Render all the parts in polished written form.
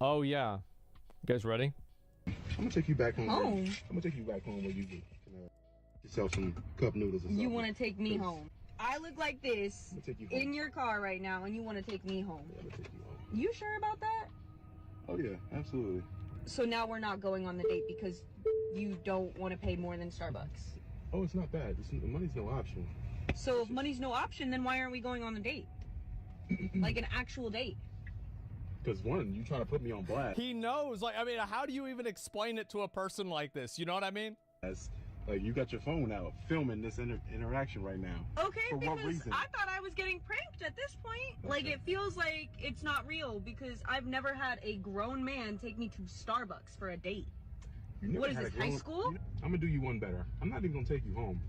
Oh yeah. You guys ready? I'm gonna take you back home. Home? I'm gonna take you back home where you can yourself some cup noodles or something. You want to take me home? I look like this I'm gonna take you home. in your car right now, and you want to take me home? Yeah, I'm gonna take you home. You sure about that? Oh yeah, absolutely. So now we're not going on the date because you don't want to pay more than Starbucks. Oh, it's not bad. Money's no option. So if money's no option, then why aren't we going on the date? Like an actual date? Because one, you trying to put me on blast. He knows. Like, I mean, how do you even explain it to a person like this? You know what I mean? Like you got your phone out filming this interaction right now. Okay, For because what reason? I thought I was getting pranked at this point. Okay. Like, it feels like it's not real because I've never had a grown man take me to Starbucks for a date. You never What is had this, a high grown- school? I'm gonna do you one better. I'm not even gonna take you home.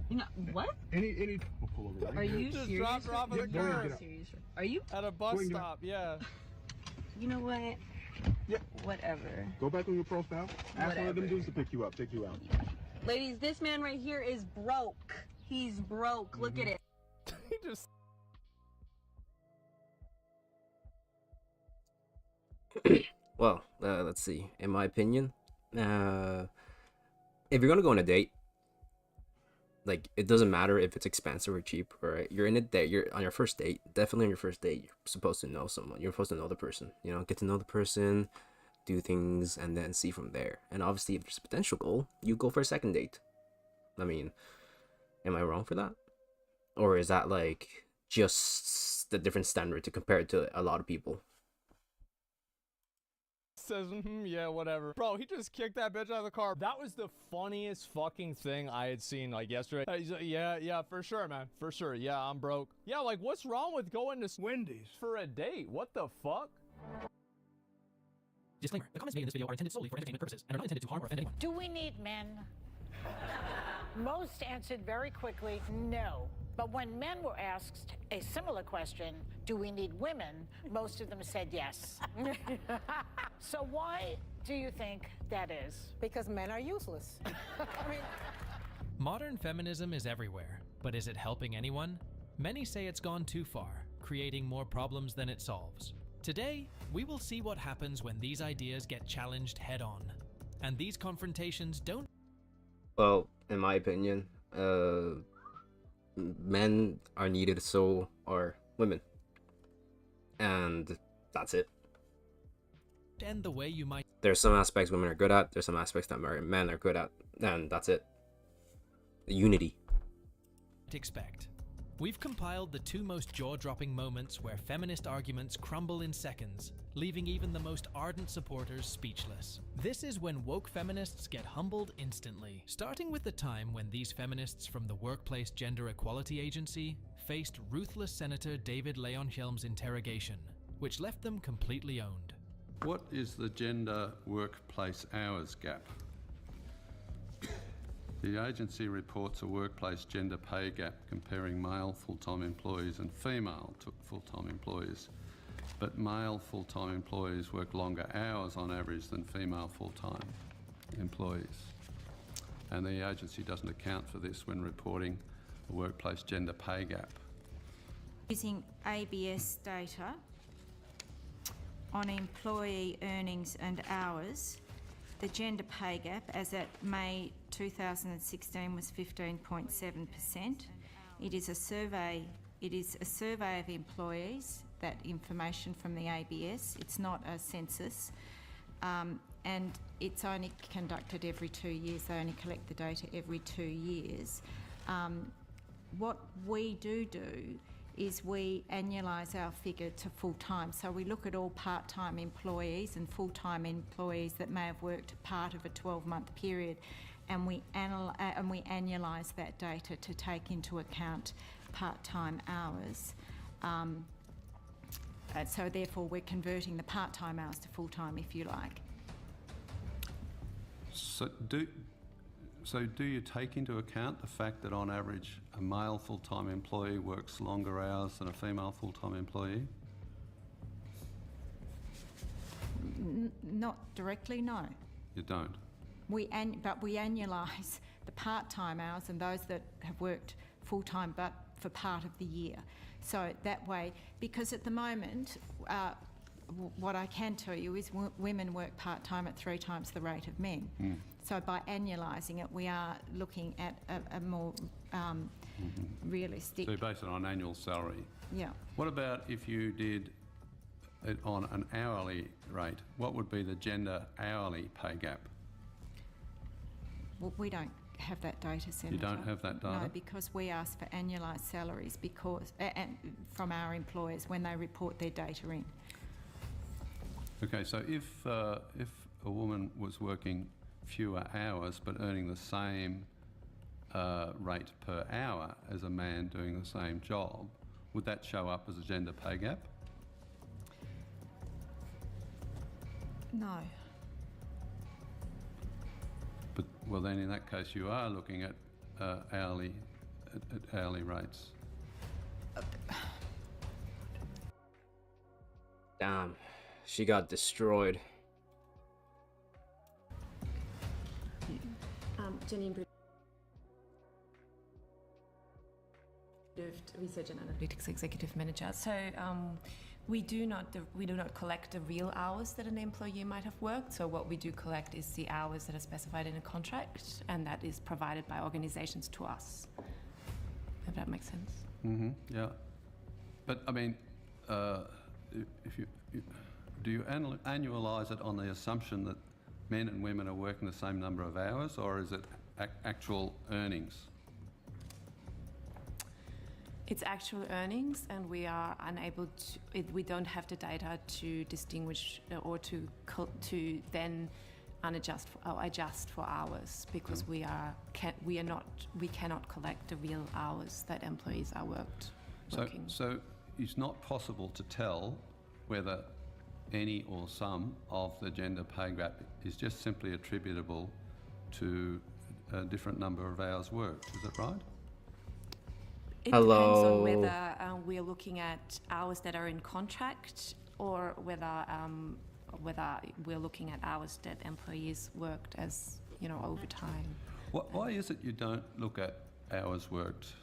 You know, what? Any. We'll pull over right Are here. you Just serious? dropped her off at the Go ahead, curb. get out. Serious? Are you? At a bus Go ahead, stop, yeah. You know what? Yeah. Whatever. Go back on your profile. Ask one of them Whatever. dudes to pick you up, take you out. Ladies, this man right here is broke. He's broke. Look at it. He just. Well, let's see. In my opinion, if you're gonna go on a date, like it doesn't matter if it's expensive or cheap. Right? You're in a date. You're on your first date. Definitely on your first date, you're supposed to know someone. You're supposed to know the person. You know, get to know the person, do things, and then see from there. And obviously, if there's a potential goal, you go for a second date. I mean, am I wrong for that? Or is that like just the different standard to compare it to a lot of people? Says, yeah, whatever. Bro, he just kicked that bitch out of the car. That was the funniest fucking thing I had seen, like, yesterday. He's like, yeah, for sure, man. For sure. Yeah, I'm broke. Yeah, like, what's wrong with going to Wendy's for a date? What the fuck? Disclaimer, the comments made in this video are intended solely for entertainment purposes and are not intended to harm or offend anyone. Do we need men? Most answered very quickly, no. But when men were asked a similar question, do we need women? Most of them said yes. So why do you think that is? Because men are useless. I mean, Modern feminism is everywhere, but is it helping anyone? Many say it's gone too far, creating more problems than it solves. Today, we will see what happens when these ideas get challenged head-on. And these confrontations don't... Well, in my opinion, men are needed, so are women. And that's it. end the way you might There's some aspects women are good at, there's some aspects that men are good at, and that's it. Unity. expect. We've compiled the two most jaw-dropping moments where feminist arguments crumble in seconds, leaving even the most ardent supporters speechless. This is when woke feminists get humbled instantly, starting with the time when these feminists from the Workplace Gender Equality Agency faced ruthless Senator David Leonhjelm's interrogation, which left them completely owned. What is the gender workplace hours gap? The agency reports a workplace gender pay gap comparing male full-time employees and female full-time employees. But male full-time employees work longer hours on average than female full-time employees. And the agency doesn't account for this when reporting a workplace gender pay gap. Using ABS data on employee earnings and hours, the gender pay gap as at May 2016 was 15.7%. It is a survey of employees, that information from the ABS. It's not a census. And it's only conducted every 2 years. They only collect the data every 2 years. What we do is we annualise our figure to full-time. So we look at all part-time employees and full-time employees that may have worked part of a 12-month period, and we annualise that data to take into account part-time hours. So therefore we're converting the part-time hours to full-time, if you like. So do you take into account the fact that on average a male full-time employee works longer hours than a female full-time employee? Not directly, no. You don't? But we annualise the part-time hours and those that have worked full-time but for part of the year. So that way, because at the moment what I can tell you is women work part-time at 3 times the rate of men. So by annualising it, we are looking at a more realistic... So you base it on annual salary. Yeah. What about if you did it on an hourly rate? What would be the gender hourly pay gap? Well, we don't have that data, Senator. You don't have that data? No, because we ask for annualised salaries because from our employers when they report their data in. Okay, so if a woman was working fewer hours but earning the same rate per hour as a man doing the same job, would that show up as a gender pay gap? No. But, well, then in that case you are looking at hourly rates. Damn, she got destroyed. Janine Research and Analytics Executive Manager. So we do not collect the real hours that an employee might have worked. So what we do collect is the hours that are specified in a contract, and that is provided by organisations to us. If that makes sense. Yeah, but I mean, if you do you annualise it on the assumption that men and women are working the same number of hours, or is it actual earnings? It's actual earnings, and we are unable to. We don't have the data to distinguish or to then adjust for hours, because we cannot collect the real hours that employees are working. So it's not possible to tell whether any or some of the gender pay gap is just simply attributable to a different number of hours worked. Is that right? It depends on whether we're looking at hours that are in contract, or whether we're looking at hours that employees worked as, overtime. Why is it you don't look at hours worked?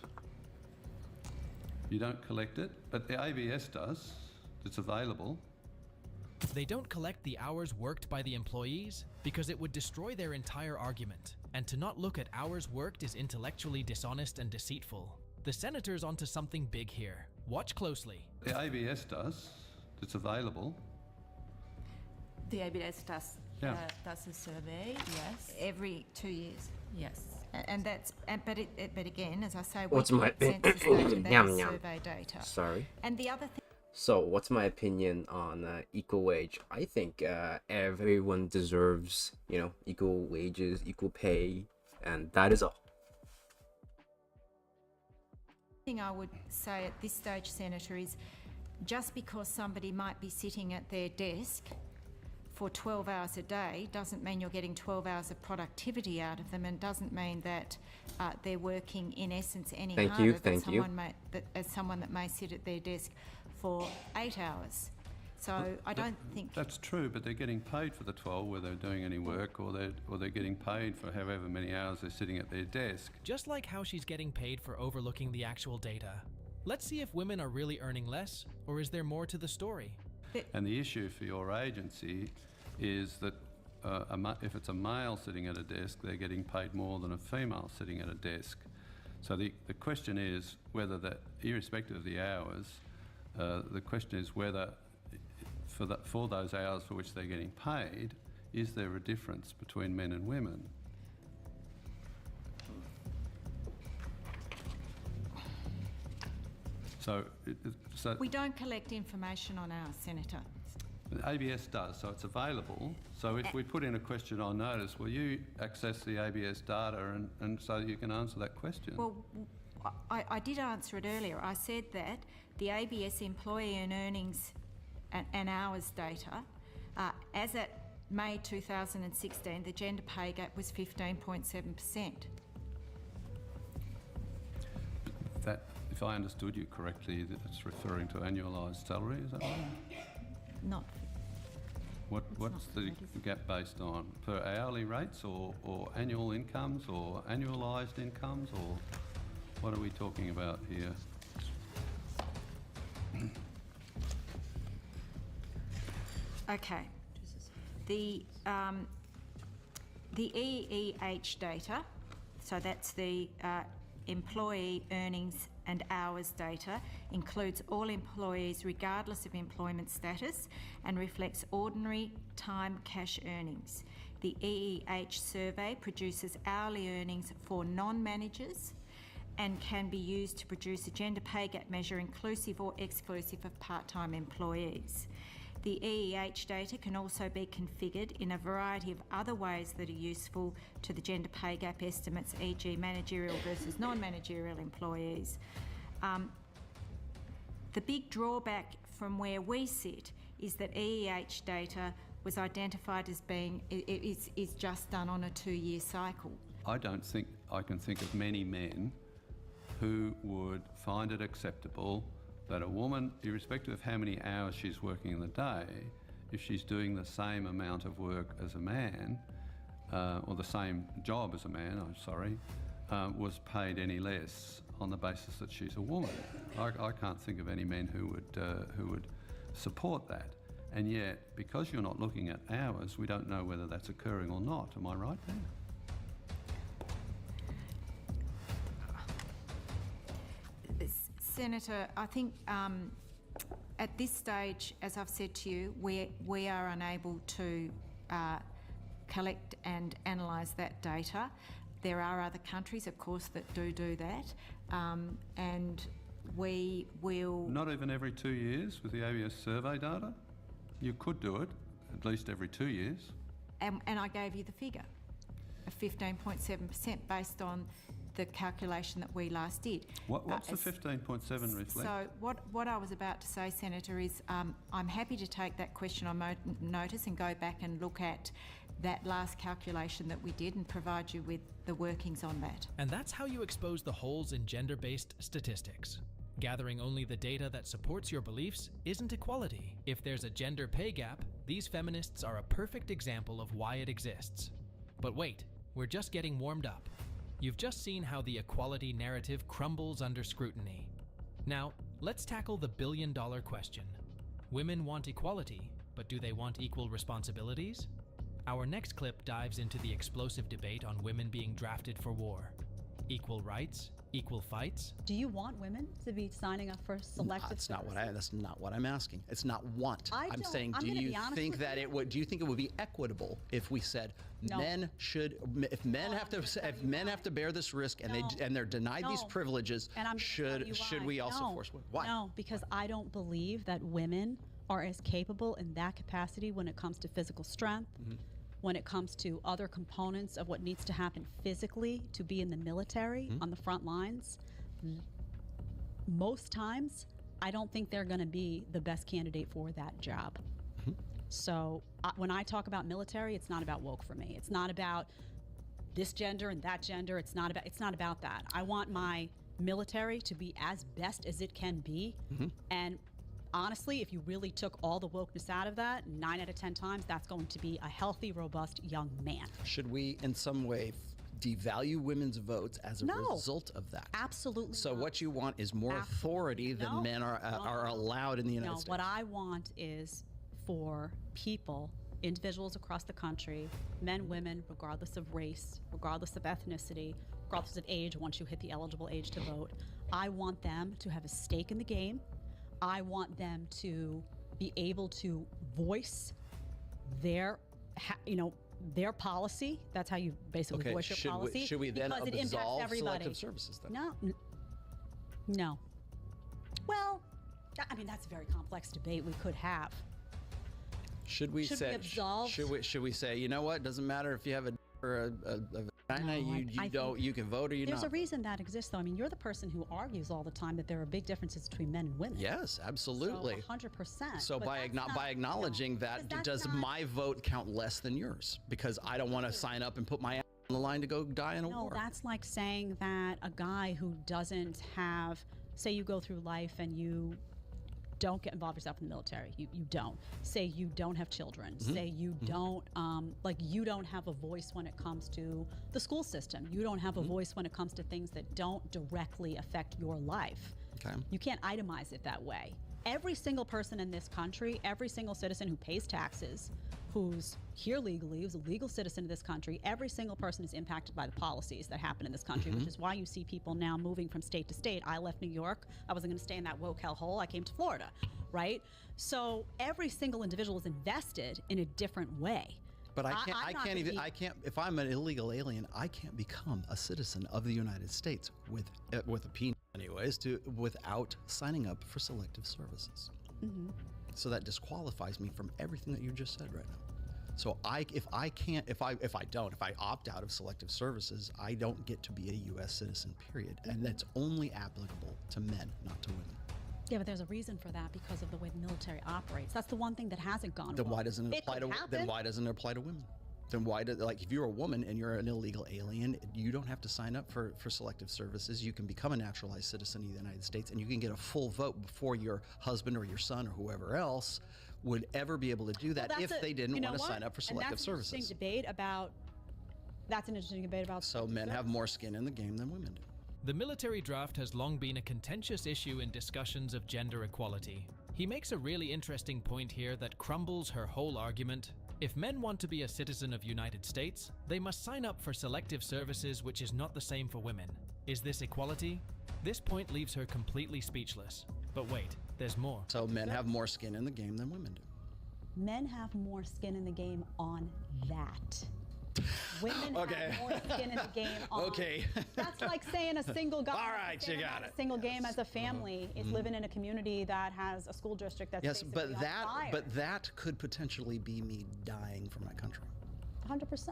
You don't collect it, but the ABS does. It's available. They don't collect the hours worked by the employees because it would destroy their entire argument. And to not look at hours worked is intellectually dishonest and deceitful. The senator's onto something big here. Watch closely. The ABS does. It's available. The ABS does a survey, yes. Every 2 years. Yes. But again, as I say, What's we my get census data, that is survey data. Sorry. And the other thing. So, what's my opinion on equal wage? I think everyone deserves, equal wages, equal pay, and that is all. Thing I would say at this stage, Senator, is just because somebody might be sitting at their desk for 12 hours a day doesn't mean you're getting 12 hours of productivity out of them, and doesn't mean that they're working in essence any harder than someone that may sit at their desk for 8 hours. So I don't think that's true, but they're getting paid for the 12, whether they're doing any work, or they're getting paid for however many hours they're sitting at their desk. Just like how she's getting paid for overlooking the actual data. Let's see if women are really earning less, or is there more to the story? And the issue for your agency is that if it's a male sitting at a desk, they're getting paid more than a female sitting at a desk. So the question is whether that, irrespective of the hours, the question is whether for those hours for which they're getting paid, is there a difference between men and women? So we don't collect information on ours, Senator. The ABS does, so it's available. So if we put in a question on notice, will you access the ABS data and so you can answer that question? Well, I did answer it earlier. I said that the ABS employee and earnings and hours data, as at May 2016, the gender pay gap was 15.7%. That, if I understood you correctly, that it's referring to annualised salary, is that right? Not. What's the gap based on? Per hourly rates, or annual incomes, or annualised incomes, or what are we talking about here? Okay. The EEH data, so that's the employee earnings and hours data, includes all employees regardless of employment status and reflects ordinary time cash earnings. The EEH survey produces hourly earnings for non-managers and can be used to produce a gender pay gap measure inclusive or exclusive of part-time employees. The EEH data can also be configured in a variety of other ways that are useful to the gender pay gap estimates, e.g. managerial versus non-managerial employees. The big drawback from where we sit is that EEH data was identified as being, is just done on a 2-year cycle. I don't think I can think of many men who would find it acceptable that a woman, irrespective of how many hours she's working in the day, if she's doing the same amount of work as a man, or the same job as a man, was paid any less on the basis that she's a woman. I can't think of any men who would support that. And yet, because you're not looking at hours, we don't know whether that's occurring or not. Am I right there? Senator, I think at this stage, as I've said to you, we are unable to collect and analyse that data. There are other countries, of course, that do that, and we will... Not even every 2 years with the ABS survey data? You could do it at least every 2 years. And I gave you the figure of 15.7% based on the calculation that we last did. What's the 15.7 reflect? So what I was about to say, Senator, is I'm happy to take that question on notice and go back and look at that last calculation that we did and provide you with the workings on that. And that's how you expose the holes in gender-based statistics. Gathering only the data that supports your beliefs isn't equality. If there's a gender pay gap, these feminists are a perfect example of why it exists. But wait, we're just getting warmed up. You've just seen how the equality narrative crumbles under scrutiny. Now, let's tackle the billion-dollar question. Women want equality, but do they want equal responsibilities? Our next clip dives into the explosive debate on women being drafted for war. Equal rights, equal fights? Do you want women to be signing up for selective That's not what I'm asking. It's not want. I'm saying, do you think that it would be equitable if we said men should, if men have to bear this risk and they're denied these privileges, should we also force women? Why? No, because I don't believe that women are as capable in that capacity when it comes to physical strength, when it comes to other components of what needs to happen physically to be in the military on the front lines. Most times, I don't think they're going to be the best candidate for that job. So when I talk about military, it's not about woke for me. It's not about this gender and that gender. It's not about that. I want my military to be as best as it can be. And honestly, if you really took all the wokeness out of that, 9 out of 10 times, that's going to be a healthy, robust young man. Should we, in some way, devalue women's votes as a result of that? Absolutely. So what you want is more authority than men are allowed in the United States. What I want is for people, individuals across the country, men, women, regardless of race, regardless of ethnicity, regardless of age, once you hit the eligible age to vote, I want them to have a stake in the game. I want them to be able to voice their, their policy. That's how you basically voice your policy. Should we then absolve selective services then? No. Well, I mean, that's a very complex debate we could have. Should we absolve? Should we say, you know what? Doesn't matter if you have a vagina, you can vote or you There's a reason that exists, though. I mean, you're the person who argues all the time that there are big differences between men and women. Yes, absolutely. So 100%. So by acknowledging that, does my vote count less than yours? Because I don't want to sign up and put my ass on the line to go die in a war. No, that's like saying that a guy who doesn't have, say you go through life and you don't get involved yourself in the military. You don't. Say you don't have children. Say you don't, you don't have a voice when it comes to the school system. You don't have a voice when it comes to things that don't directly affect your life. Okay. You can't itemize it that way. Every single person in this country, every single citizen who pays taxes, who's here legally, who's a legal citizen of this country, every single person is impacted by the policies that happen in this country, which is why you see people now moving from state to state. I left New York. I wasn't going to stay in that woke hellhole. I came to Florida, right? So every single individual is invested in a different way. But I can't, if I'm an illegal alien, I can't become a citizen of the United States with a penis anyways, without signing up for selective services. So that disqualifies me from everything that you just said right now. So if I opt out of selective services, I don't get to be a U.S. citizen, period. And that's only applicable to men, not to women. Yeah, but there's a reason for that because of the way the military operates. That's the one thing that hasn't gone Then well. why doesn't it apply to then why doesn't it apply to women? Then why do, like, if you're a woman and you're an illegal alien, you don't have to sign up for selective services. You can become a naturalized citizen of the United States, and you can get a full vote before your husband or your son or whoever else would ever be able to do that if they didn't want to sign up for selective services. That's an interesting debate about. So men have more skin in the game than women do. The military draft has long been a contentious issue in discussions of gender equality. He makes a really interesting point here that crumbles her whole argument. If men want to be a citizen of United States, they must sign up for selective services, which is not the same for women. Is this equality? This point leaves her completely speechless. But wait, there's more. So men have more skin in the game than women do. Men have more skin in the game on that. Women have more skin in the game on. That's like saying a single guy. All right, you got it. A single game as a family is living in a community that has a school district that's basically on fire. But that could potentially be me dying for my country. 100%.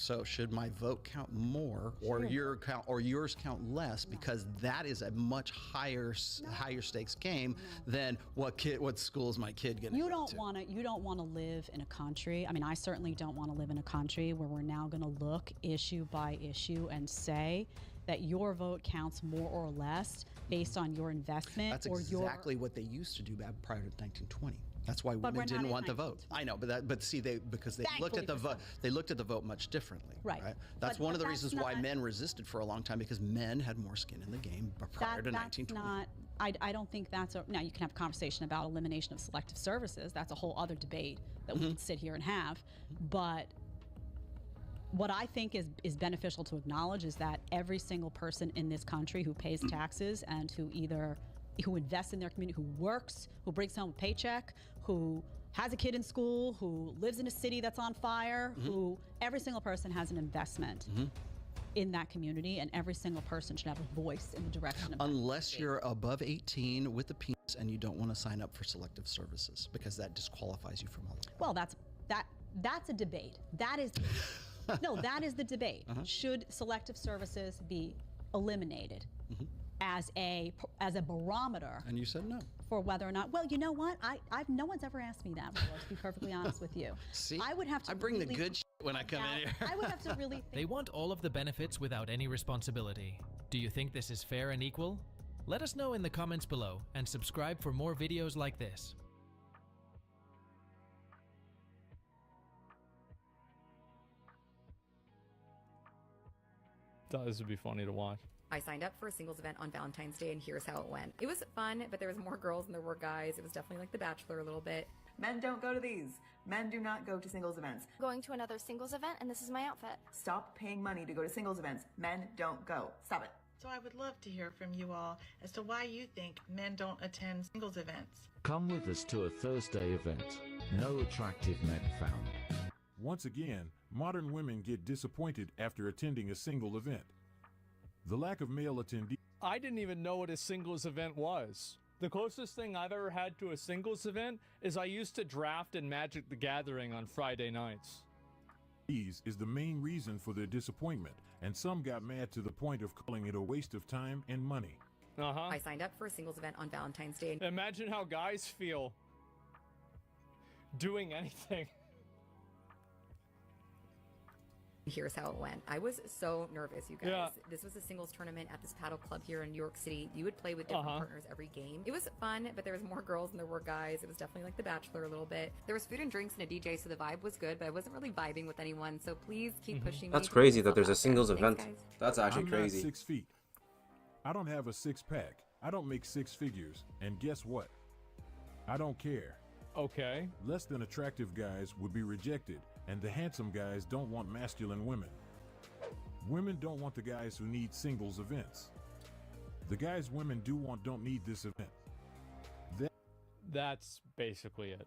So should my vote count more, or yours count less? Because that is a much higher stakes game than what school is my kid going to go to. You don't want to live in a country. I mean, I certainly don't want to live in a country where we're now going to look issue by issue and say that your vote counts more or less based on your investment. That's exactly what they used to do prior to 1920. That's why women didn't want the vote. I know, because they looked at the vote. They looked at the vote much differently. Right. That's one of the reasons why men resisted for a long time, because men had more skin in the game prior to 1920. I don't think that's now you can have a conversation about elimination of selective services. That's a whole other debate that we could sit here and have. But what I think is beneficial to acknowledge is that every single person in this country who pays taxes and who invests in their community, who works, who brings home a paycheck, who has a kid in school, who lives in a city that's on fire, every single person has an investment in that community, and every single person should have a voice in the direction of unless you're above 18 with the penis and you don't want to sign up for selective services, because that disqualifies you from all that. Well, that's a debate. That is that is the debate. Should selective services be eliminated as a barometer? And you said no. For whether or not, well, you know what? No one's ever asked me that before, to be perfectly honest with you. See, I would have to. I bring the good shit when I come in here. I would have to really think. They want all of the benefits without any responsibility. Do you think this is fair and equal? Let us know in the comments below and subscribe for more videos like this. Thought this would be funny to watch. I signed up for a singles event on Valentine's Day, and here's how it went. It was fun, but there was more girls than there were guys. It was definitely like The Bachelor a little bit. Men don't go to these. Men do not go to singles events. Going to another singles event, and this is my outfit. Stop paying money to go to singles events. Men don't go. Stop it. So I would love to hear from you all as to why you think men don't attend singles events. Come with us to a Thursday event. No attractive men found. Once again, modern women get disappointed after attending a single event. The lack of male attendees. I didn't even know what a singles event was. The closest thing I've ever had to a singles event is I used to draft in Magic the Gathering on Friday nights. Is the main reason for their disappointment, and some got mad to the point of calling it a waste of time and money. I signed up for a singles event on Valentine's Day. Imagine how guys feel doing anything. Here's how it went. I was so nervous, you guys. This was a singles tournament at this paddle club here in New York City. You would play with different partners every game. It was fun, but there was more girls than there were guys. It was definitely like The Bachelor a little bit. There was food and drinks and a DJ, so the vibe was good, but I wasn't really vibing with anyone, so please keep pushing me. That's crazy that there's a singles event. That's actually I'm crazy. Not 6 feet. I don't have a six-pack, I don't make six figures, and guess what? I don't care. Okay. Less than attractive guys would be rejected, and the handsome guys don't want masculine women. Women don't want the guys who need singles events. The guys women do want don't need this event. That's basically it.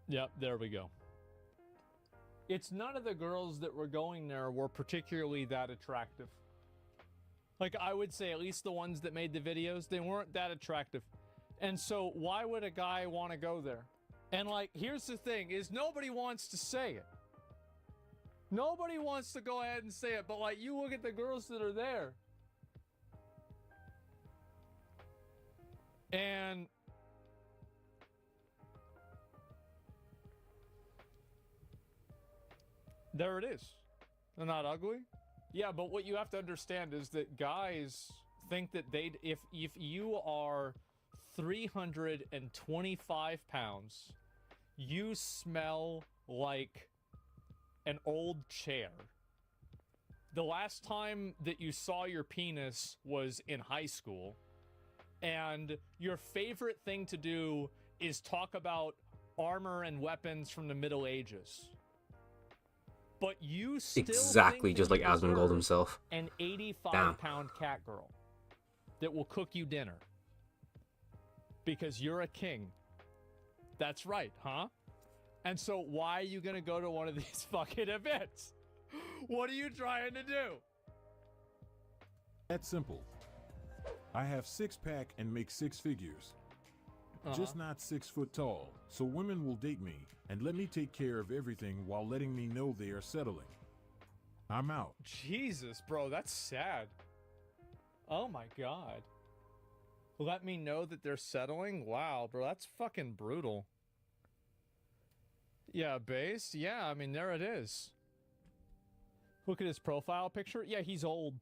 Yep, there we go. It's none of the girls that were going there were particularly that attractive. Like, I would say at least the ones that made the videos, they weren't that attractive. And so why would a guy want to go there? And like, here's the thing, is nobody wants to say it. Nobody wants to go ahead and say it, but like, you look at the girls that are there. And there it is. They're not ugly. Yeah, but what you have to understand is that guys think that if you are 325 pounds, you smell like an old chair. The last time that you saw your penis was in high school, and your favorite thing to do is talk about armor and weapons from the Middle Ages. But you still exactly think just that like you Asmongold deserve himself. an 85-pound cat girl that will cook you dinner because you're a king. That's right, huh? And so why are you gonna go to one of these fucking events? What are you trying to do? That's simple. I have six-pack and make six figures. Just not 6 foot tall, so women will date me and let me take care of everything while letting me know they are settling. I'm out. Jesus, bro, that's sad. Oh my god. Let me know that they're settling? Wow, bro, that's fucking brutal. Yeah, base? Yeah, I mean, there it is. Look at his profile picture. Yeah, he's old.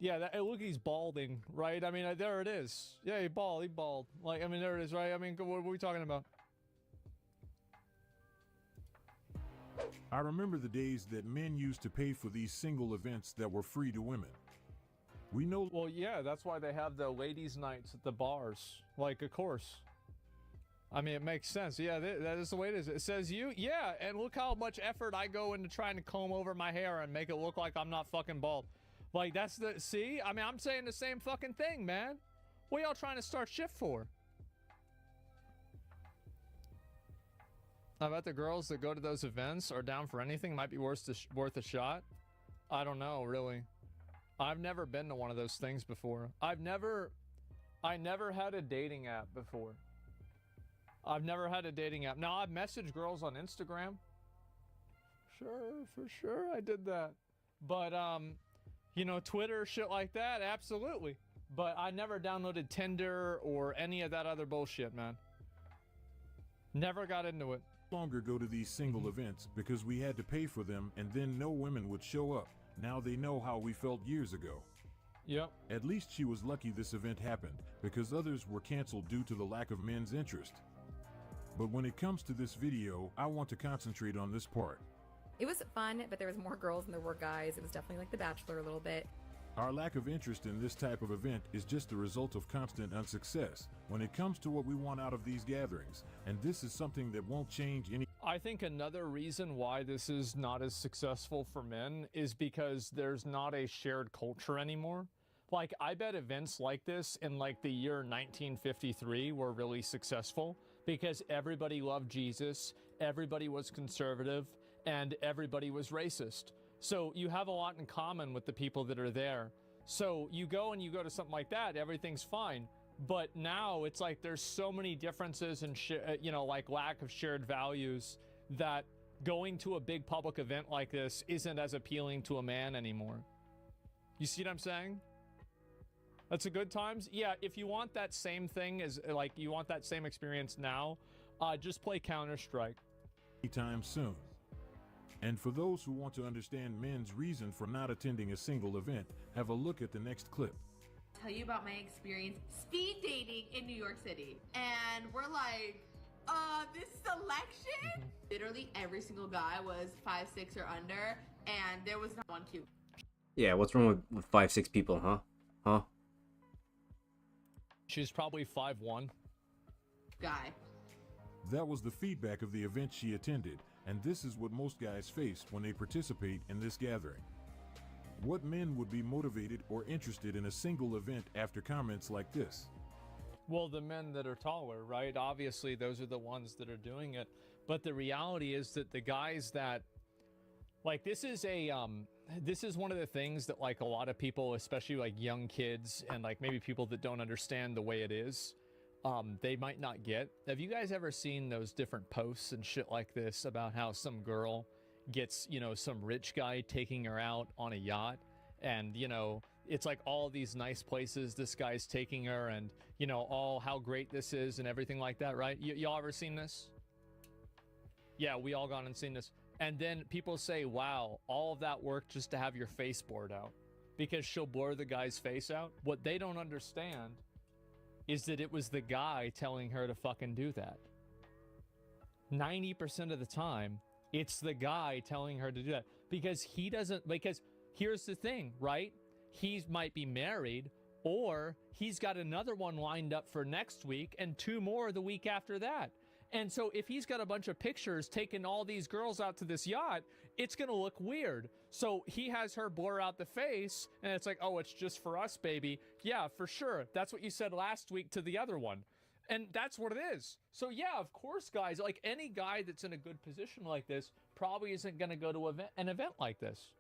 Yeah, look, he's balding, right? I mean, there it is. Yeah, he bald. Like, I mean, there it is, right? I mean, what are we talking about? I remember the days that men used to pay for these single events that were free to women. We know. Well, yeah, that's why they have the ladies' nights at the bars. Like, of course. I mean, it makes sense. Yeah, that is the way it is. It says you. Yeah, and look how much effort I go into trying to comb over my hair and make it look like I'm not fucking bald. Like, that's the, see? I mean, I'm saying the same fucking thing, man. What y'all trying to start shit for? I bet the girls that go to those events are down for anything. Might be worth a shot. I don't know, really. I've never been to one of those things before. I never had a dating app before. I've never had a dating app. Now, I've messaged girls on Instagram. Sure, for sure I did that. But, you know, Twitter, shit like that, absolutely. But I never downloaded Tinder or any of that other bullshit, man. Never got into it. Longer go to these single events because we had to pay for them and then no women would show up. Now they know how we felt years ago. Yep. At least she was lucky this event happened because others were canceled due to the lack of men's interest. But when it comes to this video, I want to concentrate on this part. It was fun, but there was more girls than there were guys. It was definitely like The Bachelor a little bit. Our lack of interest in this type of event is just the result of constant unsuccess when it comes to what we want out of these gatherings, and this is something that won't change any. I think another reason why this is not as successful for men is because there's not a shared culture anymore. Like, I bet events like this in like the year 1953 were really successful because everybody loved Jesus, everybody was conservative, and everybody was racist. So you have a lot in common with the people that are there. So you go to something like that, everything's fine. But now it's like there's so many differences and you know, like lack of shared values that going to a big public event like this isn't as appealing to a man anymore. You see what I'm saying? That's a good times. Yeah, if you want that same thing as like you want that same experience now, just play Counter-Strike. Anytime soon. And for those who want to understand men's reason for not attending a single event, have a look at the next clip. Tell you about my experience speed dating in New York City. And we're like, this selection? Literally every single guy was 5'6" or under, and there was not one cute. Yeah, what's wrong with 5'6" people, huh? She's probably 5'1". Guy. That was the feedback of the event she attended, and this is what most guys face when they participate in this gathering. What men would be motivated or interested in a single event after comments like this? Well, the men that are taller, right? Obviously, those are the ones that are doing it. But the reality is that the guys that, like, this is one of the things that, like, a lot of people, especially like young kids and like maybe people that don't understand the way it is, they might not get. Have you guys ever seen those different posts and shit like this about how some girl gets, you know, some rich guy taking her out on a yacht, and, you know, it's like all these nice places this guy's taking her, and, you know, all how great this is and everything like that, right? Y'all ever seen this? Yeah, we all gone and seen this. And then people say, wow, all of that work just to have your face blurred out because she'll blur the guy's face out. What they don't understand is that it was the guy telling her to fucking do that. 90% of the time, it's the guy telling her to do that because he doesn't, because here's the thing, right? He might be married, or he's got another one lined up for next week and 2 more the week after that. And so if he's got a bunch of pictures taking all these girls out to this yacht, it's going to look weird. So he has her blur out the face, and it's like, oh, it's just for us, baby. Yeah, for sure. That's what you said last week to the other one. And that's what it is. So yeah, of course, guys, like any guy that's in a good position like this probably isn't going to go to an event like this.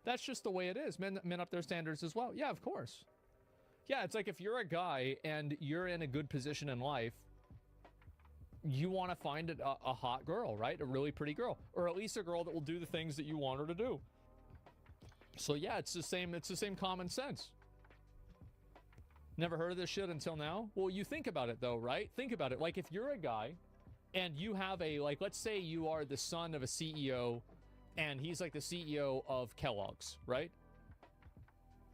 That's just the way it is. Men up their standards as well. Yeah, of course. Yeah, it's like if you're a guy and you're in a good position in life, you want to find a hot girl, right? A really pretty girl, or at least a girl that will do the things that you want her to do. So yeah, it's the same common sense. Never heard of this shit until now? Well, you think about it though, right? Think about it. Like if you're a guy and you have like, let's say you are the son of a CEO and he's like the CEO of Kellogg's, right?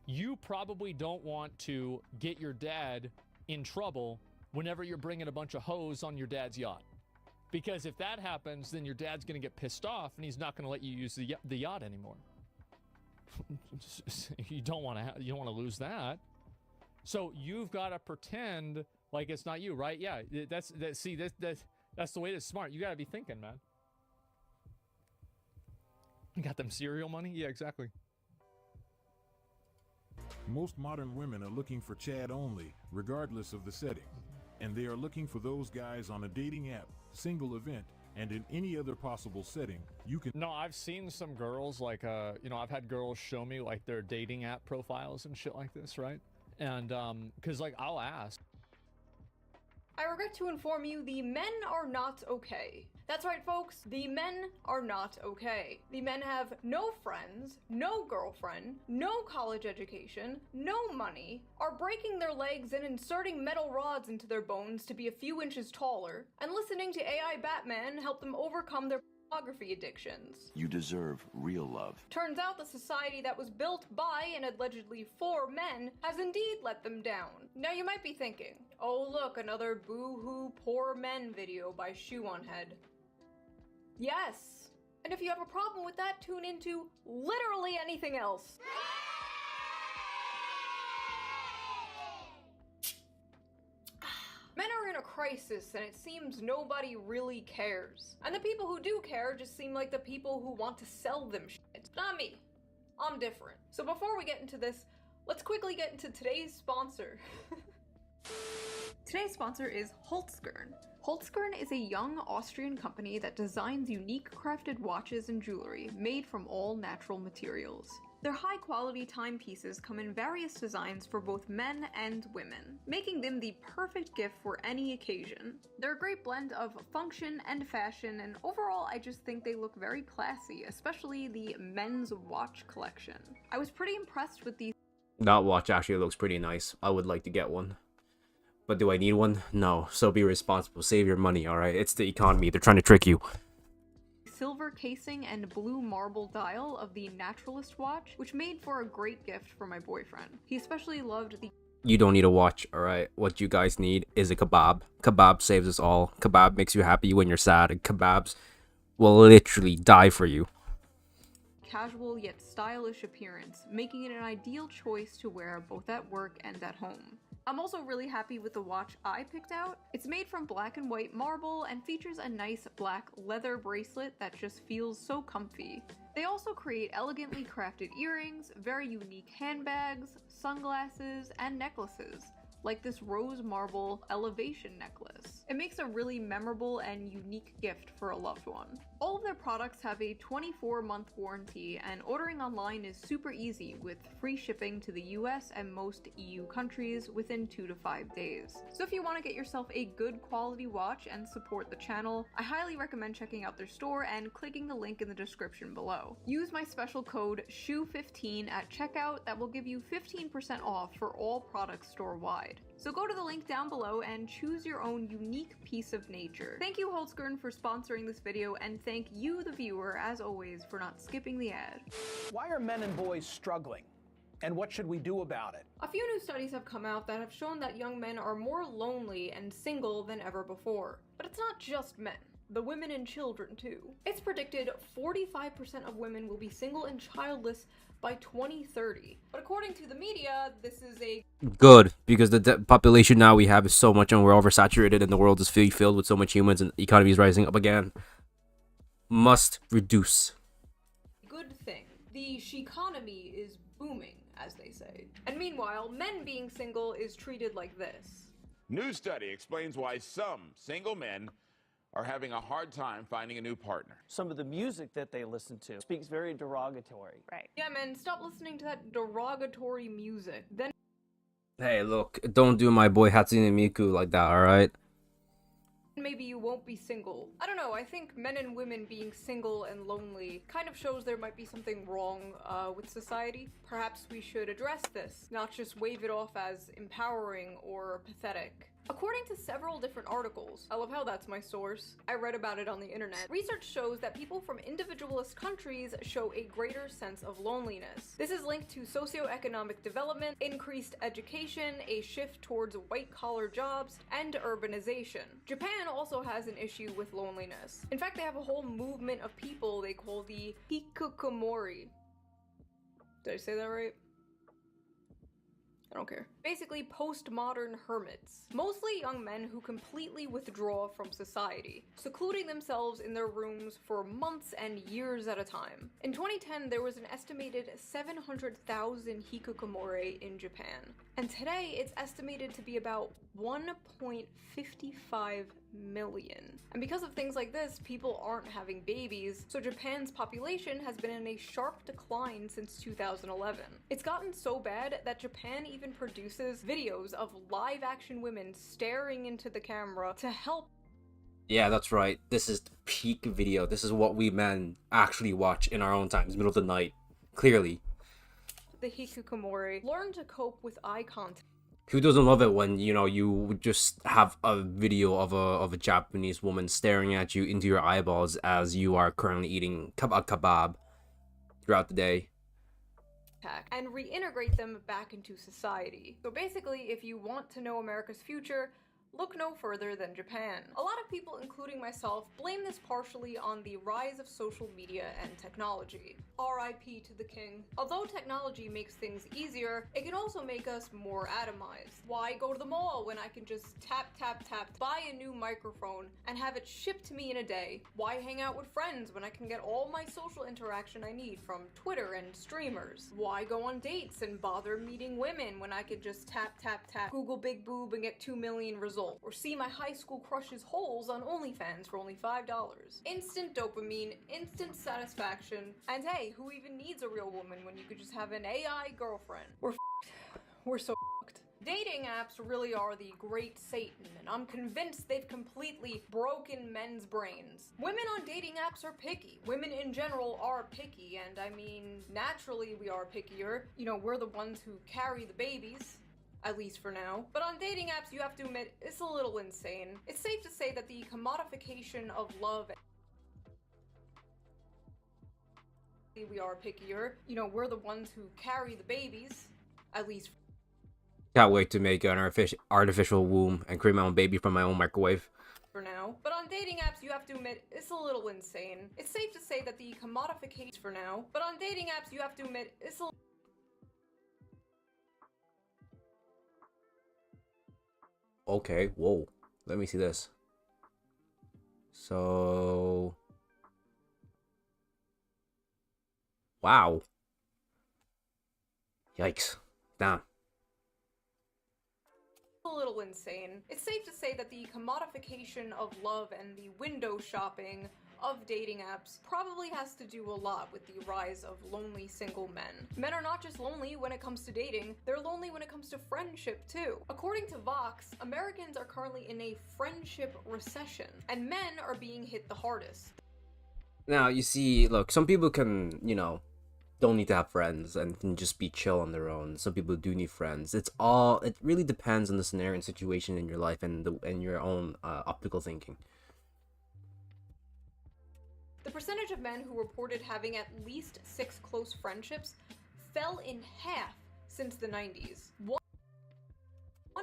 You probably don't want to get your dad in trouble whenever you're bringing a bunch of hoes on your dad's yacht. Because if that happens, then your dad's going to get pissed off and he's not going to let you use the yacht anymore. You don't want to lose that. So you've got to pretend like it's not you, right? Yeah, that's the way that's smart. You got to be thinking, man. You got them cereal money? Yeah, exactly. Most modern women are looking for Chad only, regardless of the setting. And they are looking for those guys on a dating app, single event, and in any other possible setting you can. No, I've seen some girls like, you know, I've had girls show me like their dating app profiles and shit like this, right? And, cause like I'll ask. I regret to inform you, the men are not okay. That's right, folks, the men are not okay. The men have no friends, no girlfriend, no college education, no money, are breaking their legs and inserting metal rods into their bones to be a few inches taller, and listening to AI Batman help them overcome their pornography addictions. You deserve real love. Turns out the society that was built by and allegedly for men has indeed let them down. Now you might be thinking, oh look, another boo-hoo poor men video by Shoe on Head. Yes. And if you have a problem with that, tune into literally anything else. Men are in a crisis and it seems nobody really cares. And the people who do care just seem like the people who want to sell them shit. Not me. I'm different. So before we get into this, let's quickly get into today's sponsor. Today's sponsor is Holzkern. Holzkern is a young Austrian company that designs unique crafted watches and jewelry made from all natural materials. Their high-quality timepieces come in various designs for both men and women, making them the perfect gift for any occasion. They're a great blend of function and fashion, and overall I just think they look very classy, especially the men's watch collection. I was pretty impressed with these. That watch actually looks pretty nice. I would like to get one. But do I need one? No. So be responsible. Save your money, alright? It's the economy. They're trying to trick you. Silver casing and blue marble dial of the Naturalist watch, which made for a great gift for my boyfriend. He especially loved the. You don't need a watch, alright? What you guys need is a kebab. Kebab saves us all. Kebab makes you happy when you're sad, and kebabs will literally die for you. Casual yet stylish appearance, making it an ideal choice to wear both at work and at home. I'm also really happy with the watch I picked out. It's made from black and white marble and features a nice black leather bracelet that just feels so comfy. They also create elegantly crafted earrings, very unique handbags, sunglasses, and necklaces, like this rose marble elevation necklace. It makes a really memorable and unique gift for a loved one. All of their products have a 24-month warranty, and ordering online is super easy with free shipping to the US and most EU countries within 2 to 5 days. So if you want to get yourself a good quality watch and support the channel, I highly recommend checking out their store and clicking the link in the description below. Use my special code SHOE15 at checkout that will give you 15% off for all products store-wide. So go to the link down below and choose your own unique piece of nature. Thank you Holtzgren for sponsoring this video, and thank you the viewer as always for not skipping the ad. Why are men and boys struggling? And what should we do about it? A few new studies have come out that have shown that young men are more lonely and single than ever before. But it's not just men. The women and children too. It's predicted 45% of women will be single and childless by 2030. But according to the media, this is a good, because the population now we have is so much and we're oversaturated and the world is filled with so much humans and the economy is rising up again. Must reduce. good thing. The she-economy is booming, as they say. And meanwhile, men being single is treated like this. New study explains why some single men are having a hard time finding a new partner. Some of the music that they listen to speaks very derogatory. Right. Yeah, man, stop listening to that derogatory music. Then Hey, look, don't do my boy Hatsune Miku like that, alright? maybe you won't be single. I don't know, I think men and women being single and lonely kind of shows there might be something wrong with society. Perhaps we should address this, not just wave it off as empowering or pathetic. According to several different articles, I love how that's my source, I read about it on the internet, research shows that people from individualist countries show a greater sense of loneliness. This is linked to socioeconomic development, increased education, a shift towards white-collar jobs, and urbanization. Japan also has an issue with loneliness. In fact, they have a whole movement of people they call the hikikomori. Did I say that right? I don't care. Basically, postmodern hermits. Mostly young men who completely withdraw from society, secluding themselves in their rooms for months and years at a time. In 2010, there was an estimated 700,000 hikikomori in Japan. And today, it's estimated to be about 1.55 million. And because of things like this, people aren't having babies, so Japan's population has been in a sharp decline since 2011. It's gotten so bad that Japan even produces videos of live-action women staring into the camera to help. Yeah, that's right. This is the peak video. This is what we men actually watch in our own times, middle of the night. Clearly. The hikikomori learn to cope with eye contact. Who doesn't love it when, you know, you would just have a video of a Japanese woman staring at you into your eyeballs as you are currently eating kebab throughout the day. And reintegrate them back into society. So basically, if you want to know America's future, look no further than Japan. A lot of people, including myself, blame this partially on the rise of social media and technology. RIP to the king. Although technology makes things easier, it can also make us more atomized. Why go to the mall when I can just tap, buy a new microphone, and have it shipped to me in a day? Why hang out with friends when I can get all my social interaction I need from Twitter and streamers? Why go on dates and bother meeting women when I could just tap, Google big boob and get 2 million results? Or see my high school crush's holes on OnlyFans for only $5. Instant dopamine, instant satisfaction, and hey, who even needs a real woman when you could just have an AI girlfriend? We're so f***ed. Dating apps really are the great Satan, and I'm convinced they've completely broken men's brains. Women on dating apps are picky. Women in general are picky, and I mean, naturally we are pickier. You know, we're the ones who carry the babies. At least for now. But on dating apps, you have to admit, it's a little insane. It's safe to say that the commodification of love, we are pickier. You know, we're the ones who carry the babies. At least. Can't wait to make an artificial womb and create my own baby from my own microwave. For now. But on dating apps, you have to admit, it's a little insane. It's safe to say that the commodification for now. But on dating apps, you have to admit, it's a okay, whoa. Let me see this. So... Wow. Yikes. Damn. A little insane. It's safe to say that the commodification of love and the window shopping of dating apps probably has to do a lot with the rise of lonely single men. Men are not just lonely when it comes to dating, they're lonely when it comes to friendship too. According to Vox, Americans are currently in a friendship recession, and men are being hit the hardest. Now, you see, look, some people can, you know, don't need to have friends and can just be chill on their own. Some people do need friends. It really depends on the scenario and situation in your life and your own optical thinking. The percentage of men who reported having at least 6 close friendships fell in half since the 90s. 1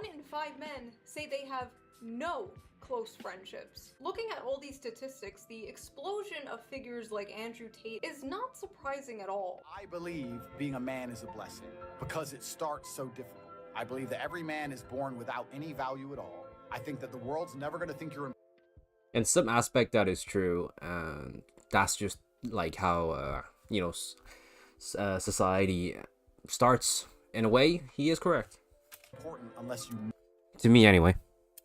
in 5 men say they have no close friendships. Looking at all these statistics, the explosion of figures like Andrew Tate is not surprising at all. I believe being a man is a blessing because it starts so difficult. I believe that every man is born without any value at all. I think that the world's never going to think you're... In some aspect, that is true, and that's just like how, you know, society starts. In a way, he is correct. Important unless you... To me, anyway.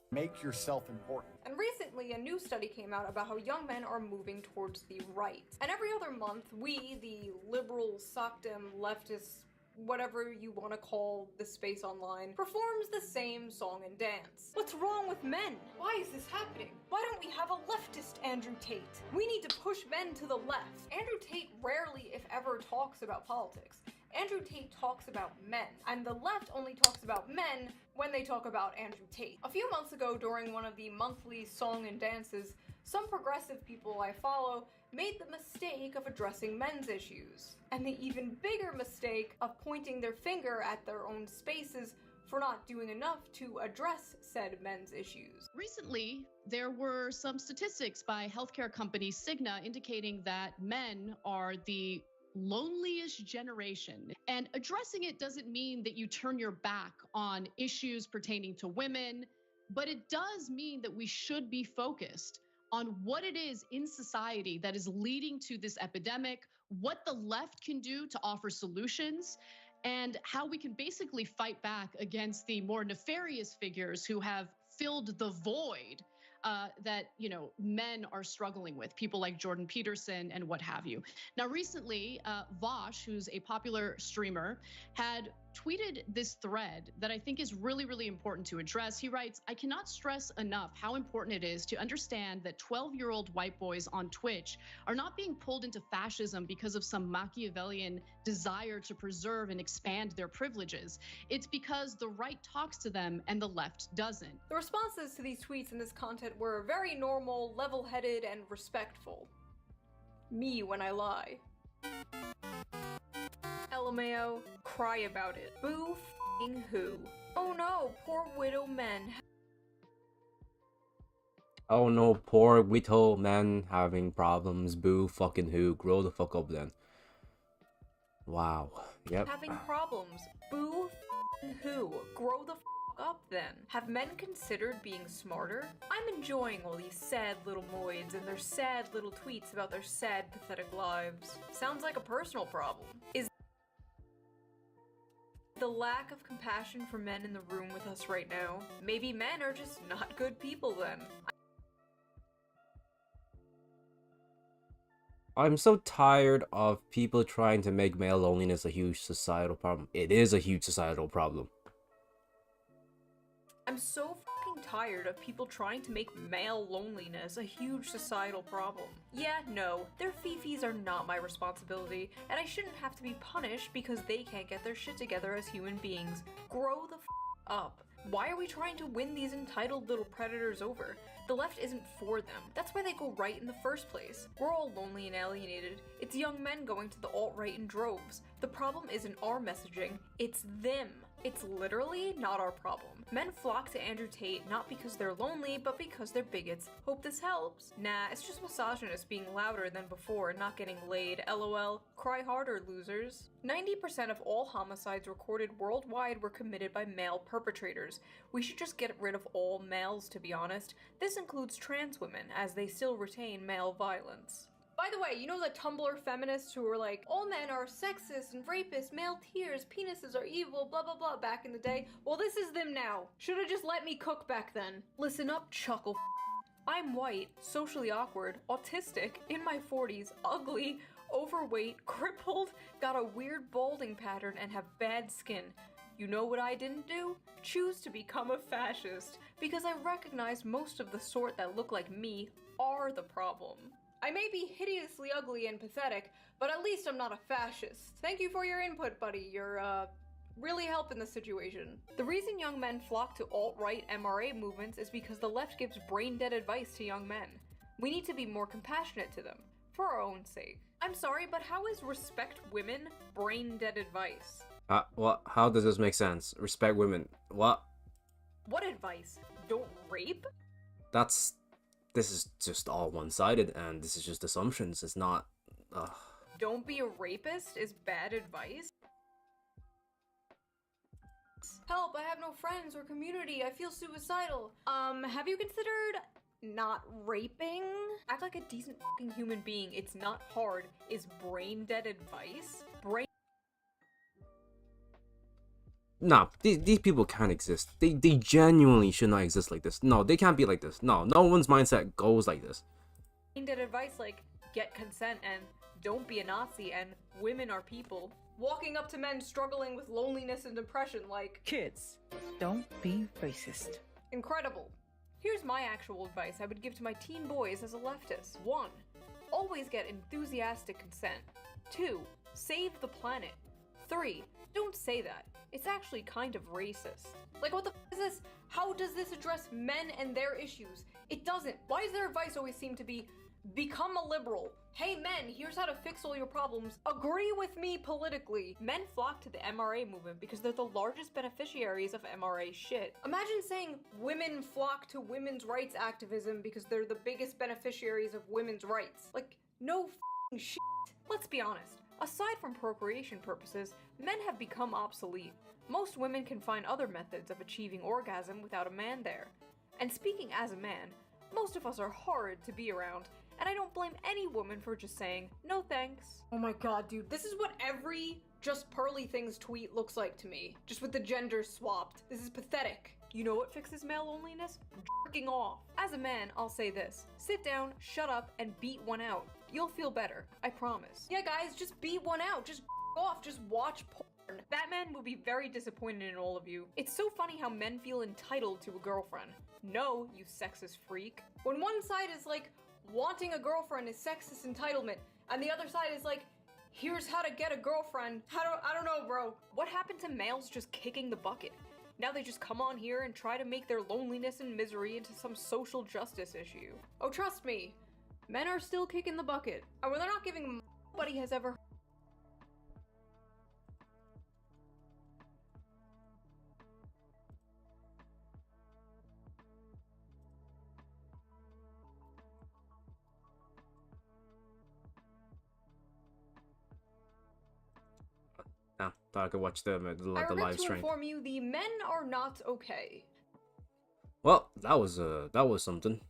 Make yourself important. And recently, a new study came out about how young men are moving towards the right. And every other month, we, the liberal, sockdem, leftists, whatever you want to call the space online, performs the same song and dance. What's wrong with men? Why is this happening? Why don't we have a leftist Andrew Tate? We need to push men to the left. Andrew Tate rarely, if ever, talks about politics. Andrew Tate talks about men, and the left only talks about men when they talk about Andrew Tate. A few months ago, during one of the monthly song and dances, some progressive people I follow made the mistake of addressing men's issues, and the even bigger mistake of pointing their finger at their own spaces for not doing enough to address said men's issues. Recently, there were some statistics by healthcare company Cigna indicating that men are the loneliest generation. And addressing it doesn't mean that you turn your back on issues pertaining to women, but it does mean that we should be focused on what it is in society that is leading to this epidemic, what the left can do to offer solutions, and how we can basically fight back against the more nefarious figures who have filled the void that, you know, men are struggling with, people like Jordan Peterson and what have you. Now, recently, Vosh, who's a popular streamer, had tweeted this thread that I think is really, really important to address. He writes, "I cannot stress enough how important it is to understand that 12-year-old white boys on Twitch are not being pulled into fascism because of some Machiavellian desire to preserve and expand their privileges. It's because the right talks to them and the left doesn't." The responses to these tweets and this content were very normal, level-headed, and respectful. Me when I lie. LMAO, cry about it. Boo f***ing who? Oh no, poor widow men. Oh no, poor widow men having problems. Boo fucking who? Grow the fuck up then. Wow. Yep. Having problems. Boo f***ing who? Grow the f*** up then. Have men considered being smarter? I'm enjoying all these sad little moids and their sad little tweets about their sad, pathetic lives. Sounds like a personal problem. Is the lack of compassion for men in the room with us right now? Maybe men are just not good people then. I'm so tired of people trying to make male loneliness a huge societal problem. It is a huge societal problem. I'm so fucking tired of people trying to make male loneliness a huge societal problem. Yeah, no, their fifis are not my responsibility, and I shouldn't have to be punished because they can't get their shit together as human beings. Grow the f up. Why are we trying to win these entitled little predators over? The left isn't for them. That's why they go right in the first place. We're all lonely and alienated. It's young men going to the alt-right in droves. The problem isn't our messaging, it's them. It's literally not our problem. Men flock to Andrew Tate not because they're lonely, but because they're bigots. Hope this helps. Nah, it's just misogynists being louder than before and not getting laid. LOL. Cry harder, losers. 90% of all homicides recorded worldwide were committed by male perpetrators. We should just get rid of all males, to be honest. This includes trans women, as they still retain male violence. By the way, you know the Tumblr feminists who were like, all men are sexist and rapists, male tears, penises are evil, blah blah blah back in the day? Well, this is them now. Should've just let me cook back then. Listen up, chuckle. I'm white, socially awkward, autistic, in my 40s, ugly, overweight, crippled, got a weird balding pattern, and have bad skin. You know what I didn't do? Choose to become a fascist, because I recognize most of the sort that look like me are the problem. I may be hideously ugly and pathetic, but at least I'm not a fascist. Thank you for your input, buddy. You're, really helping the situation. The reason young men flock to alt-right MRA movements is because the left gives brain-dead advice to young men. We need to be more compassionate to them, for our own sake. I'm sorry, but how is respect women brain-dead advice? What? How does this make sense? Respect women. What? What advice? Don't rape? This is just all one-sided, and this is just assumptions. It's not, Don't be a rapist is bad advice? Help, I have no friends or community. I feel suicidal. Have you considered not raping? Act like a decent fucking human being. It's not hard. Is brain-dead advice? Nah, these people can't exist. They genuinely should not exist like this. No, they can't be like this. No one's mindset goes like this. Brain-dead advice like, get consent and don't be a Nazi and women are people. Walking up to men struggling with loneliness and depression like, kids, don't be racist. Incredible. Here's my actual advice I would give to my teen boys as a leftist. 1. Always get enthusiastic consent. 2. Save the planet. 3. Don't say that. It's actually kind of racist. Like, what the f is this? How does this address men and their issues? It doesn't. Why does their advice always seem to be, become a liberal? Hey men, here's how to fix all your problems. Agree with me politically. Men flock to the MRA movement because they're the largest beneficiaries of MRA shit. Imagine saying women flock to women's rights activism because they're the biggest beneficiaries of women's rights. Like, no f***ing shit. Let's be honest. Aside from procreation purposes, men have become obsolete. Most women can find other methods of achieving orgasm without a man there. And speaking as a man, most of us are horrid to be around, and I don't blame any woman for just saying, no thanks. Oh my god, dude, this is what every Just Pearly Things tweet looks like to me, just with the genders swapped. This is pathetic. You know what fixes male loneliness? Jerking off. As a man, I'll say this. Sit down, shut up, and beat one out. You'll feel better, I promise. Yeah guys, just beat one out, just off, just watch porn. Batman will be very disappointed in all of you. It's so funny how men feel entitled to a girlfriend. No, you sexist freak. When one side is like, wanting a girlfriend is sexist entitlement, and the other side is like, here's how to get a girlfriend. I don't know, bro. What happened to males just kicking the bucket? Now they just come on here and try to make their loneliness and misery into some social justice issue. Oh, trust me, men are still kicking the bucket. And when they're not giving, nobody has ever. Thought I could watch the live stream. I regret to inform you, the men are not okay. Well, that was something.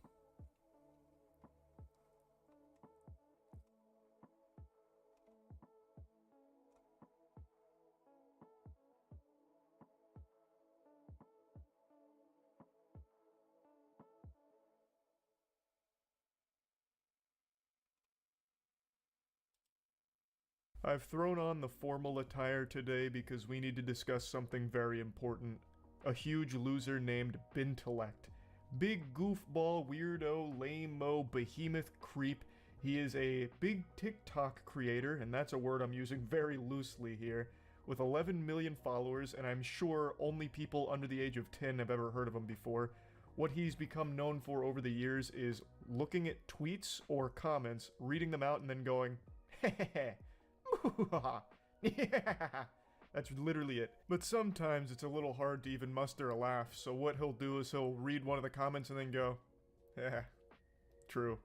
I've thrown on the formal attire today because we need to discuss something very important. A huge loser named Bintellect. Big goofball, weirdo, lame-mo, behemoth creep. He is a big TikTok creator, and that's a word I'm using very loosely here, with 11 million followers, and I'm sure only people under the age of 10 have ever heard of him before. What he's become known for over the years is looking at tweets or comments, reading them out, and then going, hehehe. Yeah. That's literally it. But sometimes it's a little hard to even muster a laugh, so what he'll do is he'll read one of the comments and then go, yeah, true.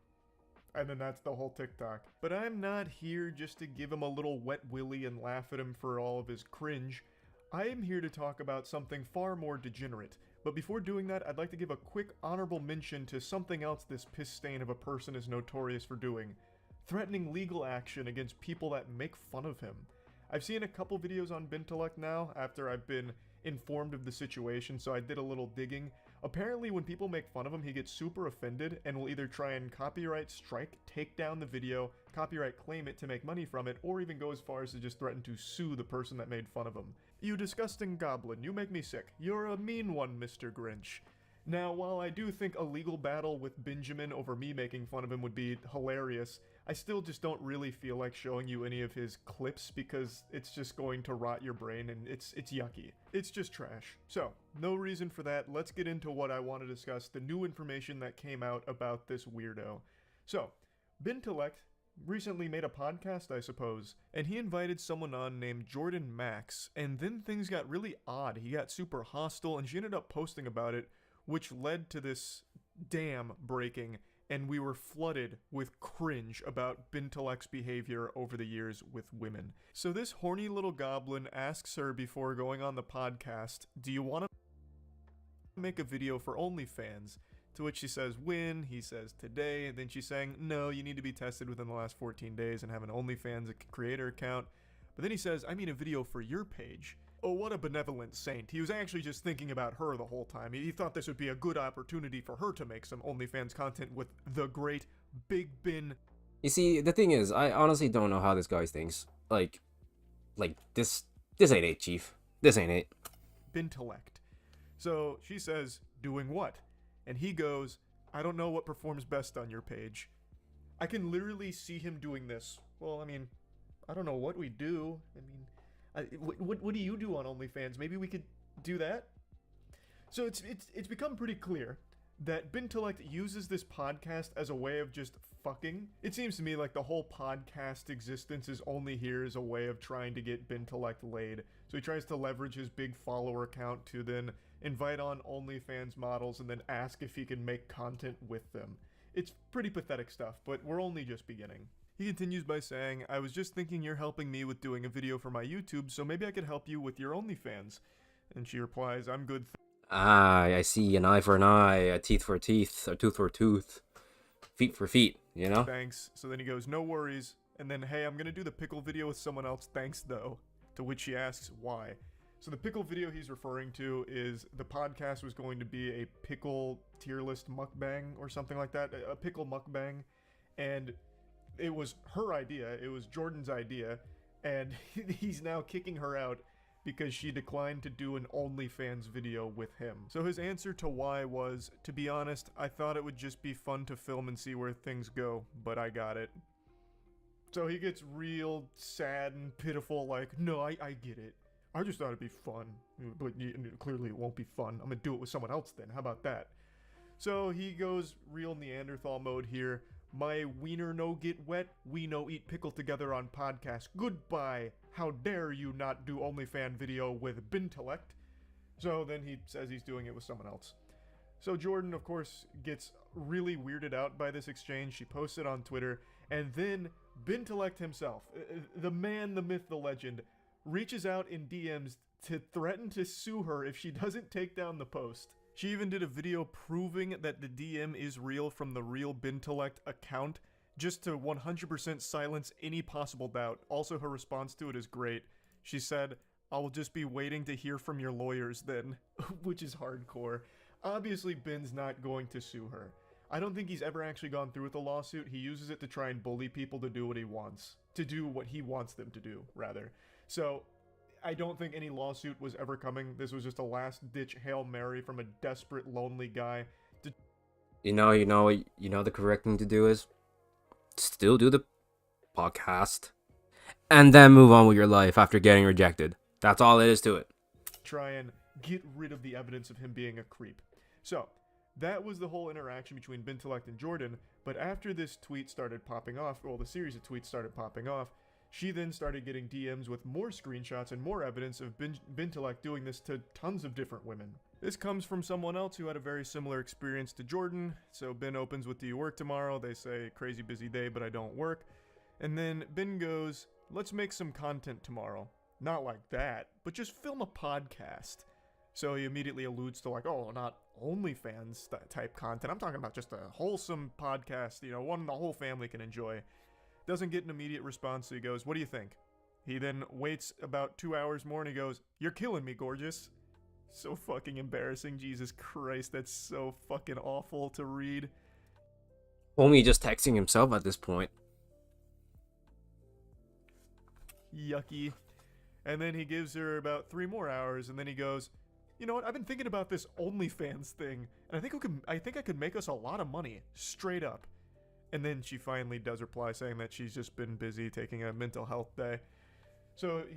And then that's the whole TikTok. But I'm not here just to give him a little wet willy and laugh at him for all of his cringe. I am here to talk about something far more degenerate. But before doing that, I'd like to give a quick honorable mention to something else this piss stain of a person is notorious for doing. Threatening legal action against people that make fun of him. I've seen a couple videos on Bintellect now, after I've been informed of the situation, so I did a little digging. Apparently when people make fun of him, he gets super offended and will either try and copyright strike, take down the video, copyright claim it to make money from it, or even go as far as to just threaten to sue the person that made fun of him. You disgusting goblin, you make me sick. You're a mean one, Mr. Grinch. Now, while I do think a legal battle with Benjamin over me making fun of him would be hilarious, I still just don't really feel like showing you any of his clips because it's just going to rot your brain and it's yucky. It's just trash. So, no reason for that. Let's get into what I want to discuss, the new information that came out about this weirdo. So, Bintellect recently made a podcast, I suppose, and he invited someone on named Jordan Max, and then things got really odd. He got super hostile, and she ended up posting about it, which led to this dam breaking, and we were flooded with cringe about Bintellect's behavior over the years with women. So this horny little goblin asks her before going on the podcast, do you want to make a video for OnlyFans? To which she says, when? He says, today. And then she's saying, no, you need to be tested within the last 14 days and have an OnlyFans creator account. But then he says, I mean a video for your page. Oh, what a benevolent saint. He was actually just thinking about her the whole time. He thought this would be a good opportunity for her to make some OnlyFans content with the great Big Ben. You see, the thing is, I honestly don't know how this guy thinks. Like this ain't it, Chief. This ain't it. Bintellect. So she says, doing what? And he goes, I don't know what performs best on your page. I can literally see him doing this. Well, I mean, I don't know what we do. I mean, what do you do on OnlyFans? Maybe we could do that? So it's become pretty clear that Bintellect uses this podcast as a way of just fucking. It seems to me like the whole podcast existence is only here as a way of trying to get Bintellect laid. So he tries to leverage his big follower count to then invite on OnlyFans models and then ask if he can make content with them. It's pretty pathetic stuff, but we're only just beginning. He continues by saying, I was just thinking you're helping me with doing a video for my YouTube, so maybe I could help you with your OnlyFans. And she replies, I'm good. I see, an eye for an eye, a teeth for a teeth, a tooth for a tooth, feet for feet, you know? Thanks. So then he goes, no worries. And then, hey, I'm gonna do the pickle video with someone else, thanks though. To which she asks, why? So the pickle video he's referring to is the podcast was going to be a pickle tier list mukbang or something like that, a pickle mukbang. And it was her idea, it was Jordan's idea, and he's now kicking her out because she declined to do an OnlyFans video with him. So his answer to why was, to be honest, I thought it would just be fun to film and see where things go, but I got it. So he gets real sad and pitiful, like, no, I get it. I just thought it'd be fun, but clearly it won't be fun. I'm gonna do it with someone else then, how about that? So he goes real Neanderthal mode here. My wiener no get wet, we no eat pickle together on podcast. Goodbye. How dare you not do OnlyFans video with Bintellect? So then he says he's doing it with someone else. So Jordan, of course, gets really weirded out by this exchange. She posts it on Twitter, and then Bintellect himself, the man, the myth, the legend, reaches out in DMs to threaten to sue her if she doesn't take down the post. She even did a video proving that the DM is real from the real Bintellect account, just to 100% silence any possible doubt. Also, her response to it is great. She said, I'll just be waiting to hear from your lawyers then, which is hardcore. Obviously, Ben's not going to sue her. I don't think he's ever actually gone through with the lawsuit. He uses it to try and bully people to do what he wants. To do what he wants them to do, rather. So, I don't think any lawsuit was ever coming. This was just a last-ditch Hail Mary from a desperate, lonely guy. You know the correct thing to do is still do the podcast and then move on with your life after getting rejected. That's all it is to it. Try and get rid of the evidence of him being a creep. So, that was the whole interaction between Bintellect and Jordan, but after this tweet started popping off, well, the series of tweets started popping off, She then started getting DMs with more screenshots and more evidence of Bintelect doing this to tons of different women. This comes from someone else who had a very similar experience to Jordan. So Ben opens with, "Do you work tomorrow?" They say, "Crazy busy day, but I don't work." And then Ben goes, "Let's make some content tomorrow." Not like that, but just film a podcast. So he immediately alludes to like, oh, not OnlyFans type content. I'm talking about just a wholesome podcast, you know, one the whole family can enjoy. Doesn't get an immediate response, so he goes, "What do you think?" He then waits about 2 hours more and he goes, "You're killing me, gorgeous." So fucking embarrassing. Jesus Christ, that's so fucking awful to read. Homie just texting himself at this point. Yucky. And then he gives her about 3 more hours, and then he goes, "You know what? I've been thinking about this OnlyFans thing, and I think I could make us a lot of money, straight up." And then she finally does reply saying that she's just been busy taking a mental health day. So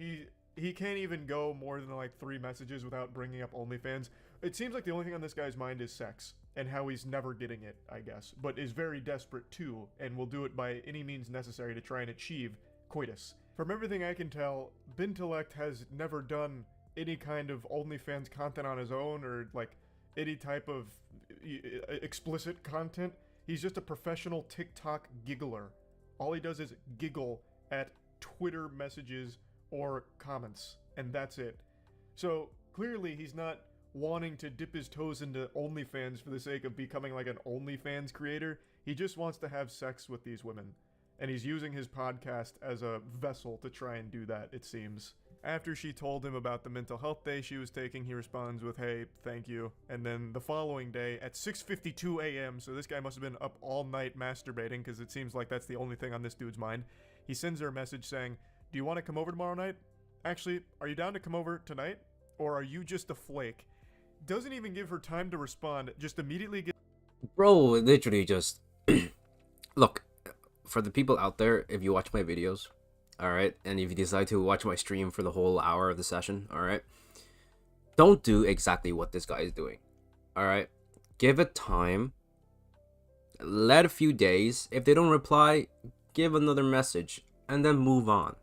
he can't even go more than like 3 messages without bringing up OnlyFans. It seems like the only thing on this guy's mind is sex, and how he's never getting it, I guess, but is very desperate too, and will do it by any means necessary to try and achieve coitus. From everything I can tell, Bintelect has never done any kind of OnlyFans content on his own, or like any type of explicit content. He's just a professional TikTok giggler. All he does is giggle at Twitter messages or comments, and that's it. So clearly he's not wanting to dip his toes into OnlyFans for the sake of becoming like an OnlyFans creator. He just wants to have sex with these women. And he's using his podcast as a vessel to try and do that, it seems. After she told him about the mental health day she was taking, he responds with, "Hey, thank you." And then the following day at 6:52 a.m., so this guy must have been up all night masturbating, because it seems like that's the only thing on this dude's mind, he sends her a message saying, "Do you want to come over tomorrow night? Actually, are you down to come over tonight? Or are you just a flake?" Doesn't even give her time to respond, just immediately gets... Bro, literally just... Look, for the people out there, if you watch my videos, alright, and if you decide to watch my stream for the whole hour of the session, alright, don't do exactly what this guy is doing, alright? Give it time, let a few days. If they don't reply, give another message, and then move on,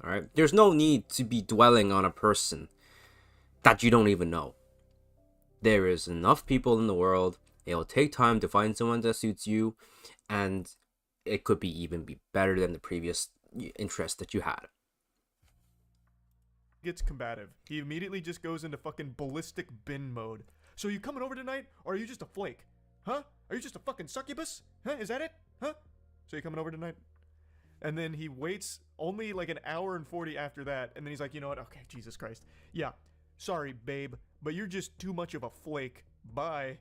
alright? There's no need to be dwelling on a person that you don't even know. There is enough people in the world. It'll take time to find someone that suits you, and it could even be better than the previous interest that you had. Gets combative. He immediately just goes into fucking ballistic bin mode. "So you coming over tonight, or are you just a flake? Huh? Are you just a fucking succubus? Huh? Is that it? Huh? So you coming over tonight?" And then he waits only like an hour and 40 after that, and then he's like, "You know what? Okay, Jesus Christ. Yeah, sorry, babe, but you're just too much of a flake. Bye."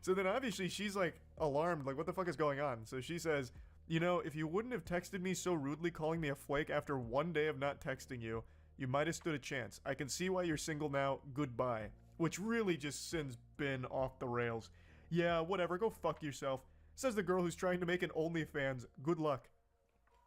So then obviously she's like alarmed, like what the fuck is going on? So she says, "You know, if you wouldn't have texted me so rudely calling me a flake after 1 day of not texting you, you might have stood a chance. I can see why you're single now. Goodbye." Which really just sends Ben off the rails. "Yeah, whatever, go fuck yourself," says the girl who's trying to make an OnlyFans. Good luck.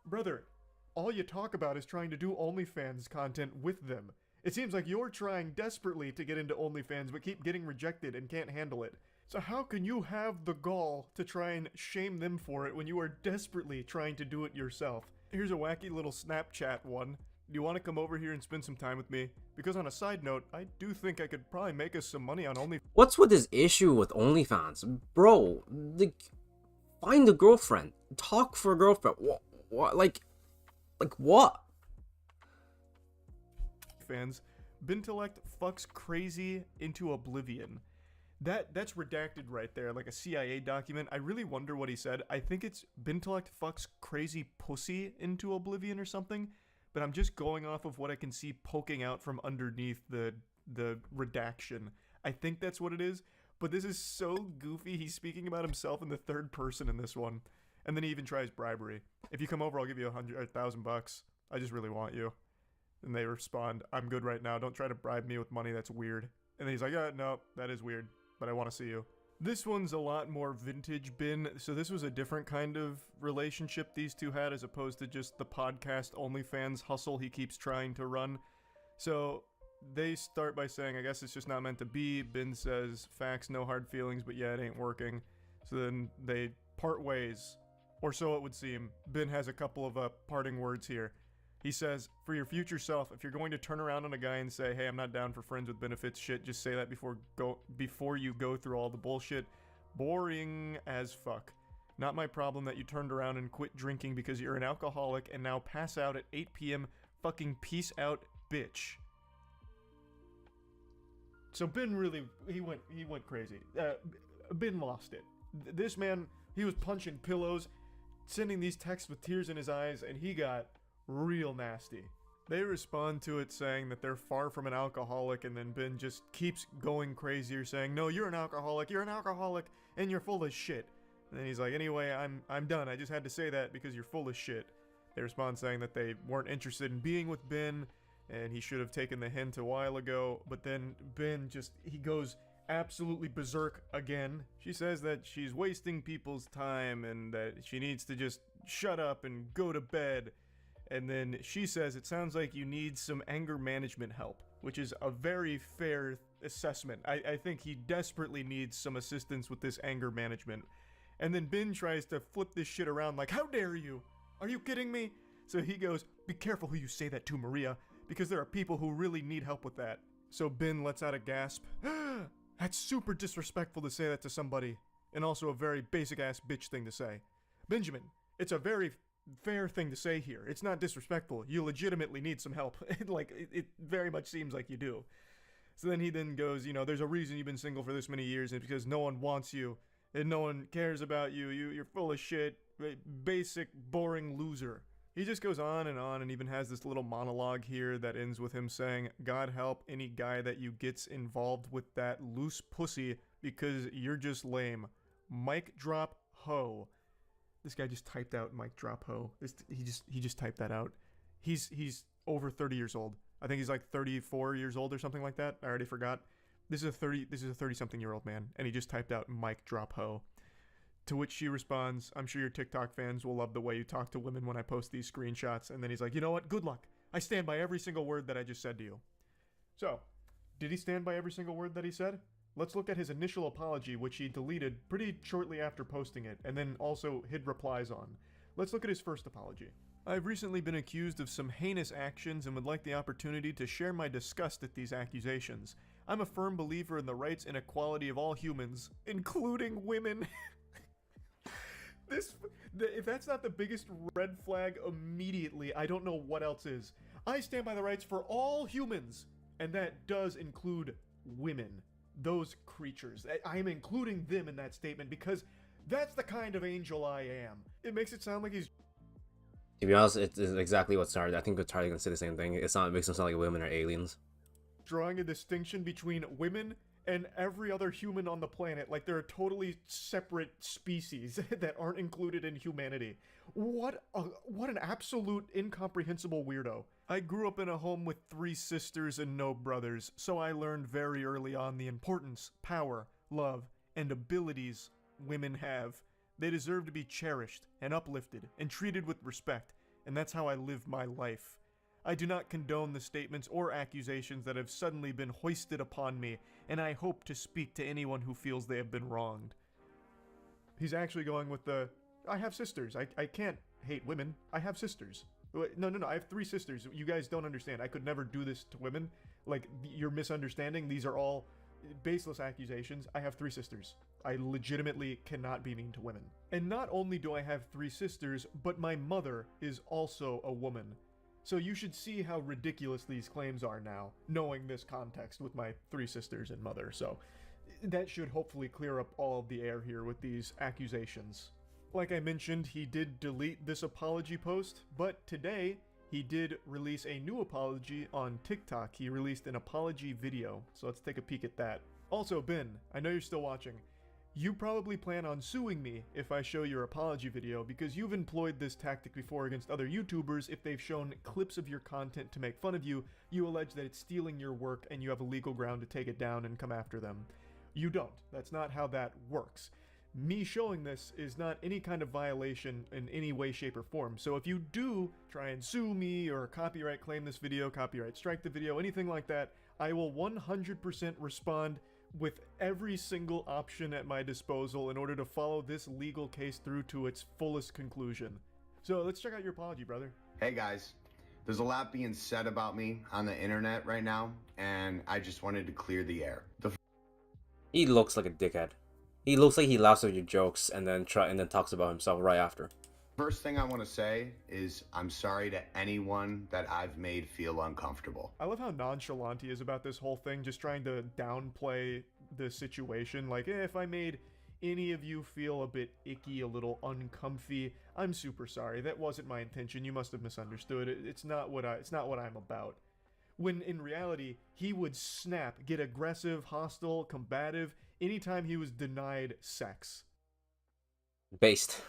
Brother, all you talk about is trying to do OnlyFans content with them. It seems like you're trying desperately to get into OnlyFans but keep getting rejected and can't handle it. So how can you have the gall to try and shame them for it when you are desperately trying to do it yourself? Here's a wacky little Snapchat one. "Do you want to come over here and spend some time with me? Because on a side note, I do think I could probably make us some money on OnlyFans." What's with this issue with OnlyFans? Bro, like, find a girlfriend. Talk for a girlfriend. What? Like what? Fans, Bintelect fucks crazy into oblivion. That's redacted right there, like a CIA document. I really wonder what he said. I think it's Bintelect fucks crazy pussy into oblivion or something, but I'm just going off of what I can see poking out from underneath the redaction. I think that's what it is, but this is so goofy. He's speaking about himself in the third person in this one, and then he even tries bribery. "If you come over, I'll give you $1,000. I just really want you." And they respond, "I'm good right now. Don't try to bribe me with money. That's weird." And then he's like, "No, that is weird, but I want to see you." This one's a lot more vintage Ben, so this was a different kind of relationship these two had as opposed to just the podcast OnlyFans hustle he keeps trying to run. So they start by saying, "I guess it's just not meant to be." Ben says, "Facts, no hard feelings, but yeah, it ain't working." So then they part ways, Or so it would seem. Ben has a couple of parting words here. He says, for your future self, if you're going to turn around on a guy and say, hey, I'm not down for friends with benefits shit, just say that before you go through all the bullshit. Boring as fuck. Not my problem that you turned around and quit drinking because you're an alcoholic and now pass out at 8 p.m. Fucking peace out, bitch. So Ben really, he went crazy. Ben lost it. This man, he was punching pillows, sending these texts with tears in his eyes, and he got real nasty. They respond to it saying that they're far from an alcoholic, and then Ben just keeps going crazier saying, no, you're an alcoholic, and you're full of shit. And then he's like, anyway, I'm done. I just had to say that because you're full of shit. They respond saying that they weren't interested in being with Ben, and he should have taken the hint a while ago, but then Ben he goes absolutely berserk again. She says that she's wasting people's time and that she needs to just shut up and go to bed. And then she says, it sounds like you need some anger management help, which is a very fair assessment. I think he desperately needs some assistance with this anger management. And then Ben tries to flip this shit around like, how dare you? Are you kidding me? So he goes, be careful who you say that to, Maria, because there are people who really need help with that. So Ben lets out a gasp. That's super disrespectful to say that to somebody, and also a very basic-ass bitch thing to say. Benjamin, it's a very fair thing to say here. It's not disrespectful. You legitimately need some help. It very much seems like you do. So then he goes, there's a reason you've been single for this many years, and because no one wants you, and no one cares about you. You're full of shit. Basic, boring loser. He just goes on, and even has this little monologue here that ends with him saying, God help any guy that you gets involved with that loose pussy because you're just lame. Mic drop ho. This guy just typed out mic drop ho. He just typed that out. He's over 30 years old. I think he's like 34 years old or something like that. I already forgot. This is a 30-something year old man, and he just typed out mic drop ho. To which she responds, I'm sure your TikTok fans will love the way you talk to women when I post these screenshots. And then he's like, you know what? Good luck. I stand by every single word that I just said to you. So, did he stand by every single word that he said? Let's look at his initial apology, which he deleted pretty shortly after posting it, and then also hid replies on. Let's look at his first apology. I've recently been accused of some heinous actions and would like the opportunity to share my disgust at these accusations. I'm a firm believer in the rights and equality of all humans, including women. If that's not the biggest red flag immediately, I don't know what else is. I stand by the rights for all humans, and that does include women. Those creatures. I am including them in that statement because that's the kind of angel I am. It makes it sound like he's... To be honest, it's exactly what started. I think it's probably gonna say the same thing. It makes them sound like women are aliens. Drawing a distinction between women and every other human on the planet, like they're a totally separate species that aren't included in humanity. What an absolute incomprehensible weirdo. I grew up in a home with 3 sisters and no brothers, so I learned very early on the importance, power, love, and abilities women have. They deserve to be cherished and uplifted and treated with respect, and that's how I live my life. I do not condone the statements or accusations that have suddenly been hoisted upon me, and I hope to speak to anyone who feels they have been wronged. He's actually going with the, I have sisters. I can't hate women. I have sisters. No, I have 3 sisters. You guys don't understand. I could never do this to women. Like, you're misunderstanding. These are all baseless accusations. I have 3 sisters. I legitimately cannot be mean to women. And not only do I have 3 sisters, but my mother is also a woman. So you should see how ridiculous these claims are now, knowing this context with my 3 sisters and mother. So that should hopefully clear up all of the air here with these accusations. Like I mentioned, he did delete this apology post, but today he did release a new apology on TikTok. He released an apology video, so let's take a peek at that. Also, Ben, I know you're still watching. You probably plan on suing me if I show your apology video because you've employed this tactic before against other YouTubers. If they've shown clips of your content to make fun of you, you allege that it's stealing your work and you have a legal ground to take it down and come after them. You don't. That's not how that works. Me showing this is not any kind of violation in any way, shape, or form. So if you do try and sue me or copyright claim this video, copyright strike the video, anything like that, I will 100% respond with every single option at my disposal in order to follow this legal case through to its fullest conclusion. So let's check out your apology, brother. Hey guys, there's a lot being said about me on the internet right now, and I just wanted to clear the air. He looks like a dickhead. He looks like he laughs at your jokes and then talks about himself right after. First thing I want to say is I'm sorry to anyone that I've made feel uncomfortable. I love how nonchalant he is about this whole thing, just trying to downplay the situation. Like, if I made any of you feel a bit icky, a little uncomfy, I'm super sorry. That wasn't my intention. You must have misunderstood. It's not what I'm about. When in reality, he would snap, get aggressive, hostile, combative anytime he was denied sex. Based.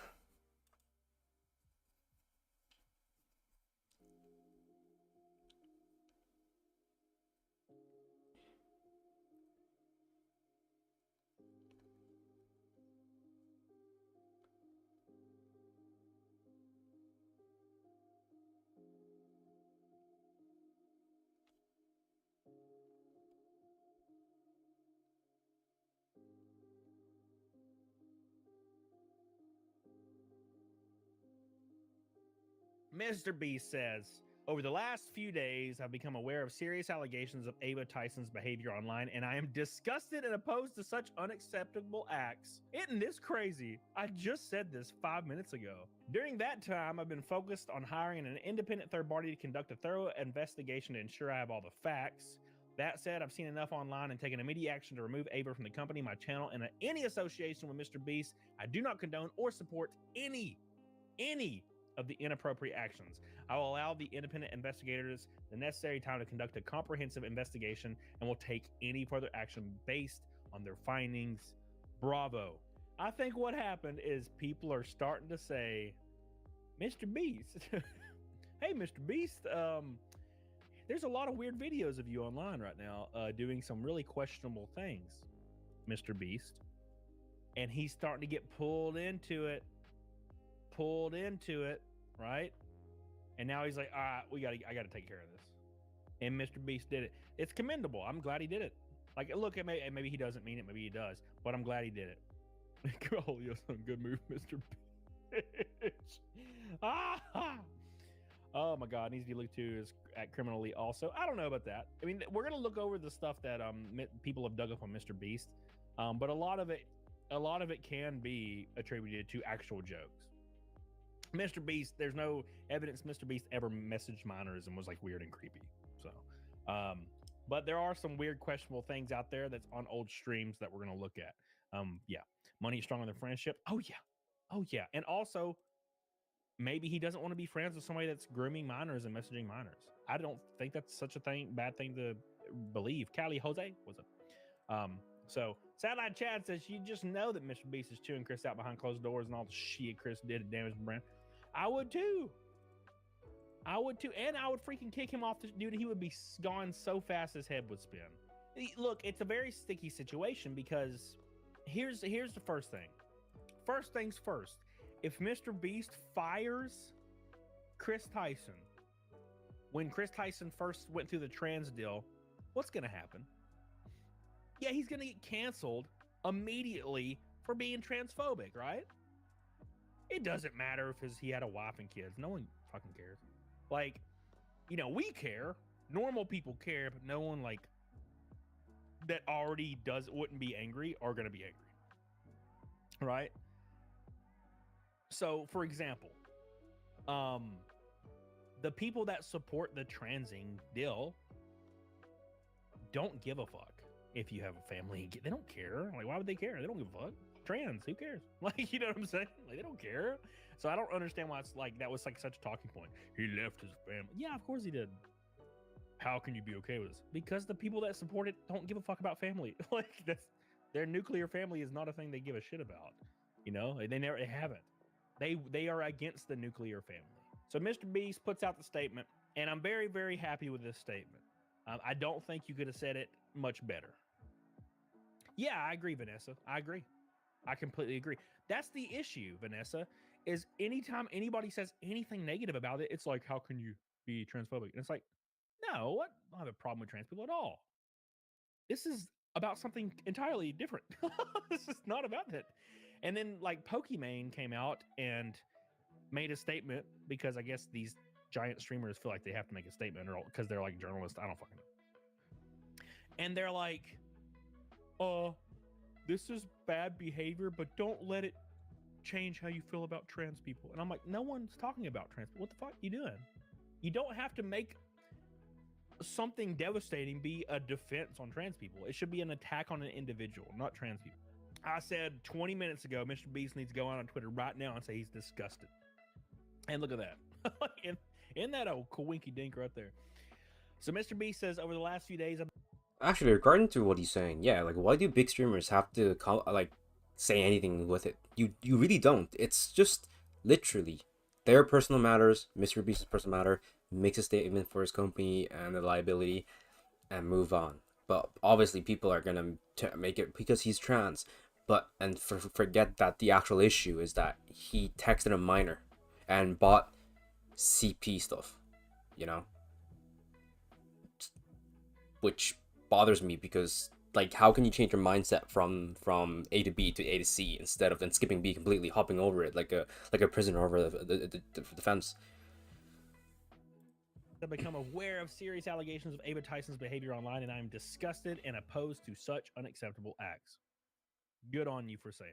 Mr. Beast says, over the last few days, I've become aware of serious allegations of Ava Tyson's behavior online, and I am disgusted and opposed to such unacceptable acts. Isn't this crazy? I just said this 5 minutes ago. During that time, I've been focused on hiring an independent third party to conduct a thorough investigation to ensure I have all the facts. That said, I've seen enough online and taken immediate action to remove Ava from the company, my channel, and any association with Mr. Beast. I do not condone or support any of the inappropriate actions. I will allow the independent investigators the necessary time to conduct a comprehensive investigation and will take any further action based on their findings. Bravo. I think what happened is people are starting to say, Mr. Beast, hey, Mr. Beast, there's a lot of weird videos of you online right now doing some really questionable things, Mr. Beast. And he's starting to get pulled into it, right? And now he's like, I gotta take care of this. And Mr. Beast did it. It's commendable. I'm glad he did it. Like, look, maybe he doesn't mean it, maybe he does, but I'm glad he did it. Oh, yes, good move, Mr. Beast. Oh my God, needs to be looked to as at criminally also. I don't know about that. I mean, we're gonna look over the stuff that people have dug up on Mr. Beast, but a lot of it can be attributed to actual jokes. Mr. Beast, there's no evidence Mr. Beast ever messaged minors and was like weird and creepy. So, but there are some weird, questionable things out there that's on old streams that we're gonna look at. Yeah, money is stronger than friendship. Oh yeah, and also maybe he doesn't want to be friends with somebody that's grooming minors and messaging minors. I don't think that's such a bad thing to believe. Cali Jose, what's up? So Satellite Chad says, you just know that Mr. Beast is chewing Chris out behind closed doors and all the shit Chris did to damage the brand. I would too. And I would freaking kick him off the dude. He would be gone so fast his head would spin. Look, it's a very sticky situation because here's the first thing. First things first. If Mr. Beast fires Chris Tyson, when Chris Tyson first went through the trans deal, what's going to happen? Yeah, he's going to get canceled immediately for being transphobic, right? It doesn't matter if he had a wife and kids. No one fucking cares. Like, we care. Normal people care, but no one like that already wouldn't be angry are going to be angry. Right? So, for example, the people that support the transing deal don't give a fuck if you have a family. They don't care. Like, why would they care? They don't give a fuck. Trans, who cares? Like, you know what I'm saying? Like, they don't care. So I don't understand why it's like that was like such a talking point. He left his family. Yeah, of course he did. How can you be okay with this? Because the people that support it don't give a fuck about family. Like, their nuclear family is not a thing they give a shit about. They haven't. They are against the nuclear family. So Mr. Beast puts out the statement, and I'm very, very happy with this statement. I don't think you could have said it much better. Yeah, I agree, Vanessa. I agree. I completely agree. That's the issue, Vanessa, is anytime anybody says anything negative about it, it's like, how can you be transphobic? And it's like, no, I don't have a problem with trans people at all. This is about something entirely different. This is not about that. And then like Pokimane came out and made a statement because I guess these giant streamers feel like they have to make a statement or because they're like journalists. I don't fucking know. And they're like, this is bad behavior, but don't let it change how you feel about trans people. And I'm like, no one's talking about trans people. What the fuck are you doing? You don't have to make something devastating be a defense on trans people. It should be an attack on an individual, not trans people. I said 20 minutes ago, Mr. Beast needs to go out on Twitter right now and say he's disgusted. And look at that. Isn't that a coinky dink right there? So Mr. Beast says over the last few days, Actually, regarding to what he's saying, yeah, like why do big streamers have to like say anything with it? You really don't. It's just literally their personal matters. Mr. Beast's personal matter, makes a statement for his company and the liability, and move on. But obviously, people are gonna make it because he's trans. But forget that the actual issue is that he texted a minor and bought CP stuff, you know, which bothers me because like how can you change your mindset from A to B to A to C instead of then skipping B completely, hopping over it like a prisoner over the fence? I've become aware of serious allegations of Ava Tyson's behavior online, and I'm disgusted and opposed to such unacceptable acts. Good on you for saying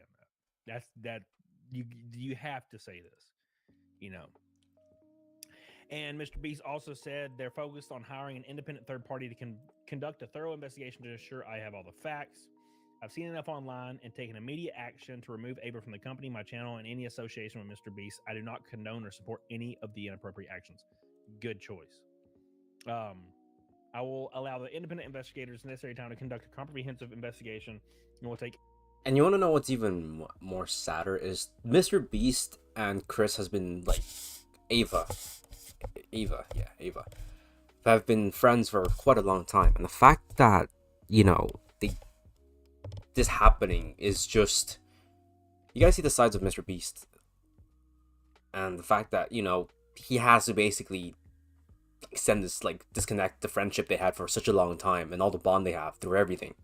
that. That you have to say this, you know. And Mr. Beast also said they're focused on hiring an independent third party to conduct a thorough investigation to ensure I have all the facts. I've seen enough online and taken immediate action to remove Ava from the company, my channel, and any association with Mr. Beast. I do not condone or support any of the inappropriate actions. Good choice. I will allow the independent investigators necessary time to conduct a comprehensive investigation, and will take. And you want to know what's even more sadder is Mr. Beast and Chris has been like Ava, have been friends for quite a long time, and the fact that this happening is just, you guys see the sides of Mr. Beast, and the fact that he has to basically disconnect the friendship they had for such a long time and all the bond they have through everything.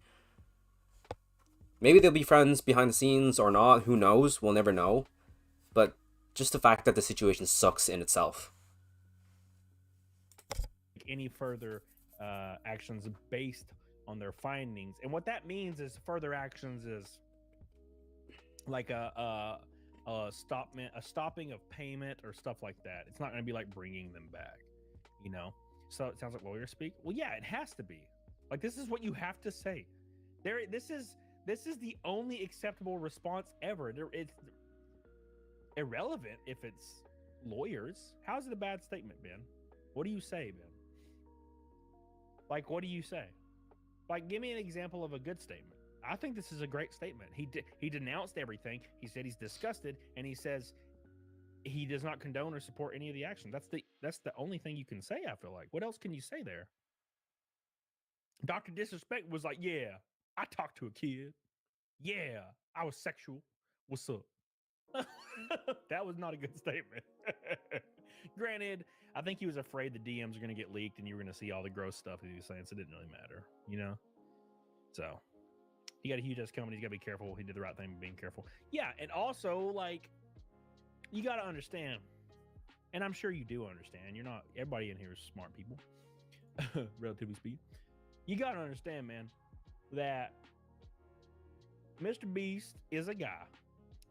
Maybe they'll be friends behind the scenes or not, who knows, we'll never know, but just the fact that the situation sucks in itself. Any further actions based on their findings, and what that means is further actions is like a stopping of payment or stuff like that. It's not going to be like bringing them back, So it sounds like lawyer speak. Well, yeah, it has to be. Like, this is what you have to say. This is the only acceptable response ever. It's irrelevant if it's lawyers. How's it a bad statement, Ben? What do you say, Ben? Like, what do you say? Like, give me an example of a good statement. I think this is a great statement. He denounced everything. He said he's disgusted, and he says he does not condone or support any of the action. That's the only thing you can say, I feel like. What else can you say there? Dr. Disrespect was like, yeah, I talked to a kid. Yeah, I was sexual. What's up? That was not a good statement. Granted, I think he was afraid the DMs are going to get leaked and you were going to see all the gross stuff he was saying, so it didn't really matter, So, he got a huge ass company. He's got to be careful. He did the right thing by being careful. Yeah, and also, like, you got to understand, and I'm sure you do understand, everybody in here is smart people, relatively speaking. You got to understand, man, that Mr. Beast is a guy,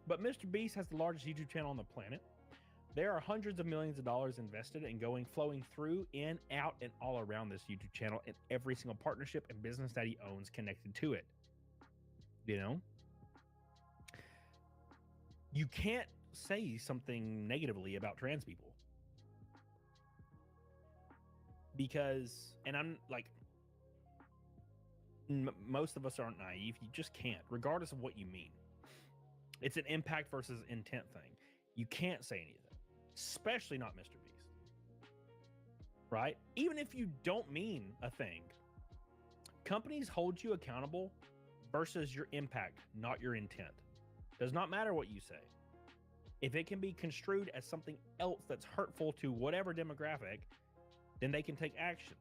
but Mr. Beast has the largest YouTube channel on the planet. There are hundreds of millions of dollars invested and flowing through, in, out, and all around this YouTube channel, and every single partnership and business that he owns connected to it. You can't say something negatively about trans people. Because, and I'm like, most of us aren't naive. You just can't, regardless of what you mean. It's an impact versus intent thing. You can't say anything. Especially not Mr. Beast, right? Even if you don't mean a thing, companies hold you accountable versus your impact, not your intent. Does not matter what you say. If it can be construed as something else that's hurtful to whatever demographic, then they can take action.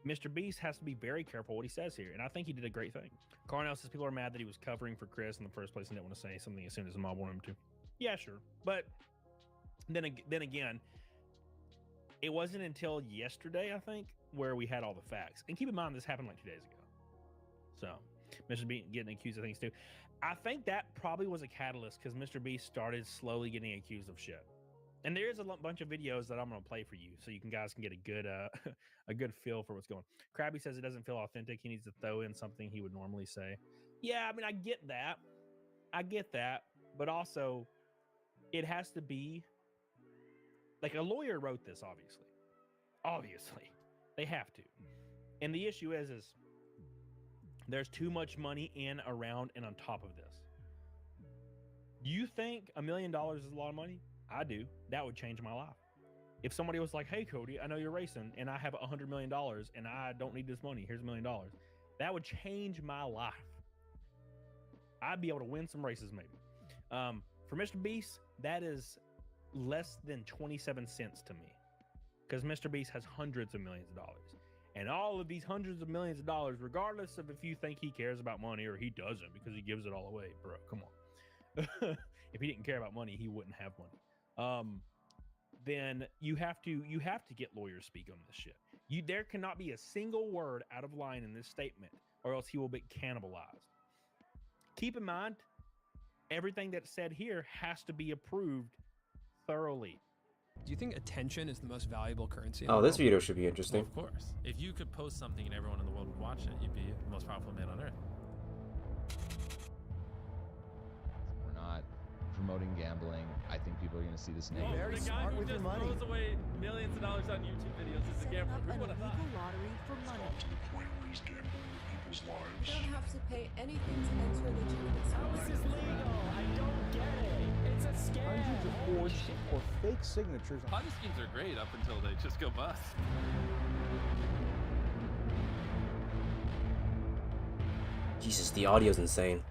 Mr. Beast has to be very careful what he says here, and I think he did a great thing. Carnell says people are mad that he was covering for Chris in the first place and didn't want to say something as soon as the mob wanted him to. Yeah, sure. But then again, it wasn't until yesterday, I think, where we had all the facts. And keep in mind, this happened like 2 days ago. So, Mr. Beast getting accused of things too. I think that probably was a catalyst because Mr. Beast started slowly getting accused of shit. And there is a bunch of videos that I'm going to play for you so you guys can get a good a good feel for what's going on. Krabby says it doesn't feel authentic. He needs to throw in something he would normally say. Yeah, I mean, I get that. But also, it has to be like a lawyer wrote this, obviously. They have to. And the issue is there's too much money in, around, and on top of this. Do you think $1 million is a lot of money? I do. That would change my life. If somebody was like, hey, Cody, I know you're racing and I have $100 million and I don't need this money. Here's $1 million. That would change my life. I'd be able to win some races maybe. For Mr. Beast, that is less than 27 cents to me because Mr. Beast has hundreds of millions of dollars. And all of these hundreds of millions of dollars, regardless of if you think he cares about money or he doesn't because he gives it all away, bro, come on. If he didn't care about money, he wouldn't have money. Then you have to get lawyers speak on this shit. There cannot be a single word out of line in this statement, or else he will be cannibalized. Keep in mind, everything that's said here has to be approved thoroughly. Do you think attention is the most valuable currency? Oh, this video should be interesting. Well, of course. If you could post something and everyone in the world would watch it, you'd be the most powerful man on earth. We're not promoting gambling. I think people are going to see this negative. Very smart with your money. The guy who just throws away millions of dollars on YouTube videos is a gambler. Who would have thought? Lottery for money. To the point where he's gambling with people's lives. You don't have to pay anything to enter legitimate How is this legal? I don't get it. It's a scam. Hundreds of forged or fake signatures. Ponzi schemes are great up until they just go bust. Jesus, the audio's insane.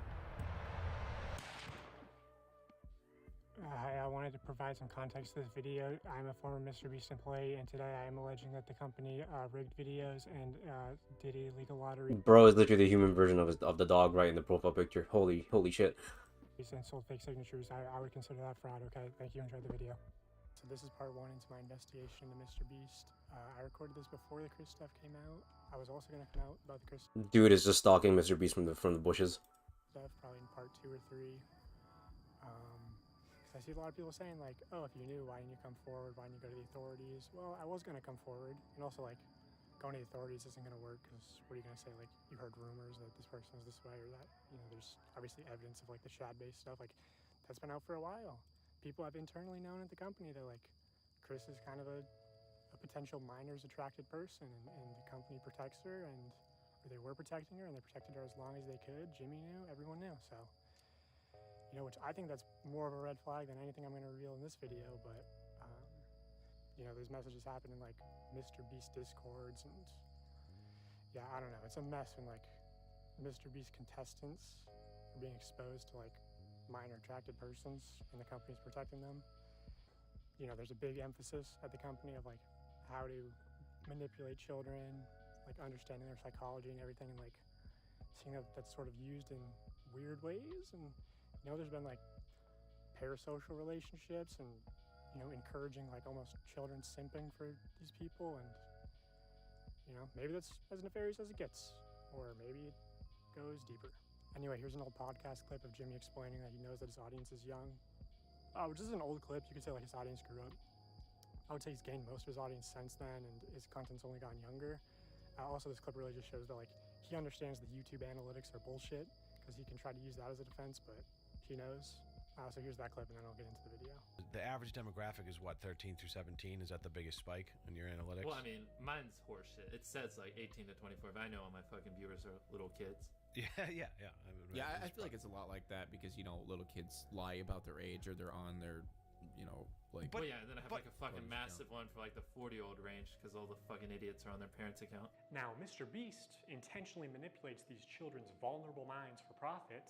Hi, I wanted to provide some context to this video. I'm a former Mr. Beast employee, and today I am alleging that the company rigged videos and did a illegal lottery. Bro is literally the human version of the dog right in the profile picture. Holy shit. And sold fake signatures. I would consider that fraud. Okay, thank you. Enjoy the video. So this is part one into my investigation into Mr. Beast. I recorded this before the Chris stuff came out. I was also going to come out about the Chris Dude is just stalking Mr. Beast from the bushes. stuff, probably in part 2 or 3. Because I see a lot of people saying like, oh, if you knew, why didn't you come forward? Why didn't you go to the authorities? Well, I was going to come forward, and also like going to the authorities isn't going to work because what are you going to say? Like, you heard rumors that this person is this way or that. You know, there's obviously evidence of like the Shad-based stuff. Like, that's been out for a while. People have internally known at the company that like Chris is kind of a potential minors attracted person, and the company protects her, or they were protecting her, and they protected her as long as they could. Jimmy knew, everyone knew. So, you know, which I think that's more of a red flag than anything I'm going to reveal in this video. But you know, there's messages happening like Mr. Beast discords, and yeah, I don't know. It's a mess when like Mr. Beast contestants are being exposed to like minor attracted persons, and the company's protecting them. You know, there's a big emphasis at the company of like how to manipulate children, like understanding their psychology and everything, and like seeing that that's sort of used in weird ways. And you know, there's been like parasocial relationships, and you know, encouraging like almost children simping for these people, and you know, maybe that's as nefarious as it gets, or maybe it goes deeper. Anyway, here's an old podcast clip of Jimmy explaining that he knows that his audience is young. Which is an old clip. You could say like his audience grew up. I would say he's gained most of his audience since then, and his content's only gotten younger. Also, this clip really just shows that like he understands the YouTube analytics are bullshit, because he can try to use that as a defense, but he knows. So here's that clip, and then I'll get into the video. The average demographic is what, 13 through 17? Is that the biggest spike in your analytics? Well, I mean, mine's horseshit. It says like 18 to 24, but I know all my fucking viewers are little kids. Yeah, I feel like it's a lot like that because, you know, little kids lie about their age, or they're on their, you know, like... Well, yeah, and then I have like a fucking massive one for like the 40-year-old range because all the fucking idiots are on their parents' account. Now, Mr. Beast intentionally manipulates these children's vulnerable minds for profit.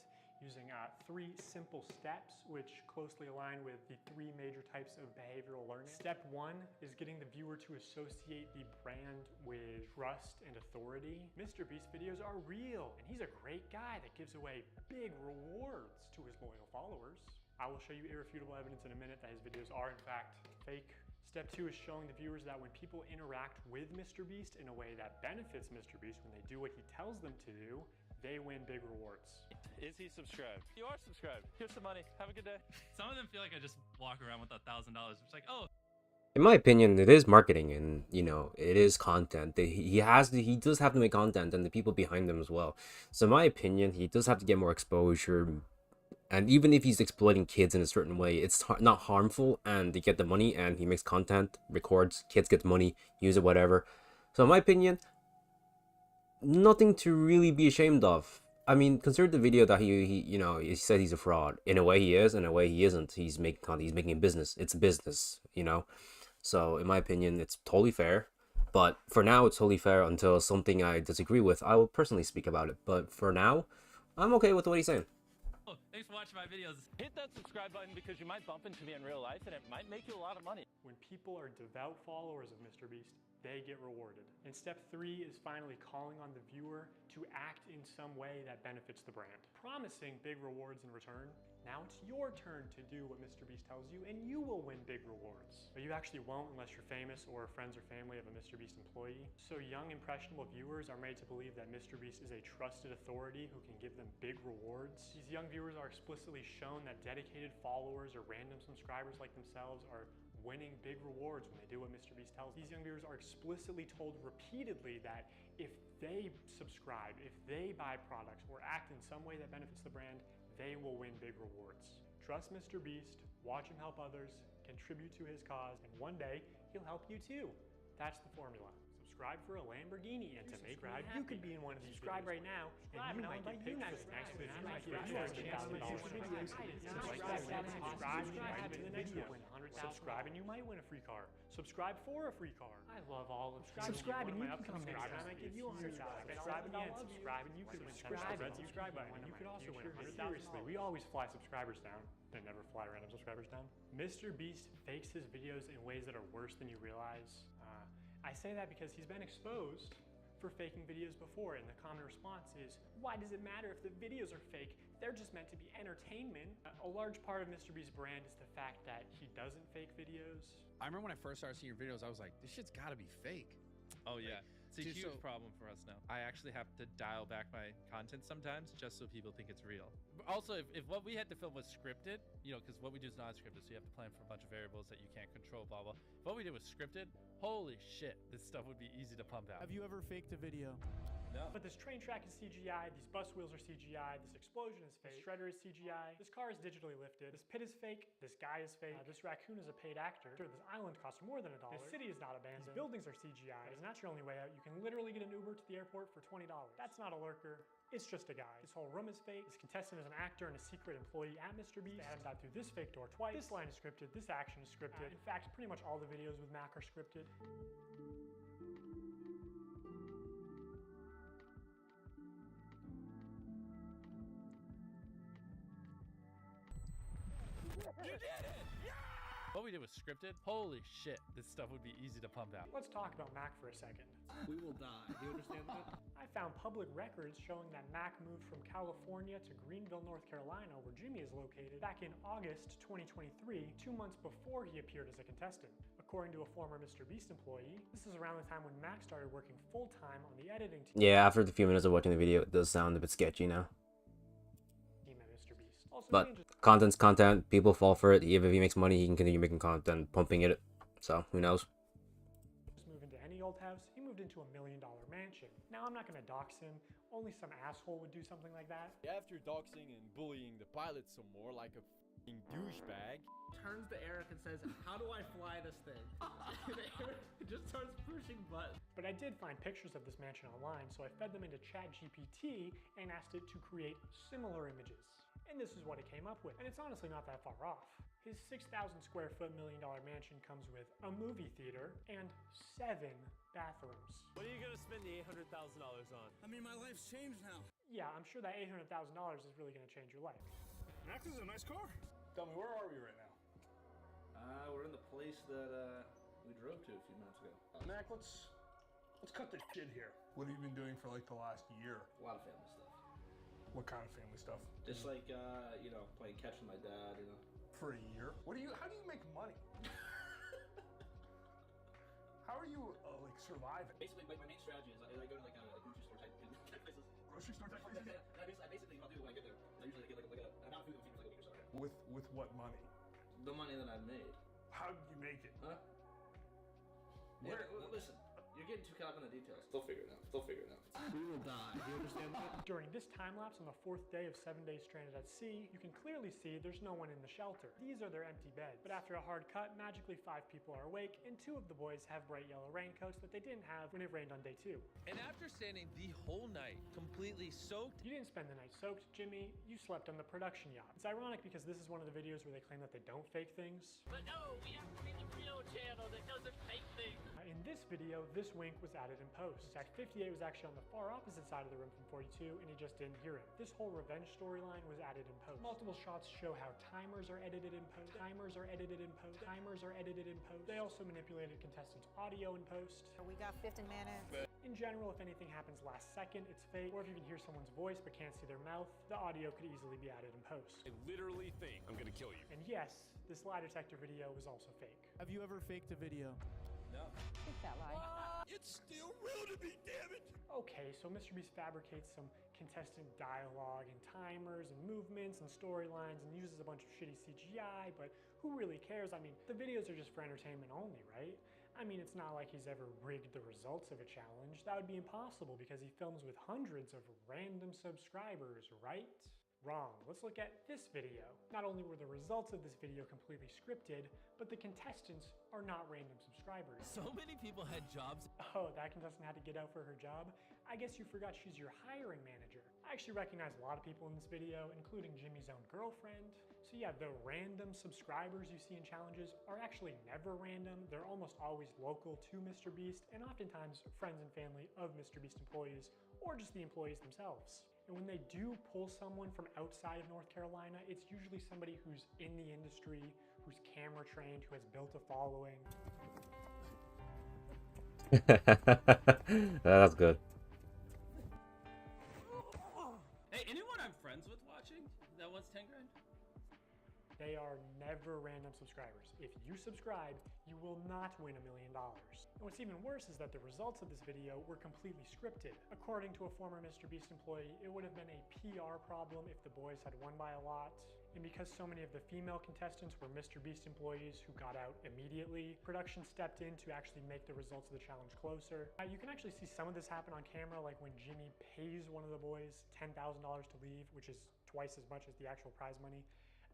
using 3 simple steps which closely align with the 3 major types of behavioral learning. Step 1 is getting the viewer to associate the brand with trust and authority. Mr. Beast videos are real, and he's a great guy that gives away big rewards to his loyal followers. I will show you irrefutable evidence in a minute that his videos are in fact fake. Step 2 is showing the viewers that when people interact with Mr. Beast in a way that benefits Mr. Beast, when they do what he tells them to do, they win big rewards. Is he subscribed? You are subscribed. Here's some money. Have a good day. Some of them feel like I just walk around with $1,000. It's like, oh. In my opinion, it is marketing, and you know, it is content. He does have to make content, and the people behind him as well. So in my opinion, he does have to get more exposure. And even if he's exploiting kids in a certain way, it's not harmful, and they get the money, and he makes content, records, kids get the money, use it, whatever. So in my opinion, nothing to really be ashamed of. I mean, consider the video that he said he's a fraud. In a way he is, in a way he isn't. He's making content, he's making a business. It's a business, you know. So in my opinion, it's totally fair. But for now, it's totally fair until something I disagree with. I will personally speak about it. But for now, I'm okay with what he's saying. Oh, thanks for watching my videos. Hit that subscribe button because you might bump into me in real life and it might make you a lot of money. When people are devout followers of Mr. Beast, they get rewarded. And step 3 is finally calling on the viewer to act in some way that benefits the brand, promising big rewards in return. Now it's your turn to do what Mr. Beast tells you, and you will win big rewards. But you actually won't unless you're famous or friends or family of a Mr. Beast employee. So young, impressionable viewers are made to believe that Mr. Beast is a trusted authority who can give them big rewards. These young viewers are explicitly shown that dedicated followers or random subscribers like themselves are winning big rewards when they do what Mr. Beast tells them. These young viewers are explicitly told repeatedly that if they subscribe, if they buy products or act in some way that benefits the brand, they will win big rewards. Trust Mr. Beast, watch him help others, contribute to his cause, and one day he'll help you too. That's the formula. Subscribe for a Lamborghini, and to make Brad, you could be in one of these. Subscribe right now, and you might get picked for the next video. You might get $1,000 Subscribe, and you might win the next one. Subscribe, and you might win a free car. Subscribe for a free car. I love all of subscribe, and you can come next time. I might give you $100. Subscribe again. Subscribe, and you could win subscribe button. And you could also win $100,000. Seriously, we always fly subscribers down. They never fly random subscribers down. Mr. Beast fakes his videos in ways that are worse than you realize. I say that because he's been exposed for faking videos before, and the common response is, why does it matter if the videos are fake? They're just meant to be entertainment. A large part of Mr. Beast's brand is the fact that he doesn't fake videos. I remember when I first started seeing your videos, I was like, this shit's gotta be fake. Oh yeah, it's a huge problem for us now. I actually have to dial back my content sometimes just so people think it's real. Also, if what we had to film was scripted, you know, because what we do is not scripted, so you have to plan for a bunch of variables that you can't control, blah, blah. If what we did was scripted, holy shit, this stuff would be easy to pump out. Have you ever faked a video? No. But this train track is CGI, these bus wheels are CGI, this explosion is fake, this shredder is CGI, this car is digitally lifted, this pit is fake, this guy is fake, this raccoon is a paid actor, this island costs more than $1, this city is not abandoned, these buildings are CGI, but it's not your only way out. You can literally get an Uber to the airport for $20. That's not a lurker. It's just a guy. This whole room is fake. This contestant is an actor and a secret employee at Mr. Beast. They haven't got through this fake door twice. This line is scripted. This action is scripted. In fact, pretty much all the videos with Mac are scripted. You did it! Yeah! What we did was scripted. Holy shit, this stuff would be easy to pump out. Let's talk about Mac for a second. We will die. Do you understand that? I found public records showing that Mac moved from California to Greenville, North Carolina, where Jimmy is located, back in August 2023, 2 months before he appeared as a contestant. According to a former Mr. Beast employee, this is around the time when Mac started working full-time on the editing team. Yeah, after the few minutes of watching the video, it does sound a bit sketchy now. But content's content, people fall for it. Even if he makes money, he can continue making content, pumping it. So, who knows? Just move into any old house, he moved into $1 million mansion. Now, I'm not gonna dox him. Only some asshole would do something like that. After doxing and bullying the pilot some more like a f***ing douchebag, turns to Eric and says, how do I fly this thing? And Eric just starts pushing buttons. But I did find pictures of this mansion online, so I fed them into ChatGPT and asked it to create similar images. And this is what he came up with. And it's honestly not that far off. His 6,000 square foot $1 million mansion comes with a movie theater and 7 bathrooms. What are you gonna spend the $800,000 on? I mean, my life's changed now. Yeah, I'm sure that $800,000 is really gonna change your life. Max, this is a nice car. Tell me, where are we right now? We're in the place that we drove to a few minutes ago. Mac, let's cut the shit here. What have you been doing for like the last year? A lot of family stuff. What kind of family stuff? Just like you know, playing catch with my dad, you know. For a year? How do you make money? How are you like surviving? Basically, my main strategy is I go to like a grocery store type places. Grocery store type places? I basically I'll do when I get there. I usually get like an amount of food that will feed me for like a week or so. With what money? The money that I've made. How did you make it? Huh? Yeah, listen, you're getting too caught up in the details. They'll figure it out. We will die. Do you understand that? During this time lapse on the 4th day of 7 days stranded at sea, you can clearly see there's no one in the shelter. These are their empty beds. But after a hard cut, magically 5 people are awake, and 2 of the boys have bright yellow raincoats that they didn't have when it rained on day 2. And after standing the whole night completely soaked... You didn't spend the night soaked, Jimmy. You slept on the production yacht. It's ironic because this is one of the videos where they claim that they don't fake things. But no, we have to be the real channel that doesn't fake things. In this video, this wink was added in post. In fact, 58 was actually on the far opposite side of the room from 42, and he just didn't hear him. This whole revenge storyline was added in post. Multiple shots show how timers are edited in post. Timers are edited in post. Timers are edited in post. They also manipulated contestants' audio in post. We got 15 minutes. In general, if anything happens last second, it's fake. Or if you can hear someone's voice but can't see their mouth, the audio could easily be added in post. I literally think I'm gonna kill you. And yes, this lie detector video was also fake. Have you ever faked a video? No. Take that lie. It's still real to me, damn it! Okay, so Mr. Beast fabricates some contestant dialogue and timers and movements and storylines and uses a bunch of shitty CGI, but who really cares? I mean, the videos are just for entertainment only, right? I mean, it's not like he's ever rigged the results of a challenge. That would be impossible because he films with hundreds of random subscribers, right? Wrong. Let's look at this video. Not only were the results of this video completely scripted, but the contestants are not random subscribers. So many people had jobs. Oh, that contestant had to get out for her job? I guess you forgot she's your hiring manager. I actually recognize a lot of people in this video, including Jimmy's own girlfriend. So yeah, the random subscribers you see in challenges are actually never random. They're almost always local to Mr. Beast, and oftentimes friends and family of Mr. Beast employees, or just the employees themselves. And when they do pull someone from outside of North Carolina, it's usually somebody who's in the industry, who's camera trained, who has built a following. That's good. Hey, anyone I'm friends with watching that wants 10 grand? They are never random subscribers. If you subscribe, you will not win $1 million. And what's even worse is that the results of this video were completely scripted. According to a former Mr. Beast employee, it would have been a PR problem if the boys had won by a lot. And because so many of the female contestants were Mr. Beast employees who got out immediately, production stepped in to actually make the results of the challenge closer. You can actually see some of this happen on camera, like when Jimmy pays one of the boys $10,000 to leave, which is twice as much as the actual prize money.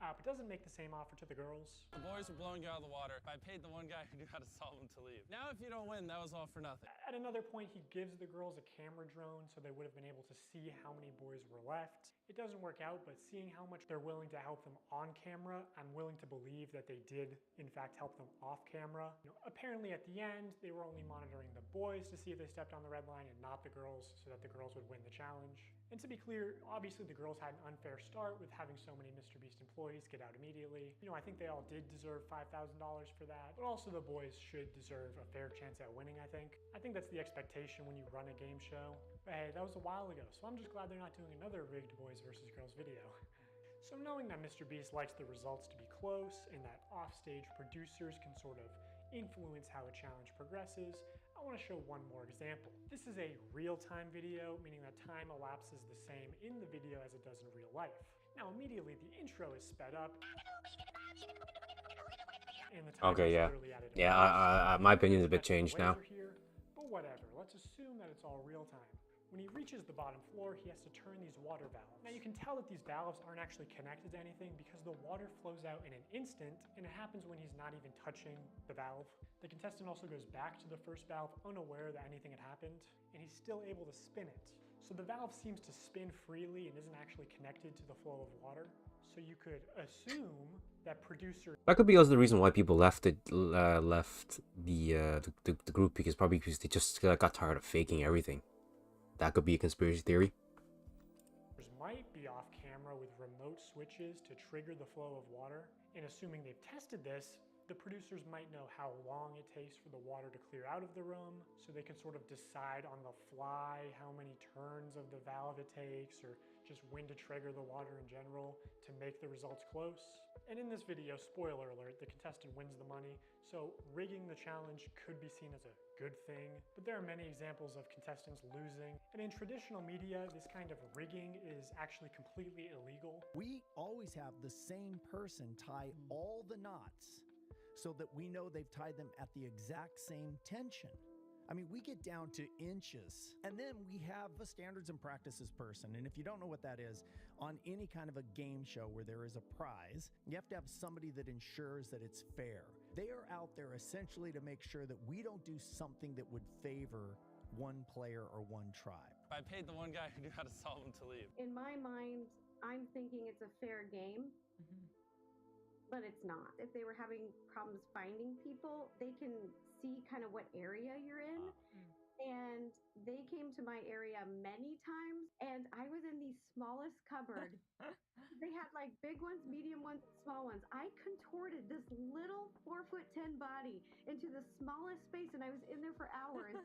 But doesn't make the same offer to the girls. The boys were blowing you out of the water. I paid the one guy who knew how to solve them to leave. Now if you don't win, that was all for nothing. At another point, he gives the girls a camera drone so they would have been able to see how many boys were left. It doesn't work out, but seeing how much they're willing to help them on camera, I'm willing to believe that they did, in fact, help them off camera. Apparently at the end, they were only monitoring the boys to see if they stepped on the red line and not the girls, so that the girls would win the challenge. And to be clear, obviously the girls had an unfair start with having so many Mr. Beast employees get out immediately. I think they all did deserve $5,000 for that, but also the boys should deserve a fair chance at winning, I think. I think that's the expectation when you run a game show. But hey, that was a while ago, so I'm just glad they're not doing another rigged boys versus girls video. So knowing that Mr. Beast likes the results to be close and that offstage producers can sort of influence how a challenge progresses, I want to show one more example. This is a real-time video, meaning that time elapses the same in the video as it does in real life. Now immediately the intro is sped up, and the time Okay, is yeah. literally added in Yeah, my opinion is a bit changed now. here, but whatever, let's assume that it's all real time. When he reaches the bottom floor, he has to turn these water valves. Now you can tell that these valves aren't actually connected to anything because the water flows out in an instant, and it happens when he's not even touching the valve. The contestant also goes back to the first valve unaware that anything had happened, and he's still able to spin it. So the valve seems to spin freely and isn't actually connected to the flow of water. So you could assume that producer... That could be also the reason why people left the group, because they just got tired of faking everything. That could be a conspiracy theory. Might be off camera with remote switches to trigger the flow of water, and assuming they've tested this, the producers might know how long it takes for the water to clear out of the room, so they can sort of decide on the fly how many turns of the valve it takes, or just when to trigger the water in general to make the results close. And in this video, spoiler alert, the contestant wins the money, so rigging the challenge could be seen as a good thing, but there are many examples of contestants losing, and in traditional media, this kind of rigging is actually completely illegal. We always have the same person tie all the knots so that we know they've tied them at the exact same tension. I mean, we get down to inches, and then we have a standards and practices person. And if you don't know what that is, on any kind of a game show where there is a prize, you have to have somebody that ensures that it's fair. They are out there essentially to make sure that we don't do something that would favor one player or one tribe. I paid the one guy who knew how to solve them to leave. In my mind, I'm thinking it's a fair game. But it's not. If they were having problems finding people, they can see kind of what area you're in. And they came to my area many times, and I was in the smallest cupboard. They had like big ones, medium ones, small ones. I contorted this little 4'10" body into the smallest space, and I was in there for hours.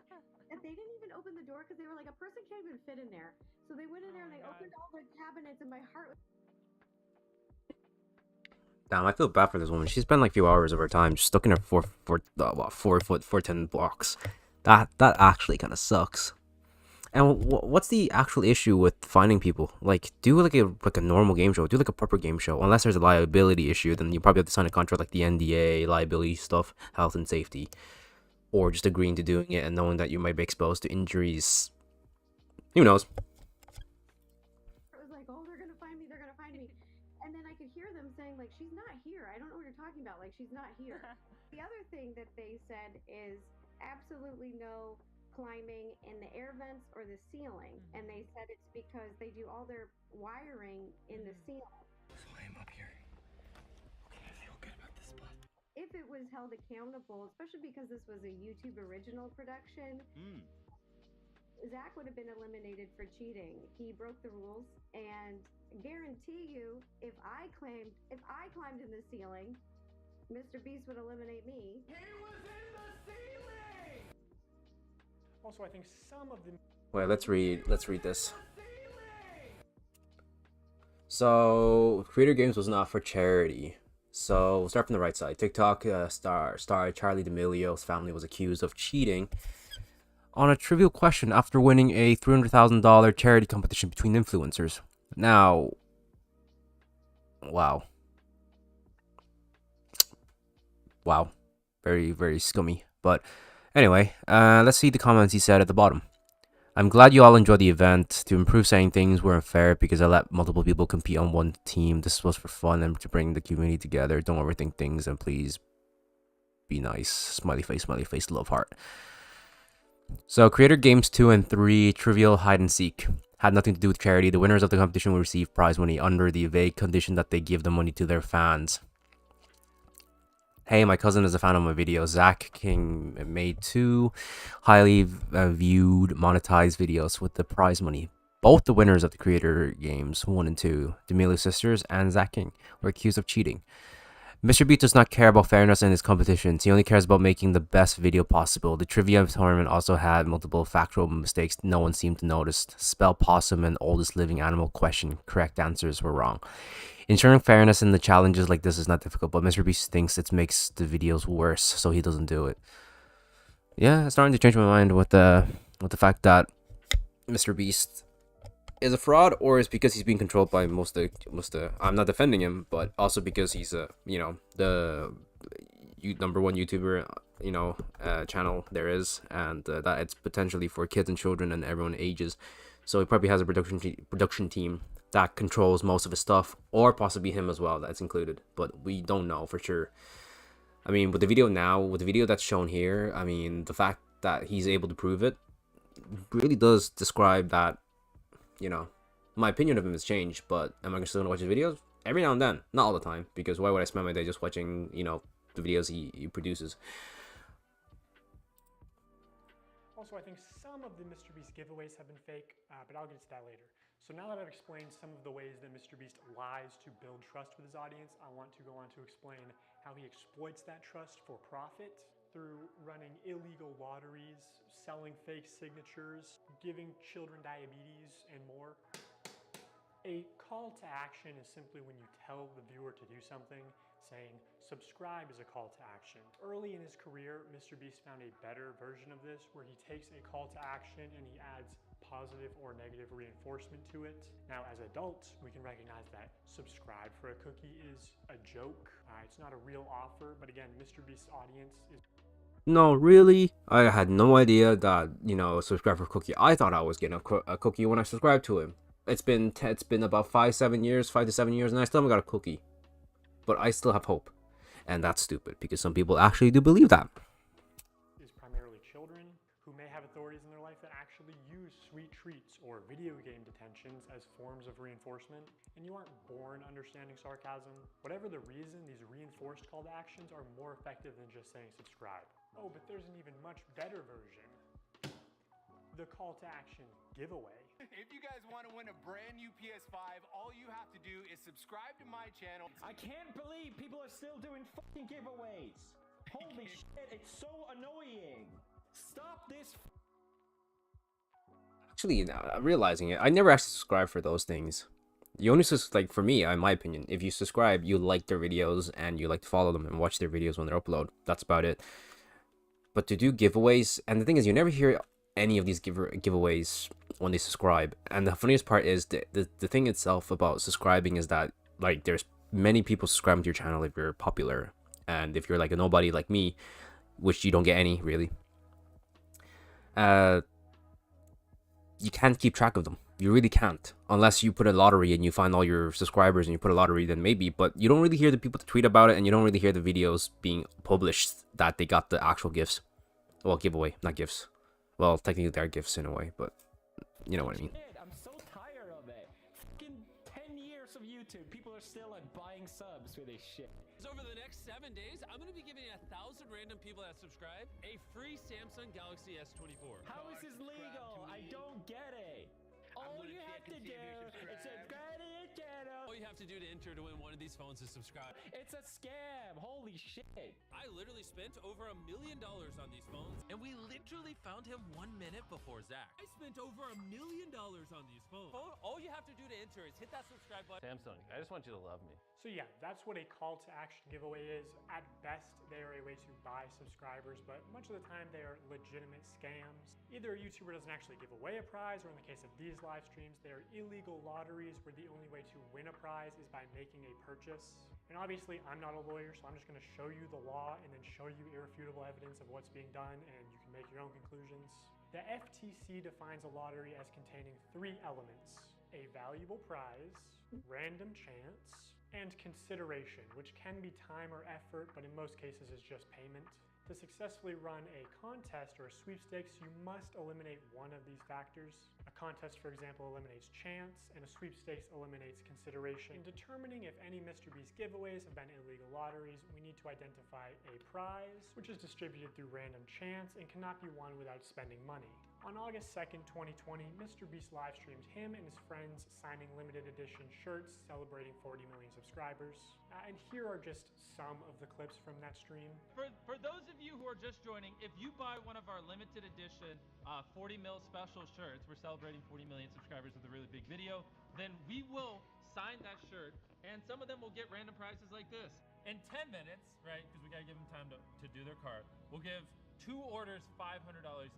And they didn't even open the door because they were like, a person can't even fit in there. So they went in there and they opened all the cabinets, and my heart was... Damn, I feel bad for this woman. She spent like a few hours of her time just stuck in her 4 foot 410 blocks. That actually kind of sucks. And what's the actual issue with finding people? Like, do like a normal game show. Do like a proper game show. Unless there's a liability issue, then you probably have to sign a contract like the NDA, liability stuff, health and safety, or just agreeing to doing it and knowing that you might be exposed to injuries. Who knows? It was like, oh, they're gonna find me. They're gonna find me. And then I could hear them saying, like, she's not here. I don't know what you're talking about. Like, she's not here. The other thing that they said is absolutely no climbing in the air vents or the ceiling. And they said it's because they do all their wiring in the ceiling. So I am up here. Okay, I feel good about this spot. If it was held accountable, especially because this was a YouTube original production, Zach would have been eliminated for cheating. He broke the rules, and guarantee you, if I climbed in the ceiling, Mr. Beast would eliminate me. He was in the ceiling! Also, I think some of the... Wait, let's read this. So, Creator Games was not for charity. So, we'll start from the right side. TikTok star Charli D'Amelio's family was accused of cheating on a trivial question after winning a $300,000 charity competition between influencers. Now, wow. Very, very scummy. But anyway, let's see the comments he said at the bottom. I'm glad you all enjoyed the event. To improve, saying things weren't fair because I let multiple people compete on one team. This was for fun and to bring the community together. Don't overthink things and please be nice. Smiley face, love heart. So, Creator Games 2 and 3, Trivial Hide and Seek, had nothing to do with charity. The winners of the competition will receive prize money under the vague condition that they give the money to their fans. Hey, my cousin is a fan of my video. Zach King made 2 highly viewed monetized videos with the prize money. Both the winners of the Creator Games 1 and 2, D'Amelio sisters and Zach King, were accused of cheating. Mr. Beast does not care about fairness in his competitions. He only cares about making the best video possible. The trivia tournament also had multiple factual mistakes no one seemed to notice. Spell possum and oldest living animal question. Correct answers were wrong. Ensuring fairness in the challenges like this is not difficult, but Mr. Beast thinks it makes the videos worse, so he doesn't do it. Yeah, it's starting to change my mind with the fact that Mr. Beast is a fraud, or is because he's being controlled by most of I'm not defending him, but also because he's the #1 YouTuber channel there is, and that it's potentially for kids and children and everyone ages. So he probably has a production team that controls most of his stuff, or possibly him as well, that's included, but we don't know for sure. I mean, with the video that's shown here, I mean, the fact that he's able to prove it really does describe that, my opinion of him has changed. But am I still gonna watch his videos? Every now and then, not all the time, because why would I spend my day just watching, the videos he produces? Also, I think some of the Mr. Beast giveaways have been fake, but I'll get to that later. So now that I've explained some of the ways that Mr. Beast lies to build trust with his audience, I want to go on to explain how he exploits that trust for profit through running illegal lotteries, selling fake signatures, giving children diabetes, and more. A call to action is simply when you tell the viewer to do something. Saying subscribe is a call to action. Early in his career, Mr. Beast found a better version of this where he takes a call to action and he adds positive or negative reinforcement to it. Now, as adults, we can recognize that subscribe for a cookie is a joke. It's not a real offer, but again, Mr. Beast's audience is... No, really? I had no idea that, subscribe for a cookie. I thought I was getting a cookie when I subscribed to him. It's been about 5 to 7 years, and I still haven't got a cookie. But I still have hope. And that's stupid, because some people actually do believe that. Is primarily children who may have authorities in their life that actually use sweet treats or video game detentions as forms of reinforcement, and you aren't born understanding sarcasm. Whatever the reason, these reinforced call to actions are more effective than just saying subscribe. Oh, but there's an even much better version. The call to action giveaway. If you guys want to win a brand new PS5, all you have to do is subscribe to my channel. I can't believe people are still doing fucking giveaways. Holy shit, it's so annoying. Stop this. Actually, realizing it, I never actually subscribe for those things. You only for me, in my opinion, if you subscribe, you like their videos and you like to follow them and watch their videos when they're uploaded. That's about it. But to do giveaways, and the thing is, you never hear any of these giveaways when they subscribe. And the funniest part is the thing itself about subscribing is that there's many people subscribing to your channel if you're popular, and if you're like a nobody like me, which you don't get any really, you can't keep track of them. You really can't, unless you put a lottery and you find all your subscribers and you put a lottery, then maybe. But you don't really hear the people to tweet about it, and you don't really hear the videos being published that they got the actual gifts. Well, giveaway, not gifts. Well, technically they're gifts in a way, but you know what I mean. I'm so tired of it. Fucking 10 years of YouTube, people are still buying subs for this shit. Over the next 7 days, I'm gonna be giving 1,000 random people that subscribe a free Samsung Galaxy S24. How is this legal? I don't get it. All you have to do is subscribe to your channel. All you have to do to enter to win one of these phones is subscribe. It's a scam. Holy shit. I literally spent over $1 million on these phones, and we literally found him 1 minute before Zach. I spent over $1 million on these phones. All you have to do to enter is hit that subscribe button. Samsung, I just want you to love me. So yeah, that's what a call to action giveaway is. At best, they are a way to buy subscribers, but much of the time they are legitimate scams. Either a YouTuber doesn't actually give away a prize, or in the case of these live streams, they are illegal lotteries where the only way to win a prize is by making a purchase. And obviously, I'm not a lawyer, so I'm just gonna show you the law and then show you irrefutable evidence of what's being done, and you can make your own conclusions. The FTC defines a lottery as containing 3 elements: a valuable prize, random chance, and consideration, which can be time or effort, but in most cases is just payment. To successfully run a contest or a sweepstakes, you must eliminate one of these factors. A contest, for example, eliminates chance, and a sweepstakes eliminates consideration. In determining if any Mr. Beast giveaways have been illegal lotteries, we need to identify a prize, which is distributed through random chance and cannot be won without spending money. On August 2nd, 2020, Mr. Beast live streamed him and his friends signing limited edition shirts celebrating 40 million subscribers. And here are just some of the clips from that stream. For those of you who are just joining, if you buy one of our limited edition 40 mil special shirts, we're celebrating 40 million subscribers with a really big video, then we will sign that shirt, and some of them will get random prizes like this. In 10 minutes, right, because we gotta give them time to do their cart, we'll give 2 orders $500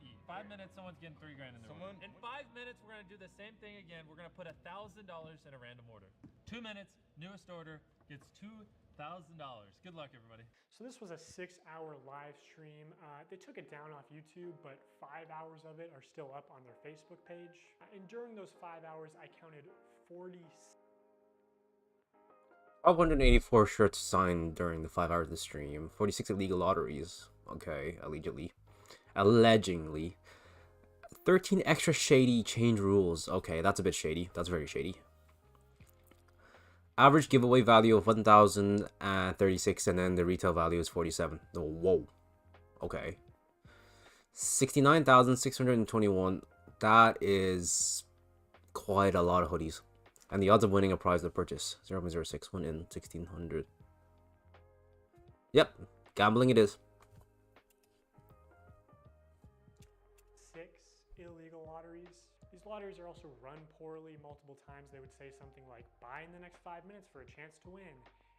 each. 5 minutes, someone's getting $3 grand in their order. In 5 minutes, we're gonna do the same thing again. We're gonna put $1,000 in a random order. 2 minutes, newest order gets $2,000 Good luck, everybody. So this was a 6-hour live stream. They took it down off YouTube, but 5 hours of it are still up on their Facebook page. And during those 5 hours, I counted 584 shirts signed during the 5 hours of the stream. 46 illegal lotteries. Okay, allegedly. 13 extra shady change rules. Okay, that's a bit shady. That's very shady. Average giveaway value of 1,036, and then the retail value is 47. Oh, whoa. Okay. 69,621. That is quite a lot of hoodies. And the odds of winning a prize of the purchase, 0.06, 1 in 1,600. Yep, gambling it is. 6 illegal lotteries. These lotteries are also run poorly. Multiple times they would say something like, buy in the next 5 minutes for a chance to win.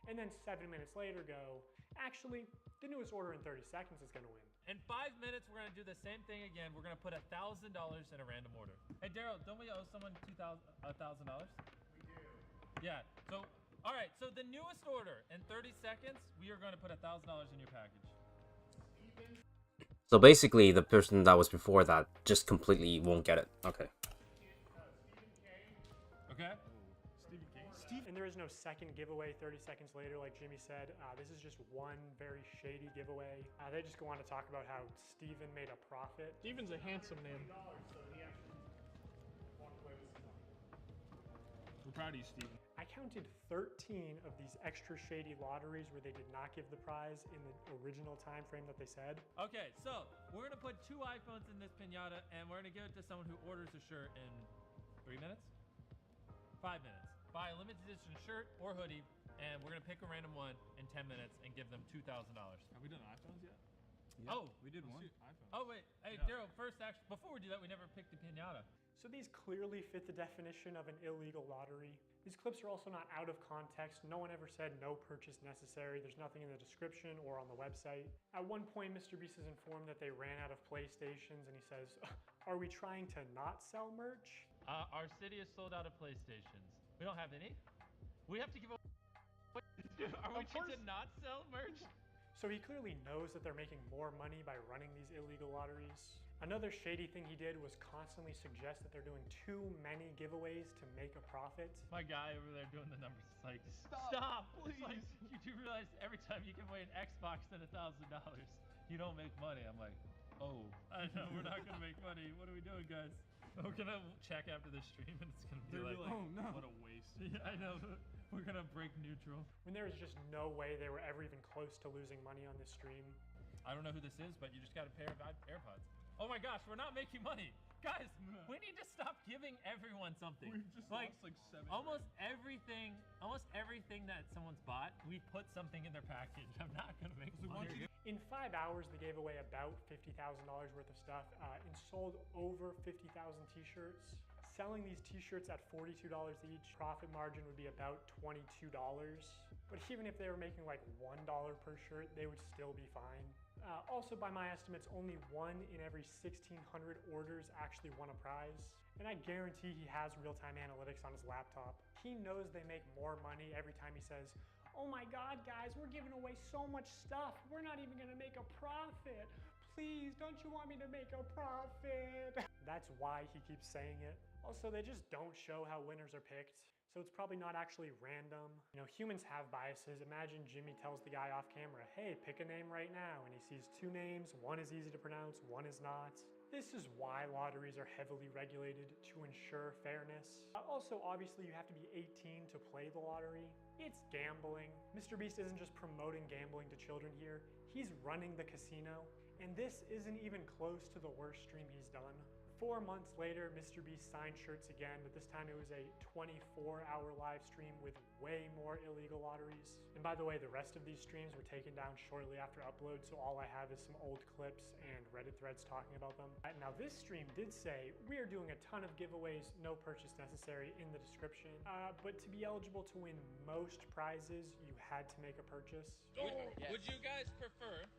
And then 7 minutes later go, actually, the newest order in 30 seconds is going to win. In 5 minutes, we're going to do the same thing again. We're going to put $1,000 in a random order. Hey, Daryl, don't we owe someone $1,000? Yeah, so, all right, so the newest order, in 30 seconds, we are going to put $1,000 in your package. So basically, the person that was before that just completely won't get it. Okay. Okay. And there is no second giveaway 30 seconds later, like Jimmy said. This is just one very shady giveaway. They just go on to talk about how Steven made a profit. Steven's a handsome name. We're proud of you, Steven. I counted 13 of these extra shady lotteries where they did not give the prize in the original time frame that they said. Okay, so we're going to put 2 iPhones in this piñata, and we're going to give it to someone who orders a shirt in 3 minutes? 5 minutes. Buy a limited edition shirt or hoodie, and we're going to pick a random one in 10 minutes and give them $2,000. Have we done iPhones yet? Yeah, Oh, we did one. Oh, wait. Hey, Daryl, first, actually, before we do that, we never picked the piñata. So these clearly fit the definition of an illegal lottery. These clips are also not out of context. No one ever said no purchase necessary. There's nothing in the description or on the website. At one point, Mr. Beast is informed that they ran out of PlayStations, and he says, are we trying to not sell merch? Our city is sold out of PlayStations. We don't have any. We have to give away. Are we trying to not sell merch? So he clearly knows that they're making more money by running these illegal lotteries. Another shady thing he did was constantly suggest that they're doing too many giveaways to make a profit. My guy over there doing the numbers is like, stop, please. It's like, you do realize every time you give away an Xbox and $1,000, you don't make money. I'm like, oh, I know we're not gonna make money. What are we doing, guys? We're gonna check after the stream and it's gonna be like, oh no, what a waste. Yeah, I know. We're gonna break neutral. When there was just no way they were ever even close to losing money on this stream. I don't know who this is, but you just got a pair of AirPods. Oh my gosh, we're not making money. Guys, we need to stop giving everyone something. We've just lost like 7 almost everything that someone's bought, we put something in their package. I'm not gonna make money. In 5 hours, they gave away about $50,000 worth of stuff and sold over 50,000 t-shirts. Selling these t-shirts at $42 each, profit margin would be about $22. But even if they were making like $1 per shirt, they would still be fine. Also, by my estimates, only 1 in every 1,600 orders actually won a prize. And I guarantee he has real-time analytics on his laptop. He knows they make more money every time he says, oh my God, guys, we're giving away so much stuff. We're not even gonna make a profit. Please, don't you want me to make a profit? That's why he keeps saying it. Also, they just don't show how winners are picked. So it's probably not actually random. You know, humans have biases. Imagine Jimmy tells the guy off camera, hey, pick a name right now. And he sees 2 names, one is easy to pronounce, one is not. This is why lotteries are heavily regulated to ensure fairness. Also, obviously, you have to be 18 to play the lottery. It's gambling. Mr. Beast isn't just promoting gambling to children here. He's running the casino. And this isn't even close to the worst stream he's done. 4 months later, Mr. Beast signed shirts again, but this time it was a 24-hour live stream with way more illegal lotteries. And by the way, the rest of these streams were taken down shortly after upload, so all I have is some old clips and Reddit threads talking about them. Now, this stream did say, we are doing a ton of giveaways, no purchase necessary in the description. But to be eligible to win most prizes, you had to make a purchase. Would you guys prefer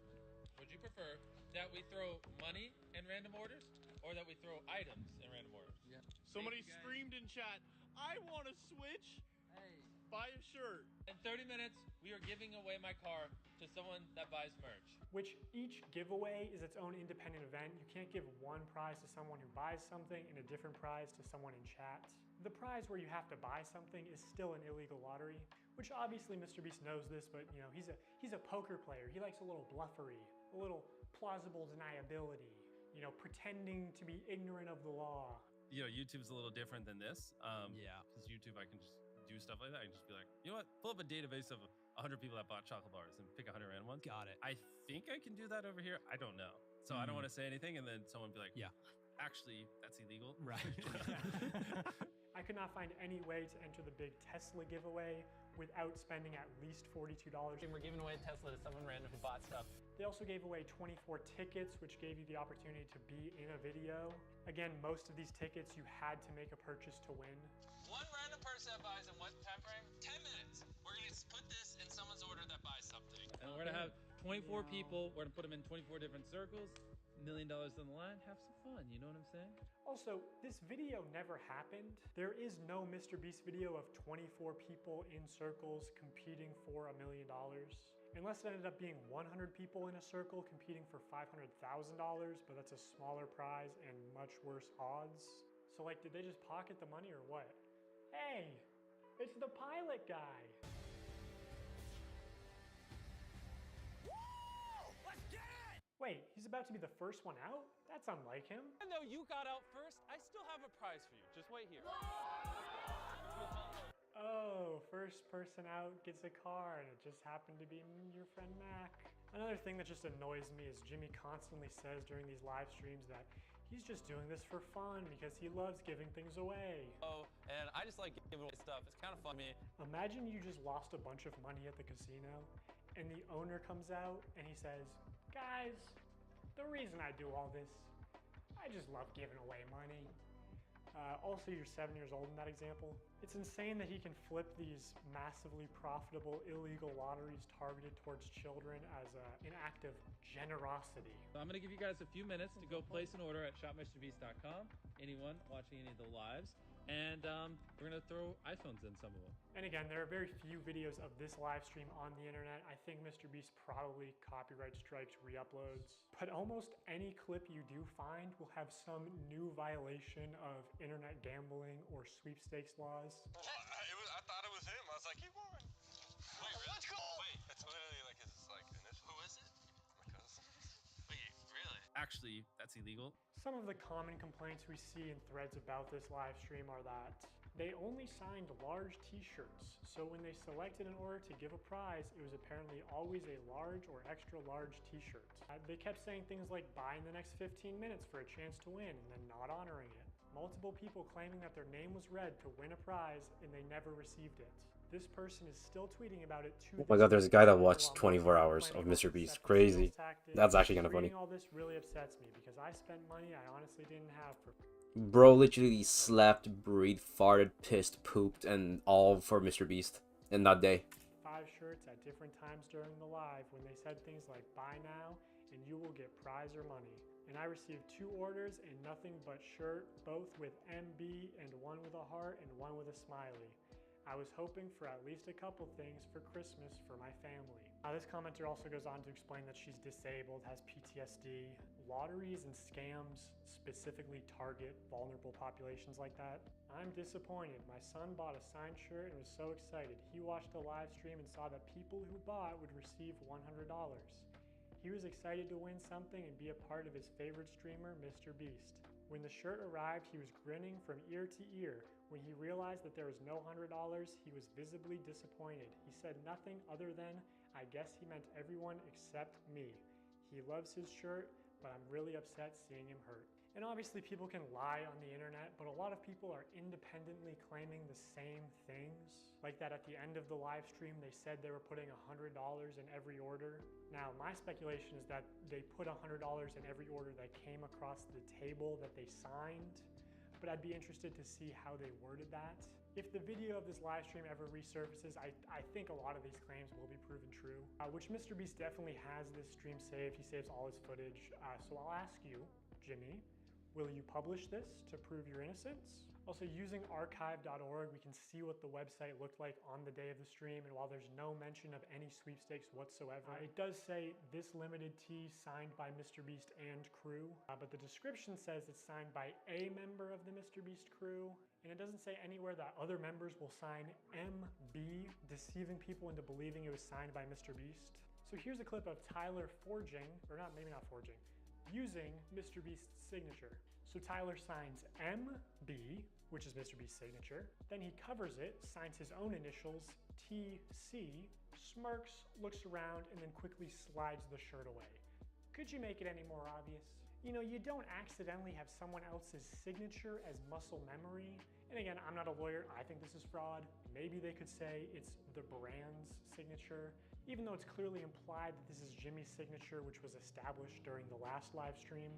that we throw money in random orders? Or that we throw items in random orders? Yeah. Somebody screamed in chat, I want a Switch. Hey. buy a shirt. In 30 minutes, we are giving away my car to someone that buys merch. Which each giveaway is its own independent event. You can't give one prize to someone who buys something and a different prize to someone in chat. The prize where you have to buy something is still an illegal lottery, which obviously Mr. Beast knows this, but you know, he's a poker player. He likes a little bluffery, a little plausible deniability, you know, pretending to be ignorant of the law. You know, YouTube's a little different than this. Because YouTube, I can just do stuff like that. I can just be like, you know what? Pull up a database of 100 people that bought chocolate bars and pick 100 random ones. Got it. I think I can do that over here. I don't know. So I don't want to say anything, and then someone be like, yeah, actually, that's illegal. Right. I could not find any way to enter the big Tesla giveaway without spending at least $42. And we're giving away a Tesla to someone random who bought stuff. They also gave away 24 tickets, which gave you the opportunity to be in a video. Again, most of these tickets you had to make a purchase to win. One random person that buys in what time frame? 10 minutes. We're going to put this in someone's order that buys something. And we're going to have 24 people. We're going to put them in 24 different circles. $1 million on the line. Have some fun. You know what I'm saying? Also, this video never happened. There is no Mr. Beast video of 24 people in circles competing for $1 million. Unless it ended up being 100 people in a circle competing for $500,000, but that's a smaller prize and much worse odds. So like, did they just pocket the money or what? Hey, it's the pilot guy. Let's get it! Wait, he's about to be the first one out? That's unlike him. And though you got out first, I still have a prize for you. Just wait here. Oh, first person out gets a car, and it just happened to be your friend Mac. Another thing that just annoys me is Jimmy constantly says during these live streams that he's just doing this for fun because he loves giving things away. Oh, and I just like giving away stuff. It's kind of fun to me. Imagine you just lost a bunch of money at the casino, and the owner comes out and he says, guys, the reason I do all this, I just love giving away money. Also, you're 7 years old in that example. It's insane that he can flip these massively profitable illegal lotteries targeted towards children as an act of generosity. So I'm going to give you guys a few minutes to go place an order at shopmrbeast.com. Anyone watching any of the lives. And we're going to throw iPhones in some of them. And again, there are very few videos of this live stream on the internet. I think Mr. Beast probably copyright strikes re-uploads. But almost any clip you do find will have some new violation of internet gambling or sweepstakes laws. I thought it was him. I was like, keep going. Wait, really? Let's go. Wait, it's literally like his initial. Who is it? My cousin. Wait, really? Actually, that's illegal. Some of the common complaints we see in threads about this live stream are that they only signed large t-shirts, so when they selected an order to give a prize, it was apparently always a large or extra large t-shirt. They kept saying things like buy in the next 15 minutes for a chance to win and then not honoring it. Multiple people claiming that their name was read to win a prize and they never received it. This person is still tweeting about it to Oh my god, there's a guy that watched 24 hours of Mr. Beast. Crazy. That's actually kind of funny. All this really upsets me because I spent money I honestly didn't have for. Bro literally slept, breathed, farted, pissed, pooped, and all for Mr. Beast in that day. 5 shirts at different times during the live when they said things like buy now and you will get prize or money. And I received 2 orders and nothing but shirt, both with MB and one with a heart and one with a smiley. I was hoping for at least a couple things for Christmas for my family. This commenter also goes on to explain that she's disabled, has PTSD. Lotteries and scams specifically target vulnerable populations like that. I'm disappointed. My son bought a signed shirt and was so excited. He watched the live stream and saw that people who bought would receive $100. He was excited to win something and be a part of his favorite streamer, Mr. Beast. When the shirt arrived, he was grinning from ear to ear. When he realized that there was no $100, he was visibly disappointed. He said nothing other than, I guess he meant everyone except me. He loves his shirt, but I'm really upset seeing him hurt. And obviously people can lie on the internet, but a lot of people are independently claiming the same things. Like that at the end of the live stream, they said they were putting $100 in every order. Now, my speculation is that they put $100 in every order that came across the table that they signed, but I'd be interested to see how they worded that. If the video of this live stream ever resurfaces, I think a lot of these claims will be proven true, which Mr. Beast definitely has this stream saved. He saves all his footage. So I'll ask you, Jimmy, will you publish this to prove your innocence? Also, using archive.org, we can see what the website looked like on the day of the stream, and while there's no mention of any sweepstakes whatsoever, it does say this limited tee signed by MrBeast and crew, but the description says it's signed by a member of the MrBeast crew, and it doesn't say anywhere that other members will sign MB, deceiving people into believing it was signed by MrBeast. So here's a clip of Tyler using MrBeast's signature. So Tyler signs MB, which is MrBeast's signature. Then he covers it, signs his own initials, TC, smirks, looks around, and then quickly slides the shirt away. Could you make it any more obvious? You know, you don't accidentally have someone else's signature as muscle memory. And again, I'm not a lawyer, I think this is fraud. Maybe they could say it's the brand's signature, even though it's clearly implied that this is Jimmy's signature, which was established during the last live stream.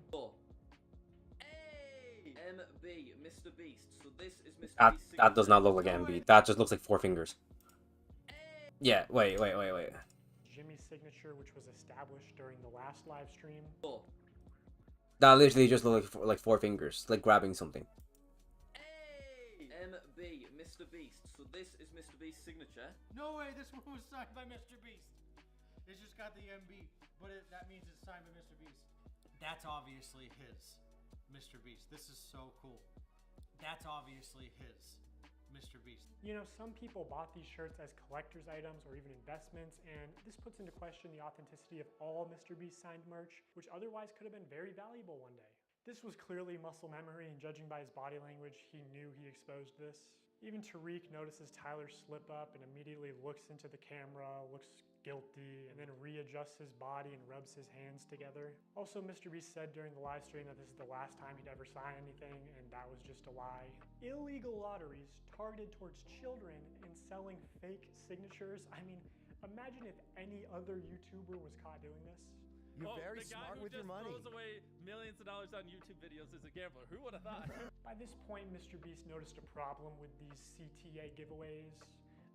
MB, MrBeast. So this is MrBeast's That does not look like MB. That just looks like 4 fingers. Yeah, wait. Jimmy's signature, which was established during the last live stream. That literally just looks like 4 fingers, like grabbing something. MB, MrBeast. So this is MrBeast's signature. No way, this one was signed by MrBeast. It's just got the MB, but that means it's signed by MrBeast. That's obviously his. MrBeast. This is so cool. That's obviously his. MrBeast. You know, some people bought these shirts as collector's items or even investments, and this puts into question the authenticity of all MrBeast signed merch, which otherwise could have been very valuable one day. This was clearly muscle memory, and judging by his body language, he knew he exposed this. Even Tariq notices Tyler slip up and immediately looks into the camera, looks guilty, and then readjusts his body and rubs his hands together. Also, MrBeast said during the live stream that this is the last time he'd ever sign anything, and that was just a lie. Illegal lotteries targeted towards children and selling fake signatures. I mean, imagine if any other YouTuber was caught doing this. You're very smart with your money. The guy who just throws away millions of dollars on YouTube videos is a gambler. Who would have thought? By this point, MrBeast noticed a problem with these CTA giveaways.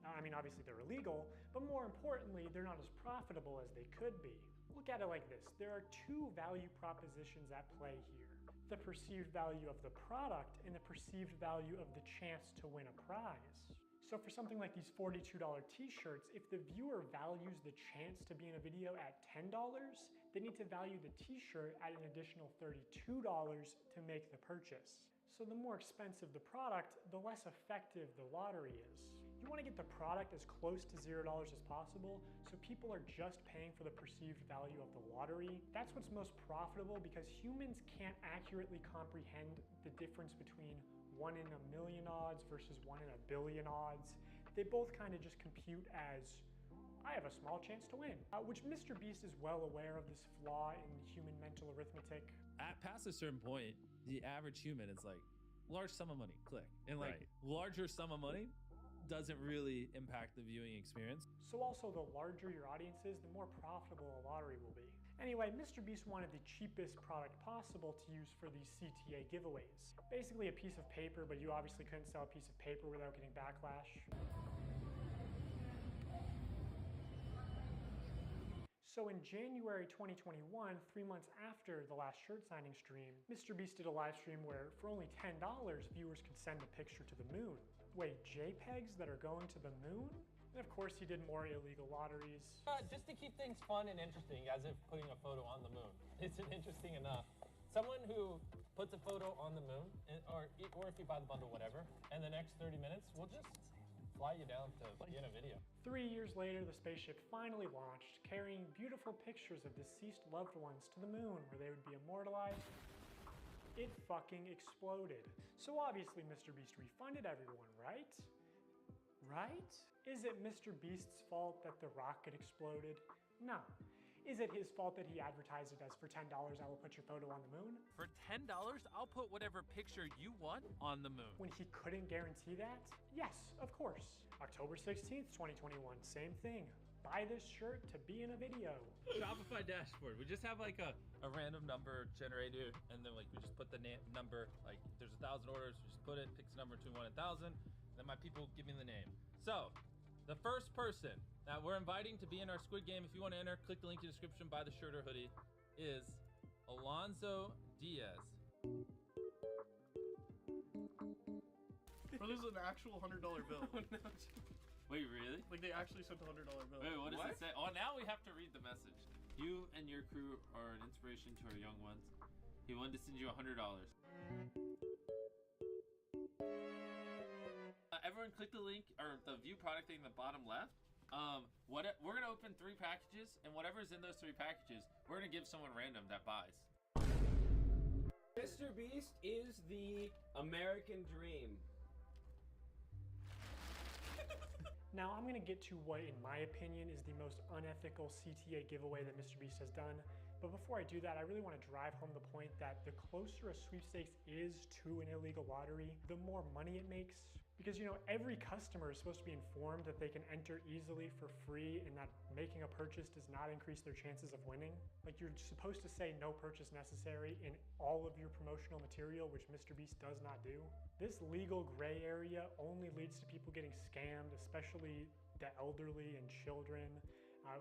I mean, obviously they're illegal, but more importantly, they're not as profitable as they could be. Look at it like this. There are 2 value propositions at play here. The perceived value of the product and the perceived value of the chance to win a prize. So for something like these $42 t-shirts, if the viewer values the chance to be in a video at $10, they need to value the t-shirt at an additional $32 to make the purchase. So the more expensive the product, the less effective the lottery is. You want to get the product as close to $0 as possible, so people are just paying for the perceived value of the lottery. That's what's most profitable because humans can't accurately comprehend the difference between 1 in a million odds versus 1 in a billion odds. They both kind of just compute as, I have a small chance to win, which MrBeast is well aware of this flaw in human mental arithmetic. Past a certain point, the average human is like, large sum of money, click. And like, larger sum of money doesn't really impact the viewing experience. So also, the larger your audience is, the more profitable a lottery will be. Anyway, MrBeast wanted the cheapest product possible to use for these CTA giveaways. Basically a piece of paper, but you obviously couldn't sell a piece of paper without getting backlash. So in January 2021, 3 months after the last shirt signing stream, MrBeast did a live stream where for only $10, viewers could send a picture to the moon. Wait, JPEGs that are going to the moon? And of course he did more illegal lotteries. Just to keep things fun and interesting, as if putting a photo on the moon isn't interesting enough. Someone who puts a photo on the moon, or if you buy the bundle, whatever, and the next 30 minutes, we'll just fly you down to be in a video. 3 years later, the spaceship finally launched, carrying beautiful pictures of deceased loved ones to the moon, where they would be immortalized. It fucking exploded. So obviously MrBeast refunded everyone, right? Right? Is it MrBeast's fault that the rocket exploded? No. Is it his fault that he advertised it as for $10 I will put your photo on the moon? For $10, I'll put whatever picture you want on the moon. When he couldn't guarantee that? Yes, of course. October 16th, 2021, same thing. Buy this shirt to be in a video. Shopify dashboard. We just have like a random number generated, and then like we just put the number, like there's 1,000 orders, we just put it, picks the number between 1 and 1,000, then my people give me the name. So, the first person that we're inviting to be in our Squid Game, if you want to enter, click the link in the description, buy the shirt or hoodie, is Alonzo Diaz. Bro, this is an actual $100 bill. Wait, really? Like they actually sent a $100 bill. Wait, what does it say? Oh, now we have to read the message. You and your crew are an inspiration to our young ones. He wanted to send you $100. Everyone click the link or the view product thing in the bottom left. We're gonna open 3 packages, and whatever's in those 3 packages, we're gonna give someone random that buys. Mr. Beast is the American dream. Now, I'm going to get to what, in my opinion, is the most unethical CTA giveaway that Mr. Beast has done. But before I do that, I really want to drive home the point that the closer a sweepstakes is to an illegal lottery, the more money it makes. Because, you know, every customer is supposed to be informed that they can enter easily for free and that making a purchase does not increase their chances of winning. Like, you're supposed to say no purchase necessary in all of your promotional material, which Mr. Beast does not do. This legal gray area only leads to people getting scammed, especially the elderly and children,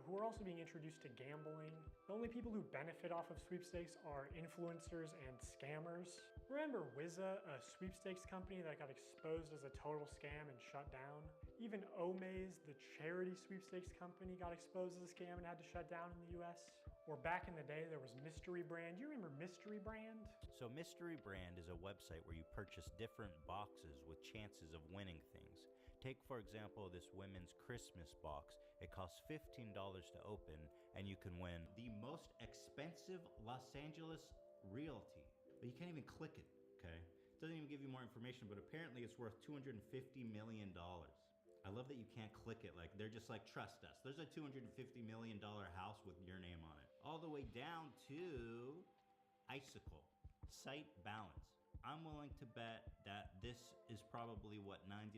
who are also being introduced to gambling. The only people who benefit off of sweepstakes are influencers and scammers. Remember Wizza, a sweepstakes company that got exposed as a total scam and shut down? Even Omaze, the charity sweepstakes company, got exposed as a scam and had to shut down in the US. Or back in the day, there was Mystery Brand. You remember Mystery Brand? So Mystery Brand is a website where you purchase different boxes with chances of winning things. Take, for example, this women's Christmas box. It costs $15 to open, and you can win the most expensive Los Angeles realty. But you can't even click it, okay? It doesn't even give you more information, but apparently it's worth $250 million. I love that you can't click it. Like, they're just like, trust us. There's a $250 million house with your name on it. All the way down to Icicle, Site Balance. I'm willing to bet that this is probably what 99%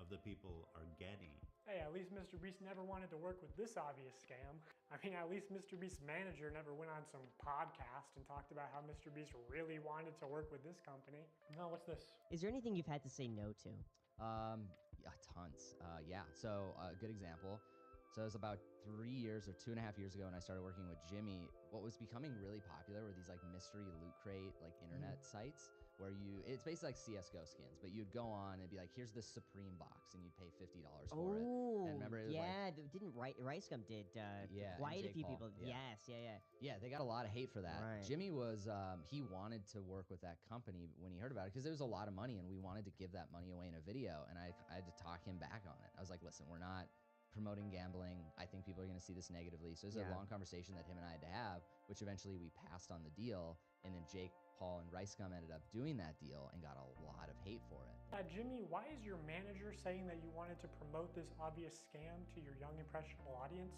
of the people are getting. Hey, at least Mr. Beast never wanted to work with this obvious scam. I mean, at least Mr. Beast's manager never went on some podcast and talked about how Mr. Beast really wanted to work with this company. No, what's this? Is there anything you've had to say no to? Yeah, tons. Yeah, so a good example. So it was about 3 years or 2.5 years ago when I started working with Jimmy. What was becoming really popular were these like mystery loot crate, like internet sites where it's basically like CSGO skins, but you'd go on and be like, here's this Supreme box, and you'd pay $50 for it. And remember, it was didn't Ricegum did quite a few people. Yeah. Yes, Yeah, they got a lot of hate for that. Right. Jimmy was, he wanted to work with that company when he heard about it because there was a lot of money and we wanted to give that money away in a video. And I had to talk him back on it. I was like, listen, we're not promoting gambling. I think people are going to see this negatively. So it was a long conversation that him and I had to have, which eventually we passed on the deal. And then Jake, Paul, and Ricegum ended up doing that deal and got a lot of hate for it. Jimmy, why is your manager saying that you wanted to promote this obvious scam to your young, impressionable audience?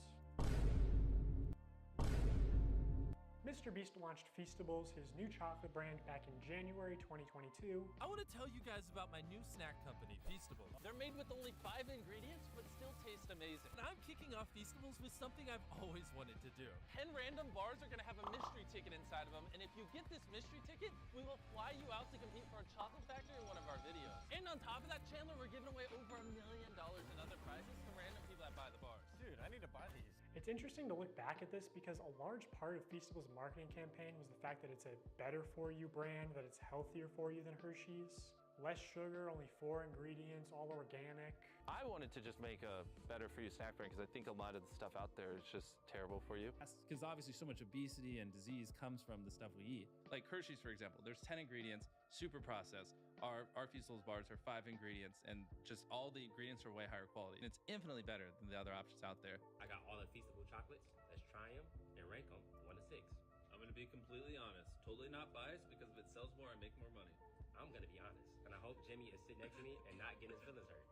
Mr. Beast launched Feastables, his new chocolate brand, back in January 2022. I want to tell you guys about my new snack company, Feastables. They're made with only 5 ingredients, but still taste amazing. And I'm kicking off Feastables with something I've always wanted to do. 10 random bars are going to have a mystery ticket inside of them, and if you get this mystery ticket, we will fly you out to compete for a chocolate factory in one of our videos. And on top of that, Chandler, we're giving away over $1 million in other prizes to random people that buy the bars. Dude, I need to buy these. It's interesting to look back at this because a large part of Feastables' marketing campaign was the fact that it's a better for you brand, that it's healthier for you than Hershey's. Less sugar, only 4 ingredients, all organic. I wanted to just make a better for you snack brand because I think a lot of the stuff out there is just terrible for you. Because obviously so much obesity and disease comes from the stuff we eat. Like Hershey's, for example, there's 10 ingredients, super processed. Our Feastables bars are 5 ingredients, and just all the ingredients are way higher quality. And it's infinitely better than the other options out there. I got all the Feastable chocolates. Let's try them and rank them 1 to 6. I'm going to be completely honest. Totally not biased, because if it sells more, I make more money. I'm going to be honest. And I hope Jimmy is sitting next to me and not getting his feelings hurt.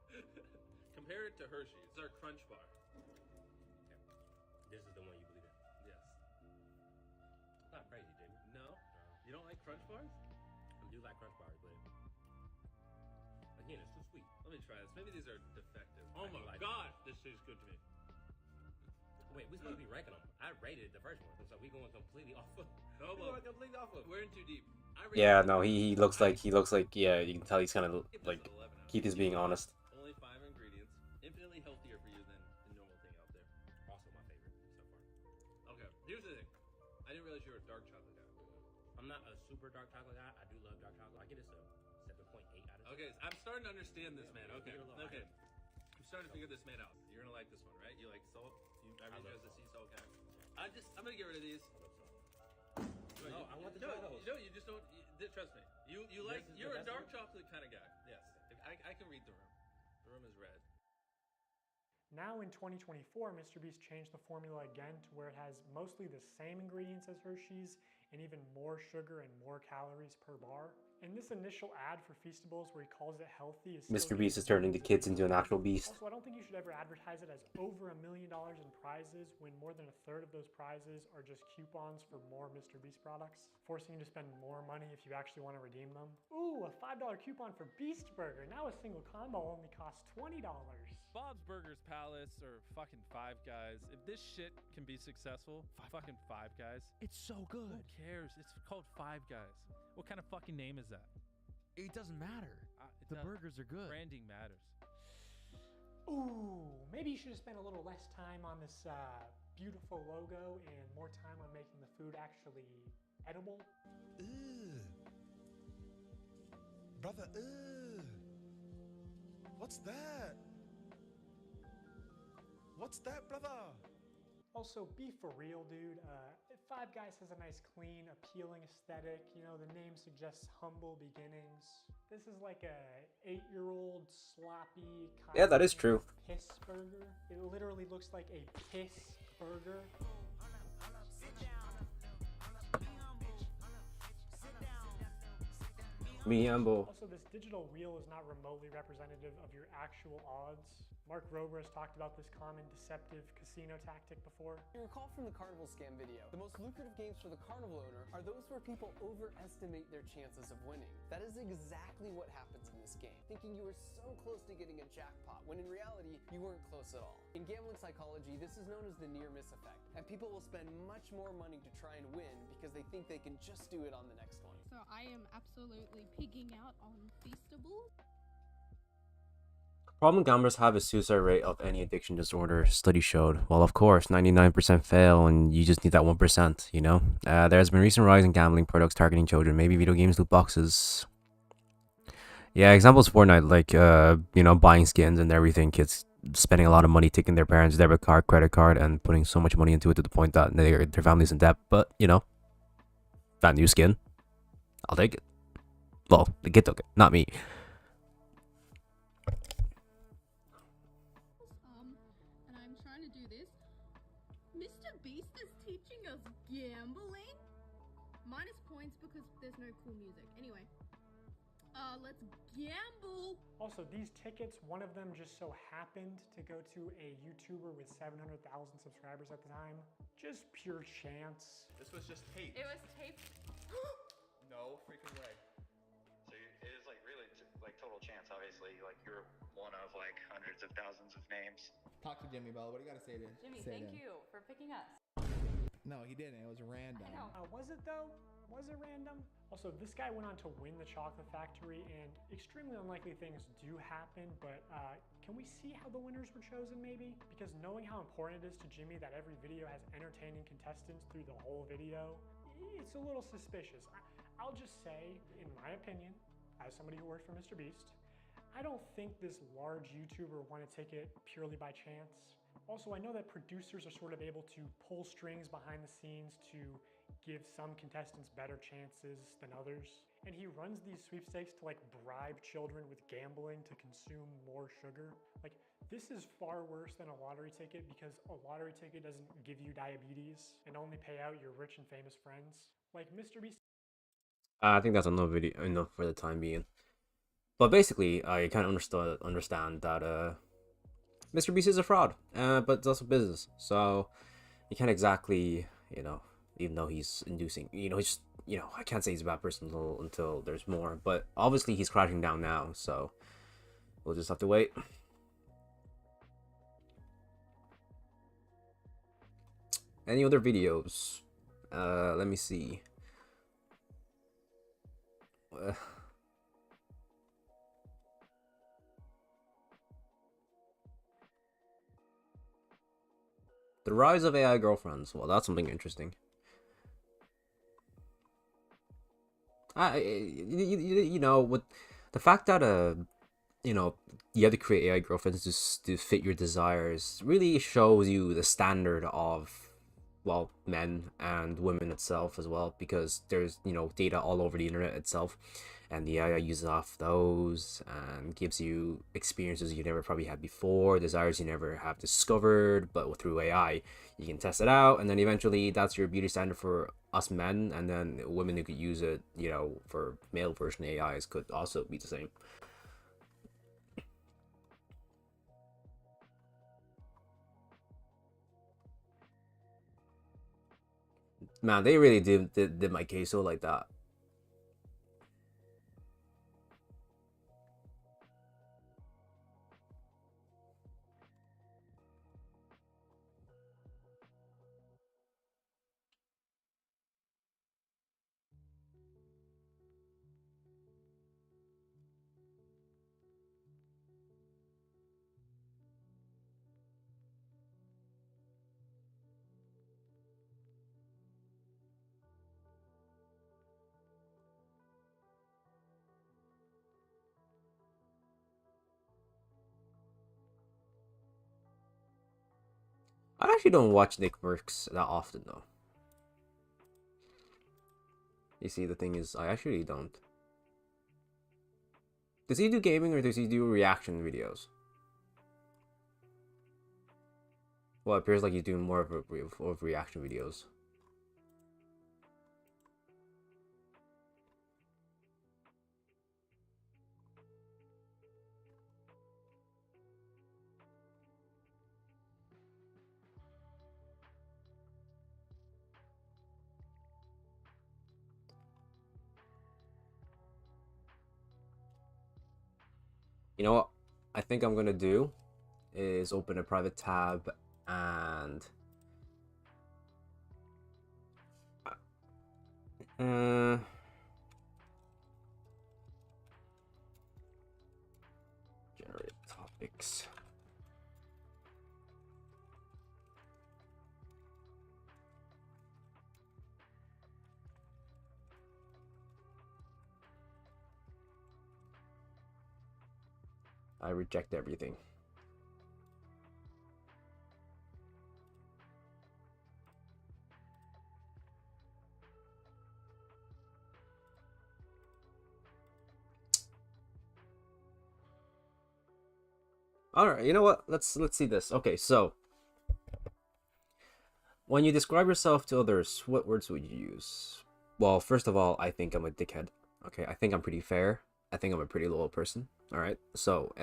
Compare it to Hershey's. It's our Crunch Bar. Okay. This is the one you believe in? Yes. Not crazy, Jimmy. No? You don't like Crunch Bars? I do like Crunch Bars, but again, it's too sweet. Let me try this. Maybe these are defective. Oh my gosh, this tastes good to me. Wait, we're supposed to be ranking them. I rated the first one, so we going completely off of. No, we're going completely off of. We're in too deep. Yeah, no, he looks like yeah, you can tell he's kind of like Keith is being honest. Only 5 ingredients, infinitely healthier for you than the normal thing out there. Also my favorite so far. Okay, here's the thing. I didn't realize you were a dark chocolate guy. I'm not a super dark chocolate guy. I do love dark chocolate. I get it's a 7.8 Okay, so I'm starting to understand this, man. Okay, okay. I'm starting to figure this man out. You're gonna like this one, right? You like salt? Everyone has a sea salt guy. I'm gonna get rid of these. No, I want the no, Jellos. no, you just don't. Trust me. You're a dark chocolate kind of guy. Yes, I can read the room. The room is red. Now in 2024, Mr. Beast changed the formula again to where it has mostly the same ingredients as Hershey's and even more sugar and more calories per bar. And this initial ad for Feastables where he calls it healthy is Mr. Beast is turning the kids into an actual beast. Also, I don't think you should ever advertise it as over $1 million in prizes when more than a third of those prizes are just coupons for more Mr. Beast products, forcing you to spend more money if you actually want to redeem them. Ooh, a $5 coupon for Beast Burger. Now a single combo only costs $20. Bob's Burgers Palace or fucking Five Guys. If this shit can be successful, fucking Five Guys. It's so good. Who cares? It's called Five Guys. What kind of fucking name is that? It doesn't matter. The burgers are good. Branding matters. Ooh, maybe you should have spent a little less time on this beautiful logo and more time on making the food actually edible. Ugh. Brother, ugh. What's that? What's that, brother? Also, be for real, dude. Five Guys has a nice, clean, appealing aesthetic. You know, the name suggests humble beginnings. This is like a 8-year-old sloppy Yeah, that is true. piss burger. It literally looks like a piss burger. Me humble. Also, this digital wheel is not remotely representative of your actual odds. Mark Rober has talked about this common deceptive casino tactic before. You recall from the Carnival scam video, the most lucrative games for the Carnival owner are those where people overestimate their chances of winning. That is exactly what happens in this game, thinking you were so close to getting a jackpot, when in reality, you weren't close at all. In gambling psychology, this is known as the near-miss effect, and people will spend much more money to try and win because they think they can just do it on the next one. So I am absolutely pigging out on Feastables. Problem gamblers have a suicide rate of any addiction disorder, study showed. Well, of course, 99% fail, and you just need that 1%, you know? There has been a recent rise in gambling products targeting children, maybe video games, loot boxes. Yeah, examples Fortnite, like, you know, buying skins and everything, kids spending a lot of money, taking their parents' debit card, credit card, and putting so much money into it to the point that their family's in debt. But, you know, that new skin, I'll take it. Well, the kid took it, not me. And I'm trying to do this. Mr. Beast is teaching us gambling? Minus points because there's no cool music. Anyway, let's gamble. Also, these tickets, one of them just so happened to go to a YouTuber with 700,000 subscribers at the time. Just pure chance. This was just taped. It was taped. No freaking way. So it is like really like total chance, obviously. Like you're one of like hundreds of thousands of names. Talk to Jimmy, Bella. What do you got to say to Jimmy, say thank to him? you for picking us. No, he didn't. It was random. Was it though? Was it random? Also, this guy went on to win the Chocolate Factory, and extremely unlikely things do happen, but can we see how the winners were chosen maybe? Because knowing how important it is to Jimmy that every video has entertaining contestants through the whole video, it's a little suspicious. I'll just say, in my opinion, as somebody who worked for Mr. Beast, I don't think this large YouTuber won a ticket purely by chance. Also, I know that producers are sort of able to pull strings behind the scenes to give some contestants better chances than others. And he runs these sweepstakes to like bribe children with gambling to consume more sugar. Like, this is far worse than a lottery ticket because a lottery ticket doesn't give you diabetes and only pay out your rich and famous friends. Like, Mr. Beast. I think that's enough for the time being. But basically, I kind of understand that Mr. Beast is a fraud, but it's also business. So you can't exactly, you know, even though he's inducing, you know, he's, you know, I can't say he's a bad person until there's more. But obviously he's crashing down now, so we'll just have to wait. Any other videos? Let me see. The rise of AI girlfriends. Well, that's something interesting. You know, with the fact that you know, you have to create AI girlfriends to fit your desires really shows you the standard of, well, men and women itself as well, because there's, you know, data all over the internet itself, and the AI uses off those and gives you experiences you never probably had before, desires you never have discovered, but through AI you can test it out, and then eventually that's your beauty standard for us men, and then women who could use it, you know, for male version AIs could also be the same. Man, they really did my queso like that. I actually don't watch Nick Mercs that often though. You see, the thing is, I actually don't. Does he do gaming or does he do reaction videos? Well, it appears like he's doing more of reaction videos. You know what I think I'm gonna do is open a private tab and generate topics. I reject everything. All right, you know what? Let's see this. Okay, so when you describe yourself to others, what words would you use? Well, first of all, I think I'm a dickhead. Okay, I think I'm pretty fair. I think I'm a pretty loyal person. All right, so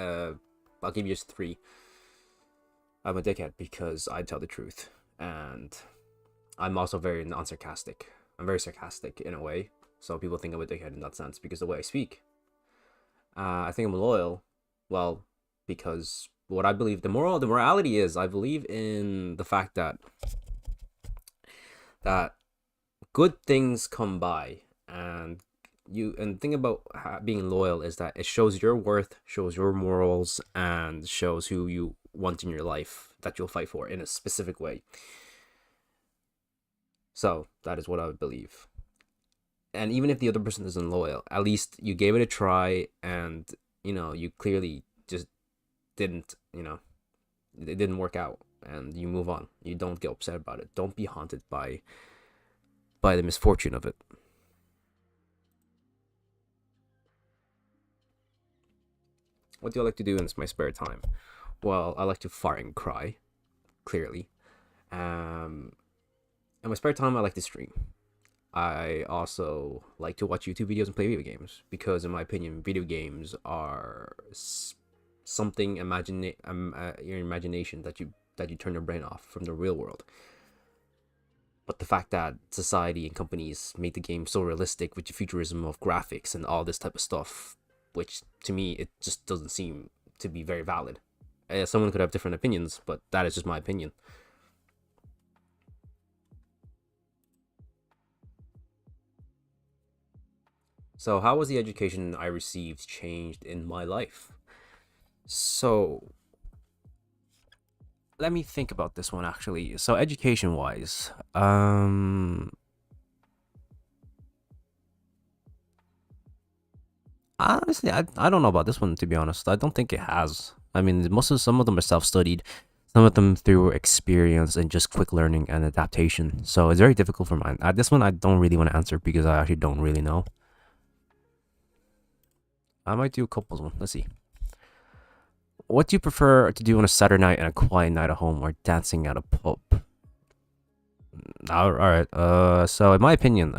I'll give you just 3. I'm a dickhead because I tell the truth, and I'm also very non-sarcastic. I'm very sarcastic in a way, so people think I'm a dickhead in that sense because the way I speak. I think I'm loyal, well, because what I believe, the morality is, I believe in the fact that good things come by, and the thing about being loyal is that it shows your worth, shows your morals, and shows who you want in your life that you'll fight for in a specific way. So that is what I would believe. And even if the other person isn't loyal, at least you gave it a try, and you know, you clearly just didn't, you know, it didn't work out, and you move on. You don't get upset about it. Don't be haunted by the misfortune of it. What do I like to do in my spare time? Well, I like to fart and cry, clearly. In my spare time, I like to stream. I also like to watch YouTube videos and play video games, because in my opinion, video games are something your imagination that you turn your brain off from the real world. But the fact that society and companies make the game so realistic with the futurism of graphics and all this type of stuff, which to me, it just doesn't seem to be very valid. Someone could have different opinions, but that is just my opinion. So how was the education I received changed in my life? So let me think about this one, actually. So education wise, Honestly, I don't know about this one, to be honest. I don't think it has. I mean, some of them are self-studied, some of them through experience and just quick learning and adaptation. So it's very difficult for mine. This one I don't really want to answer because I actually don't really know. I might do a couples one. Let's see. What do you prefer to do on a Saturday night and a quiet night at home, or dancing at a pub? All right. So in my opinion,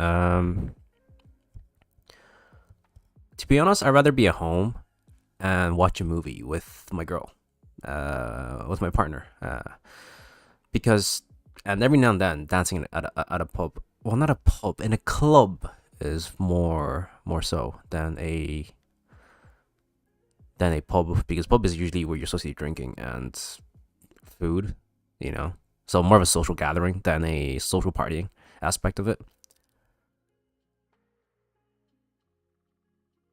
to be honest, I'd rather be at home and watch a movie with my girl, with my partner, because, and every now and then dancing at a pub, well, not a pub, in a club is more so than a pub, because pub is usually where you're supposed to be drinking and food, you know, so more of a social gathering than a social partying aspect of it.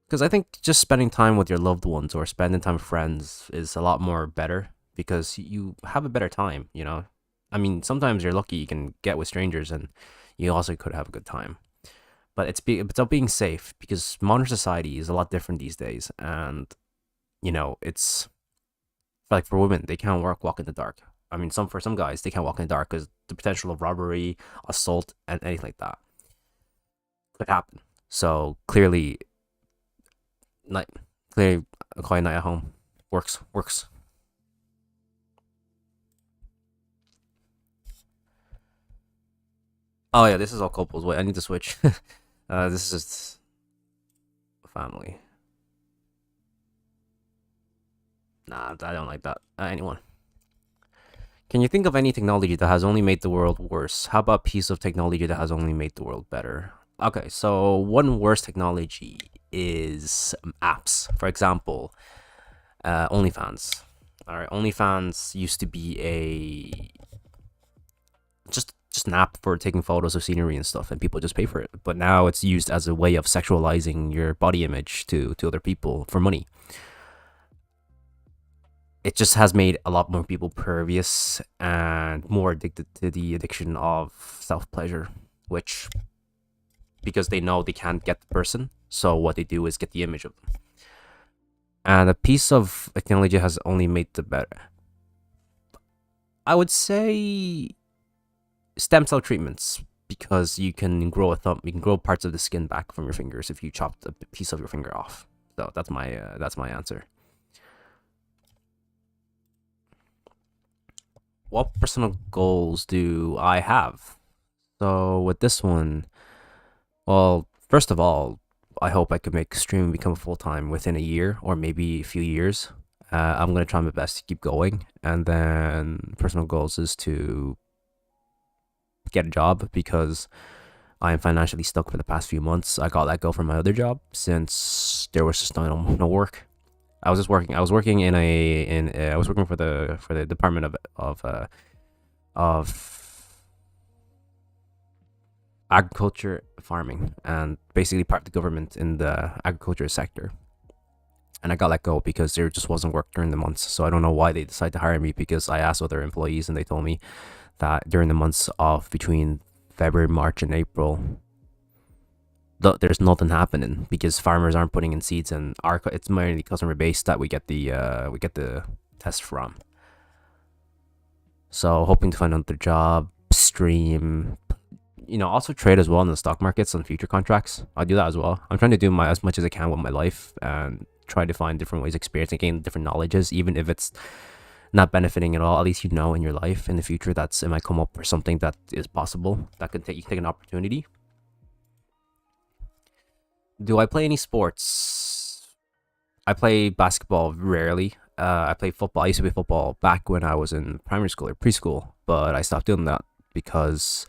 Because I think just spending time with your loved ones or spending time with friends is a lot more better, because you have a better time, you know. I mean, sometimes you're lucky you can get with strangers and you also could have a good time. But it's about being safe, because modern society is a lot different these days. And, you know, it's like for women, they can't walk in the dark. I mean, for some guys, they can't walk in the dark because the potential of robbery, assault, and anything like that could happen. So clearly, a quiet night at home works. Oh yeah, this is all couples. Wait, I need to switch. This is family. Nah, I don't like that. Anyone? Can you think of any technology that has only made the world worse? How about a piece of technology that has only made the world better? Okay, so one worse technology is apps. For example, OnlyFans. All right, OnlyFans used to be just an app for taking photos of scenery and stuff, and people just pay for it. But now it's used as a way of sexualizing your body image to other people for money. It just has made a lot more people pervious and more addicted to the addiction of self-pleasure, which, because they know they can't get the person, so what they do is get the image of them. And a piece of technology has only made the better. I would say stem cell treatments, because you can grow you can grow parts of the skin back from your fingers if you chopped a piece of your finger off. So that's my answer. What personal goals do I have? So with this one, well, first of all, I hope I can make streaming become full-time within a year or maybe a few years. I'm going to try my best to keep going. And then personal goals is to get a job, because I am financially stuck for the past few months. I got let go from my other job since there was just no work. I was working for the Department of Agriculture, Farming, and basically part of the government in the agriculture sector. And I got let go because there just wasn't work during the months. So I don't know why they decided to hire me, because I asked other employees and they told me that during the months of between February, March, and April, there's nothing happening because farmers aren't putting in seeds, and it's mainly customer base that we get the test from. So hoping to find another job, stream, also trade as well in the stock markets on future contracts. I'll do that as well. I'm trying to do as much as I can with my life and try to find different ways of experience and gain different knowledges, even if it's not benefiting at all. At least in your life in the future it might come up or something that is possible that you can take an opportunity. Do I play any sports? I play basketball rarely. I play football. I used to play football back when I was in primary school or preschool, but I stopped doing that because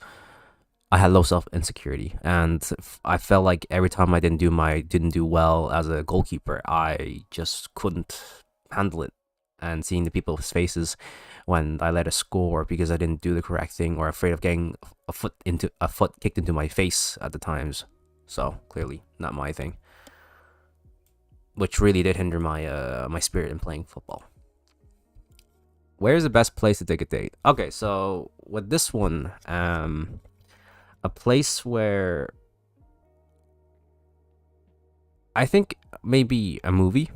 I had low insecurity, and I felt like every time I didn't do well as a goalkeeper, I just couldn't handle it. And seeing the people's faces when I let a score because I didn't do the correct thing, or afraid of getting a foot kicked into my face at the times. So clearly not my thing, which really did hinder my spirit in playing football. Where's the best place to take a date? Okay, so with this one, a place where I think maybe a movie,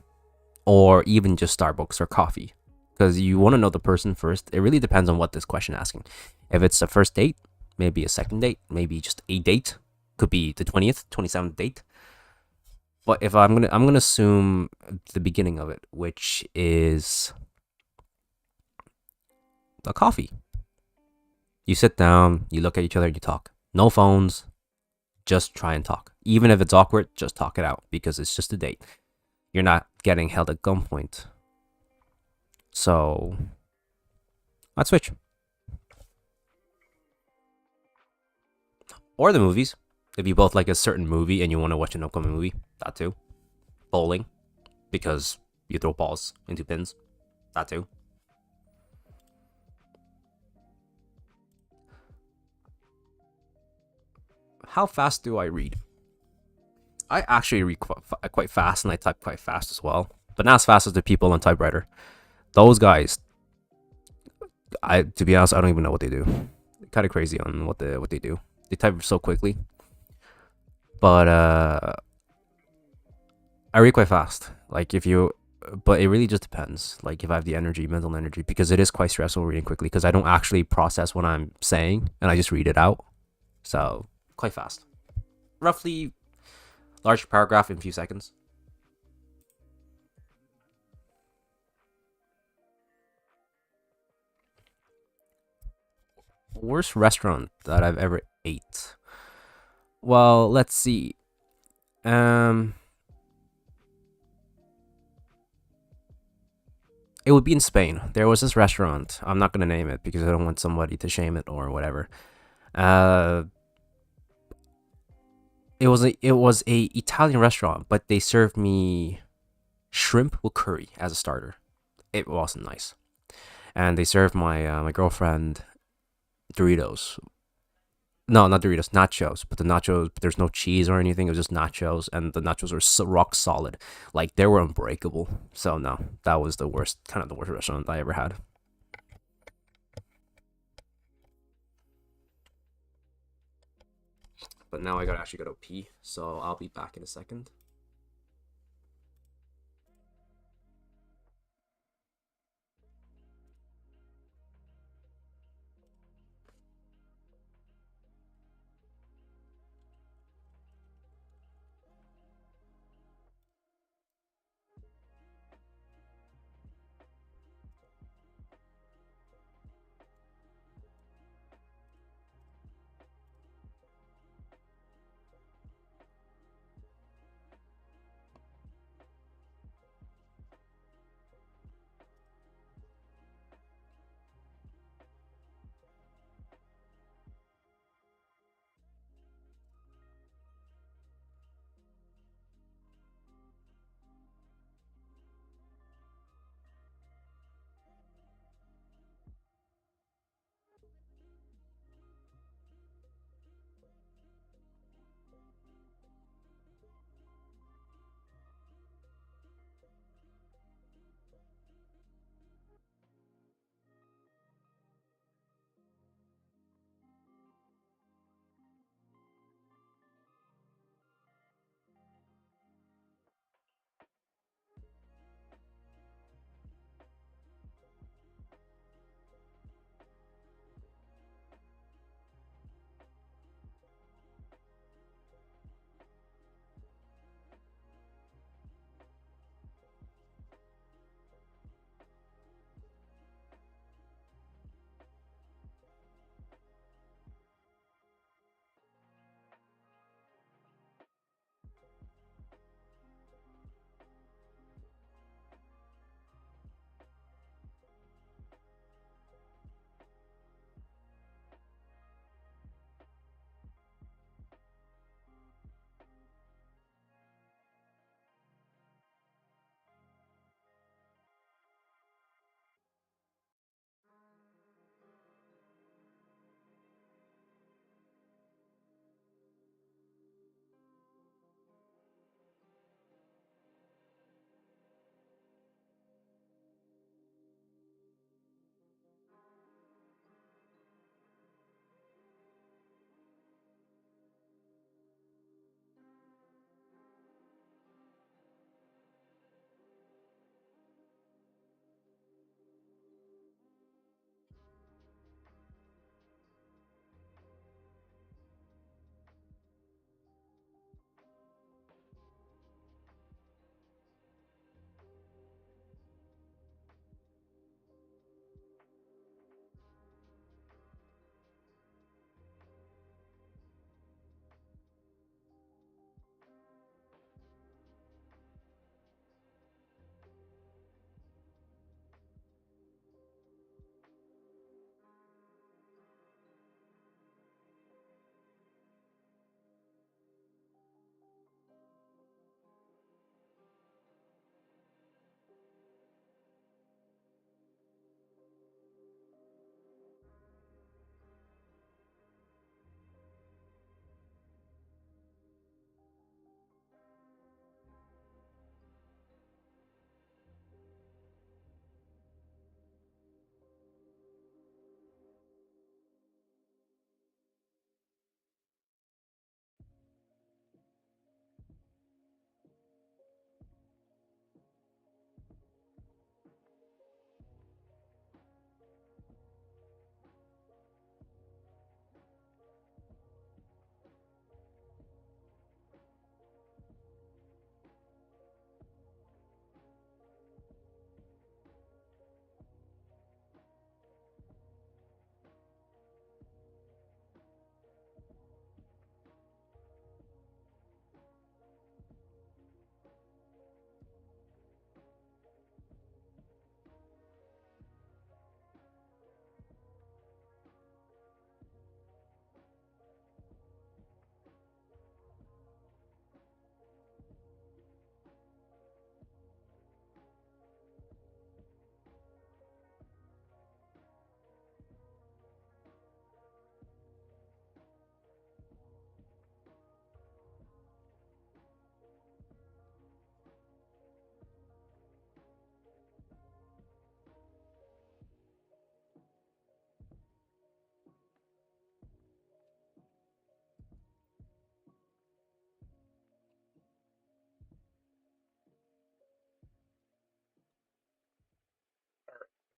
or even just Starbucks or coffee, because you want to know the person first. It really depends on what this question is asking. If it's a first date, maybe a second date, maybe just a date, could be the 20th, 27th date. But if I'm gonna assume the beginning of it, which is a coffee. You sit down, you look at each other, you talk. No phones, just try and talk. Even if it's awkward, just talk it out, because it's just a date. You're not getting held at gunpoint. So, I'd switch. Or the movies. If you both like a certain movie and you want to watch an upcoming movie, that too. Bowling, because you throw balls into pins, that too. How fast do I read? I actually read quite fast, and I type quite fast as well, but not as fast as the people on typewriter. Those guys, to be honest, I don't even know what they do. Kind of crazy on what they do. They type so quickly. But I read quite fast. But it really just depends. Like, if I have the energy, mental energy, because it is quite stressful reading quickly, because I don't actually process what I'm saying, and I just read it out. So, quite fast. Roughly, large paragraph in a few seconds. Worst restaurant that I've ever ate. Well, let's see. It would be in Spain. There was this restaurant. I'm not gonna name it because I don't want somebody to shame it or whatever. It was a Italian restaurant, but they served me shrimp with curry as a starter. It wasn't nice, and they served my girlfriend Doritos. No, not Doritos, nachos. But the nachos, there's no cheese or anything. It was just nachos, and the nachos were rock solid. Like, they were unbreakable. So no, that was the worst restaurant I ever had. But now I gotta actually go to pee, so I'll be back in a second.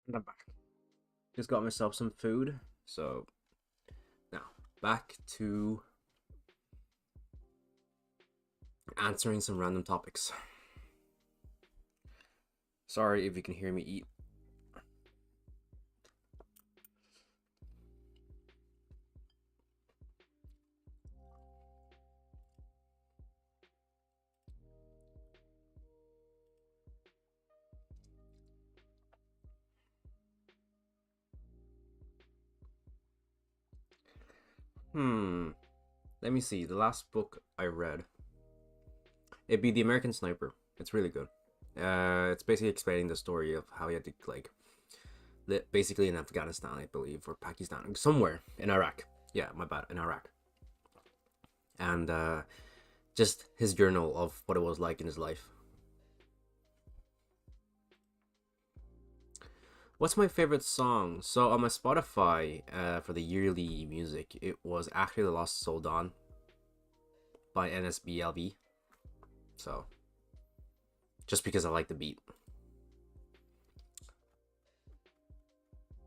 And I'm back. Just got myself some food. So now back to answering some random topics. Sorry if you can hear me eat. Let me see. The last book I read, it'd be The American Sniper. It's really good. It's basically explaining the story of how he had to, like, basically in Afghanistan, I believe, or Pakistan, somewhere in Iraq. Yeah, my bad, in Iraq. And just his journal of what it was like in his life. What's my favorite song? So on my Spotify, for the yearly music, it was actually The Lost Soul Dawn by NSBLV. So, just because I like the beat.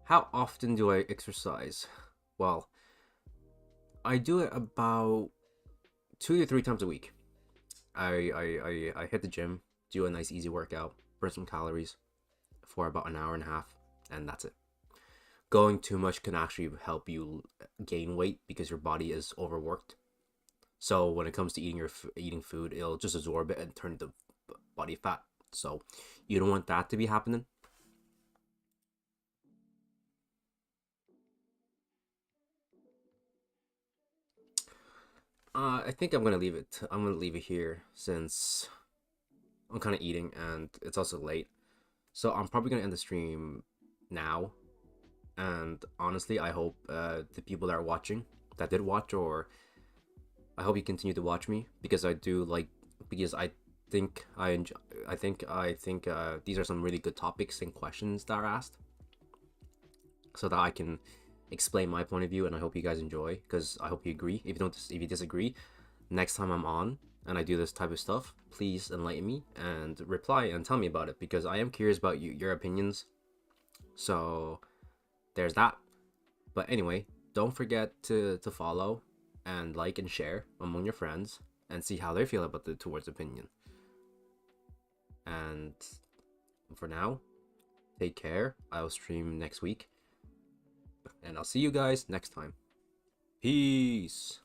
How often do I exercise? Well, I do it about 2 to 3 times a week. I hit the gym, do a nice easy workout, burn some calories for about an hour and a half, and that's it. Going too much can actually help you gain weight because your body is overworked. So when it comes to eating food, it'll just absorb it and turn into body fat. So you don't want that to be happening. I think I'm gonna leave it. I'm gonna leave it here since I'm kind of eating and it's also late. So I'm probably gonna end the stream now. And honestly, I hope the people that are watching, that did watch, or I hope you continue to watch me, because I do like, because I think I enjoy, I think these are some really good topics and questions that are asked, so that I can explain my point of view, and I hope you guys enjoy, because I hope you agree. If you disagree, next time I'm on and I do this type of stuff, please enlighten me and reply and tell me about it, because I am curious about your opinions. So there's that. But anyway, don't forget to follow and like and share among your friends and see how they feel about the towards opinion. And for now, take care. I'll stream next week, and I'll see you guys next time. Peace.